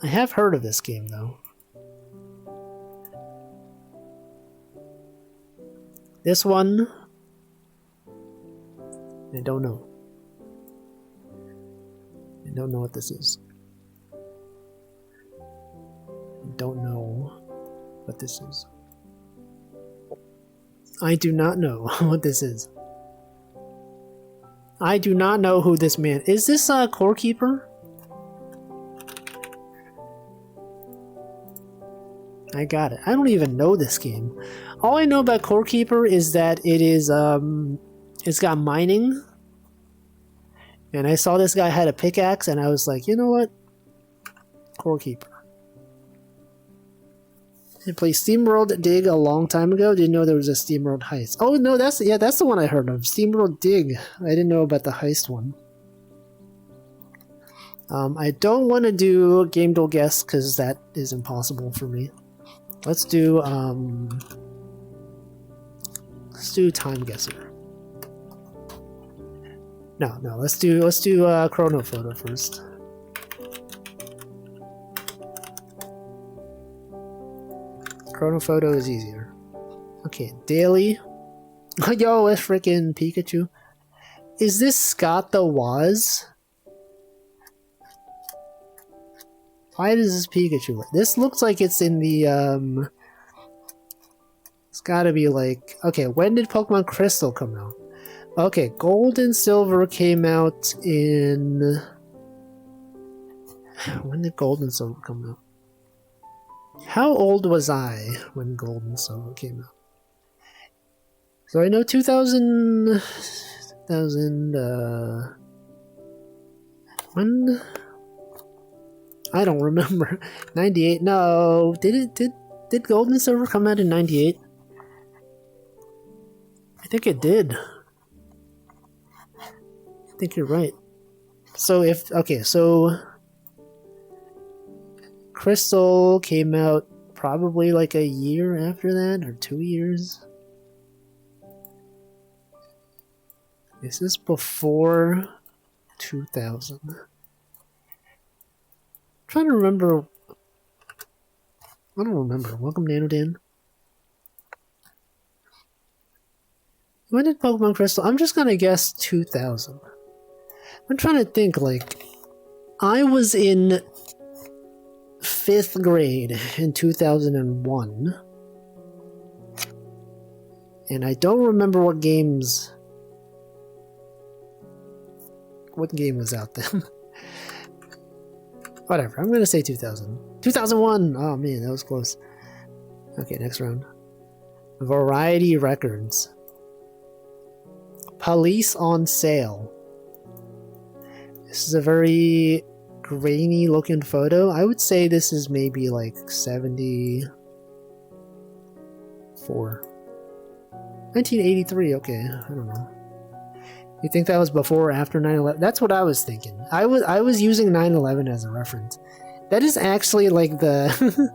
I have heard of this game, though. This one, I don't know. I don't know what this is. I don't know what this is. I do not know what this is. I do not know who this man is. This Core Keeper? I got it. I don't even know this game. All I know about Core Keeper is that it is it's got mining. And I saw this guy had a pickaxe and I was like, you know what? Core Keeper. I played SteamWorld Dig a long time ago. Didn't know there was a SteamWorld Heist. Oh no, that's the one I heard of. SteamWorld Dig. I didn't know about the heist one. I don't want to do Gamedel Guess because that is impossible for me. Let's do Time Guesser. No, let's do Chrono Photo first. Chrono Photo is easier. Okay, daily. Yo, it's freaking Pikachu. Is this Scott the Woz? Why does this Pikachu? This looks like it's in the It's gotta be like, okay, when did Pokemon Crystal come out? Okay, Gold and Silver came out in... When did Gold and Silver come out? How old was I when Gold and Silver came out? So I know 2000... when? I don't remember. 98? No, did Gold and Silver come out in 98? I think it did. I think you're right. So so Crystal came out probably like a year after that, or 2 years. This is before 2000. I'm trying to remember. I don't remember. Welcome, Nanodan. When did Pokemon Crystal? I'm just gonna guess 2000. I'm trying to think, like, I was in 5th grade in 2001. And I don't remember what game was out then. Whatever, I'm gonna say 2000. 2001! Oh man, that was close. Okay, next round. Variety Records. Police on Sale. This is a very grainy looking photo. I would say this is maybe like 74. 1983, okay, I don't know. You think that was before or after 9/11? That's what I was thinking. I was using 9/11 as a reference. That is actually like the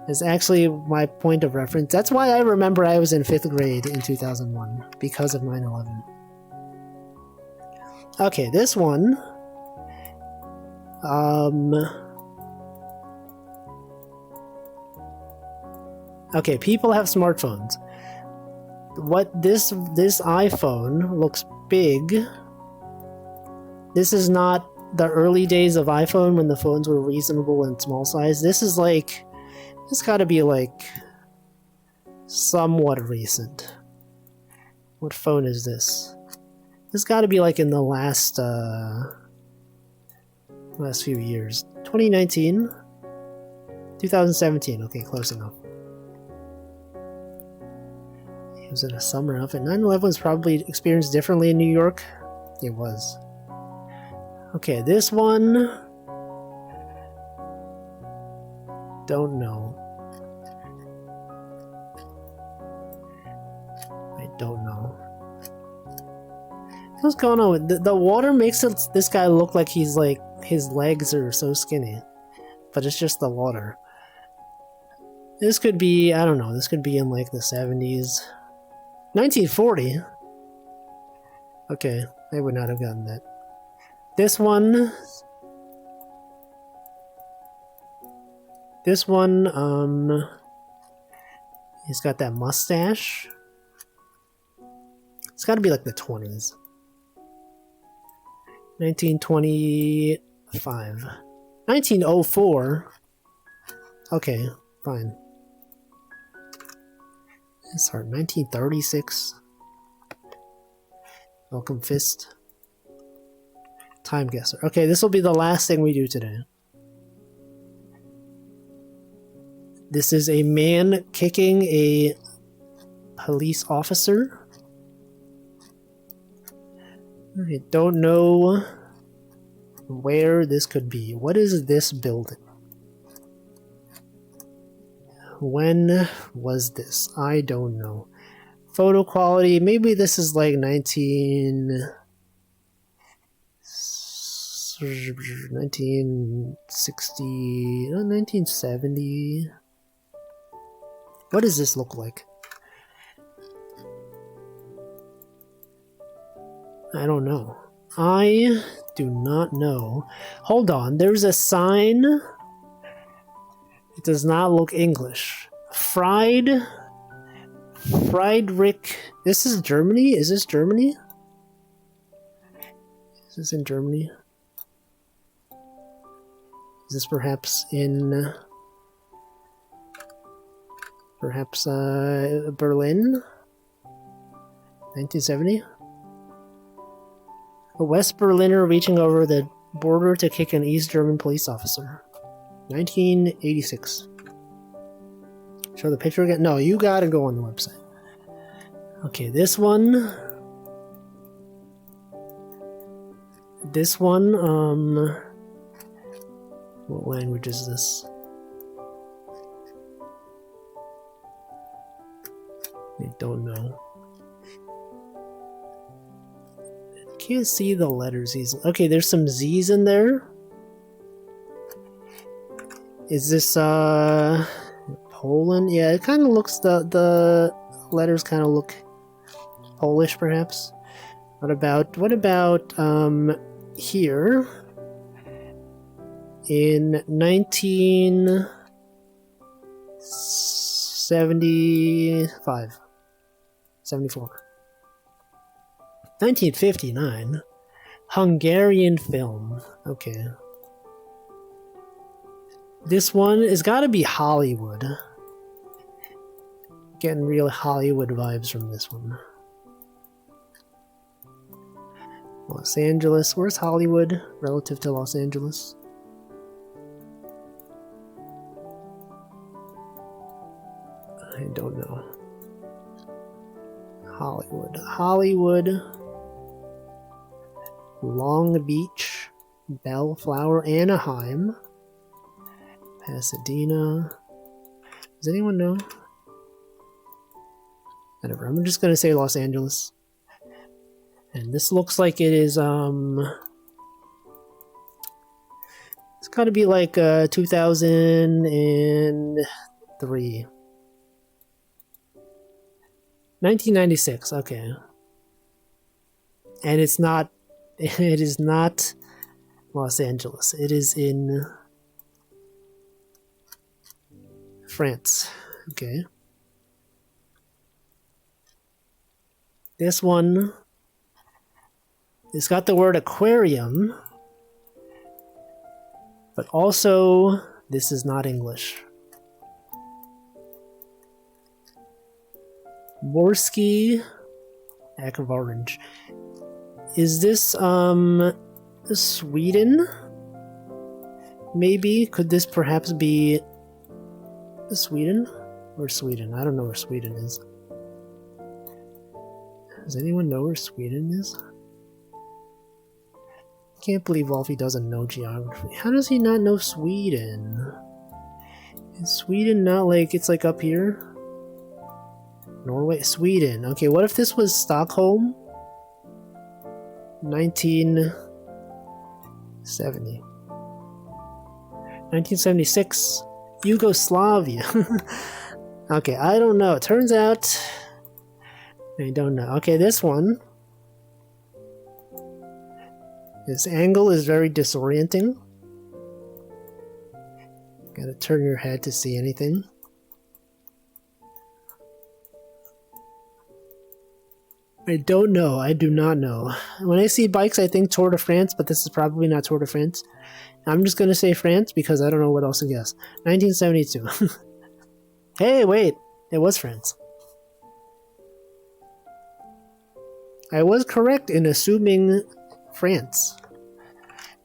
is actually my point of reference. That's why I remember I was in 5th grade in 2001, because of 9/11. Okay, this one. Okay, people have smartphones. What this iPhone looks big. This is not the early days of iPhone when the phones were reasonable and small size. This is like, it's got to be like somewhat recent. What phone is this? This got to be like in the last few years. 2019, 2017. Okay, close enough. It was in a summer outfit. 9/11 was probably experienced differently in New York. It was. Okay, this one. Don't know. I don't know. What's going on with the water makes this guy look like he's like his legs are so skinny, but it's just the water. This could be, I don't know, this could be in like the 70s. 1940? Okay, I would not have gotten that. This one, he's got that mustache. It's got to be like the 20s. 1925. 1904? Okay, fine. It's hard. 1936. Welcome Fist. Time Guesser. Okay, this will be the last thing we do today. This is a man kicking a police officer. I don't know where this could be. What is this building? When was this? I don't know. Photo quality, maybe this is like 1960, 1970. What does this look like? I don't know. I do not know. Hold on, there's a sign. It does not look English. Friedrich. This is Germany? Is this Germany? Is this in Germany? Is this perhaps in... Perhaps Berlin? 1970? A West Berliner reaching over the border to kick an East German police officer. 1986. Show the picture again? No, you gotta go on the website. Okay, this one. This one, what language is this? I don't know. Can't see the letters easily. Okay, there's some Z's in there. Is this Poland? Yeah, it kind of looks, the letters kind of look Polish perhaps. What about here in 1975 74 1959. Hungarian film. Okay. This one has got to be Hollywood. Getting real Hollywood vibes from this one. Los Angeles. Where's Hollywood relative to Los Angeles? I don't know. Hollywood. Long Beach, Bellflower, Anaheim, Pasadena. Does anyone know? Whatever. I'm just gonna say Los Angeles. And this looks like it is it's gotta be like 2000 and 3. 1996, okay. And it's not, it is not Los Angeles. It is in France. Okay. This one, it's got the word aquarium, but also this is not English. Morsky, heck of orange. Is this Sweden? Maybe? Could this perhaps be Sweden? Or Sweden? I don't know where Sweden is. Does anyone know where Sweden is? Can't believe Wolfie doesn't know geography. How does he not know Sweden? Is Sweden not like, it's like up here? Norway? Sweden. Okay, what if this was Stockholm? 1970. 1976. Yugoslavia. Okay, I don't know. It turns out I don't know. Okay, this one. This angle is very disorienting. Gotta turn your head to see anything. I don't know. I do not know. When I see bikes, I think Tour de France, but this is probably not Tour de France. I'm just gonna say France because I don't know what else to guess. 1972. Hey, wait. It was France. I was correct in assuming France.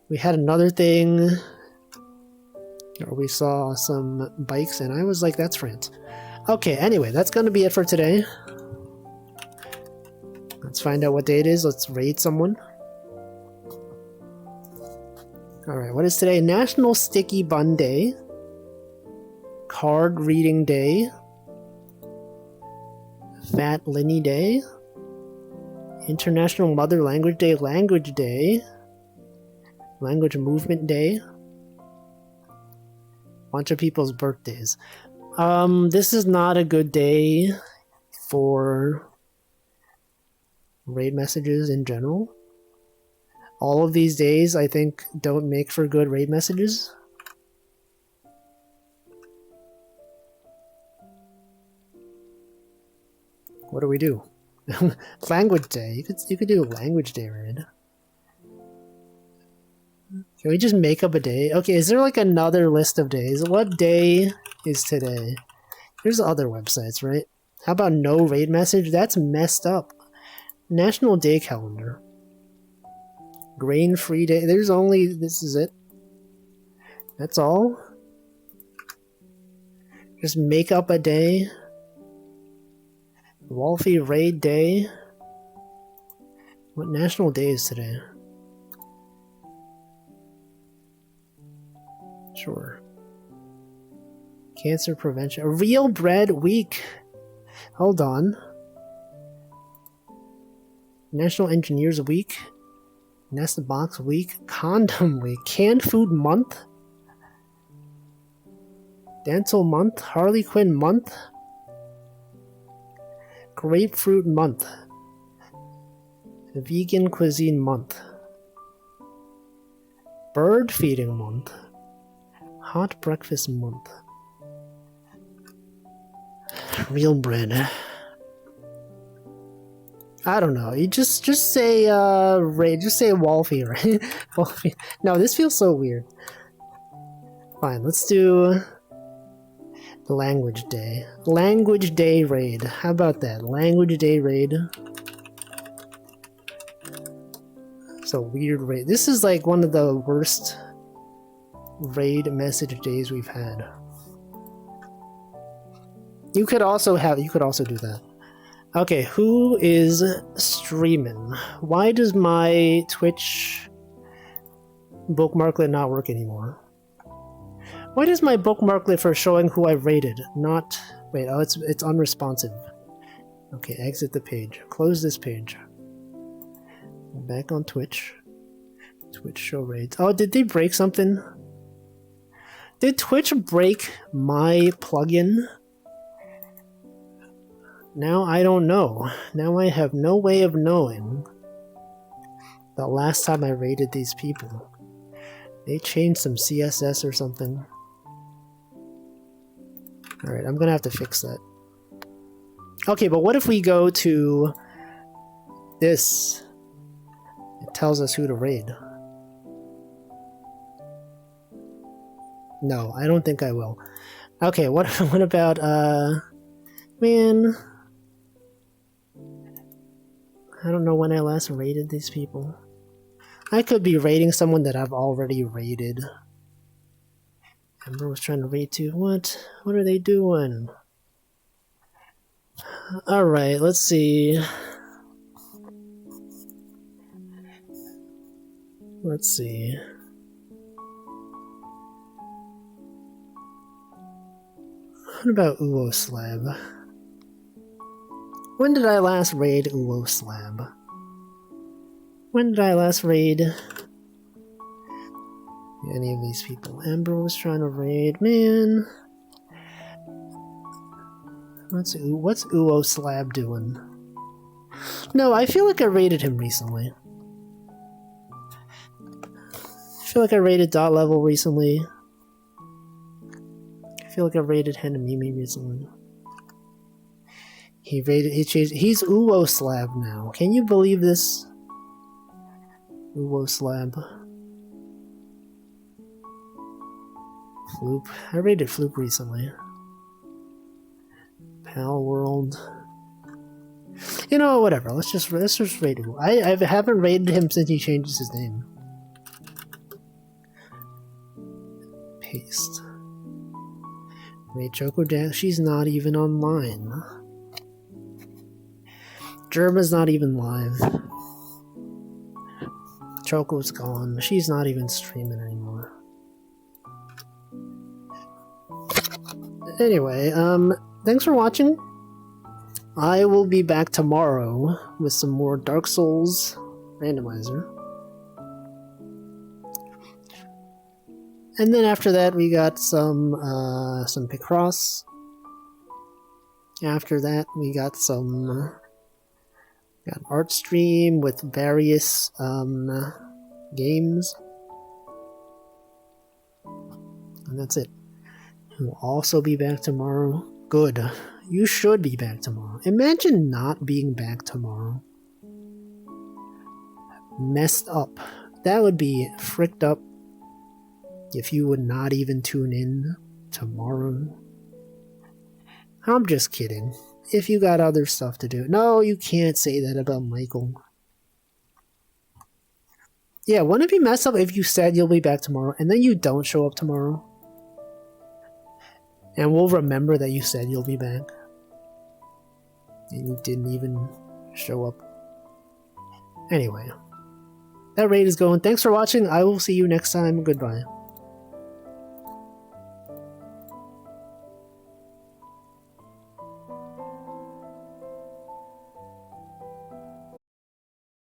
We had another thing where we saw some bikes and I was like, that's France. Okay, anyway, that's gonna be it for today. Let's find out what day it is. Let's raid someone. Alright, what is today? National Sticky Bun Day. Card Reading Day. Fat Linny Day. International Mother Language Day. Language Day. Language Movement Day. Bunch of people's birthdays. This is not a good day for raid messages in general. All of these days, I think, don't make for good raid messages. What do we do? Language Day. You could do a Language Day raid. Can we just make up a day? Okay, is there like another list of days? What day is today? There's other websites, right? How about no raid message? That's messed up. National Day Calendar. Grain-free day. There's only... This is it. That's all? Just make up a day. Wolfie Raid Day. What national day is today? Sure. Cancer prevention. Real Bread Week. Hold on. National Engineers Week. Nest Box Week. Condom Week. Canned Food Month. Dental Month. Harley Quinn Month. Grapefruit Month. Vegan Cuisine Month. Bird Feeding Month. Hot Breakfast Month. Real bread. I don't know. You just say Ray. Just say Wolfie, right? Wolfie. No, this feels so weird. Fine, let's do the Language Day. Language Day raid. How about that? Language Day raid. It's a weird raid. This is like one of the worst raid message days we've had. You could also do that. Okay, who is streaming? Why does my Twitch bookmarklet not work anymore? Why does my bookmarklet for showing who I rated not... Wait, oh, it's unresponsive. Okay, exit the page. Close this page. Back on Twitch. Twitch show raids. Oh, did they break something? Did Twitch break my plugin? Now I don't know. Now I have no way of knowing the last time I rated these people. They changed some CSS or something. Alright, I'm gonna have to fix that. Okay, but what if we go to this? It tells us who to raid. No, I don't think I will. Okay, what about, man... I don't know when I last raided these people. I could be raiding someone that I've already raided. Ember was trying to raid too. What? What are they doing? Alright, let's see. Let's see. What about Uwo Slab? When did I last raid Uwo Slab? When did I last raid any of these people? Ember was trying to raid, man. What's Uwo Slab doing? No, I feel like I raided him recently. I feel like I raided Dot Level recently. I feel like I raided Henamimi recently. He changed, he's Uwo Slab now. Can you believe this? Uwo Slab. Floop. I raided Floop recently. Pal World. You know, whatever. Let's just raid him. I haven't raided him since he changes his name. Paste. Raid Choco Dash. She's not even online. Germa's not even live. Choco's gone. She's not even streaming anymore. Anyway, thanks for watching. I will be back tomorrow with some more Dark Souls randomizer. And then after that we got some Picross. After that we got some got an art stream with various games. And that's it. We'll also be back tomorrow. Good. You should be back tomorrow. Imagine not being back tomorrow. Messed up. That would be fricked up if you would not even tune in tomorrow. I'm just kidding. If you got other stuff to do. No, you can't say that about Michael. Yeah, wouldn't it be messed up if you said you'll be back tomorrow and then you don't show up tomorrow? And we'll remember that you said you'll be back. And you didn't even show up. Anyway. That raid is going. Thanks for watching. I will see you next time. Goodbye.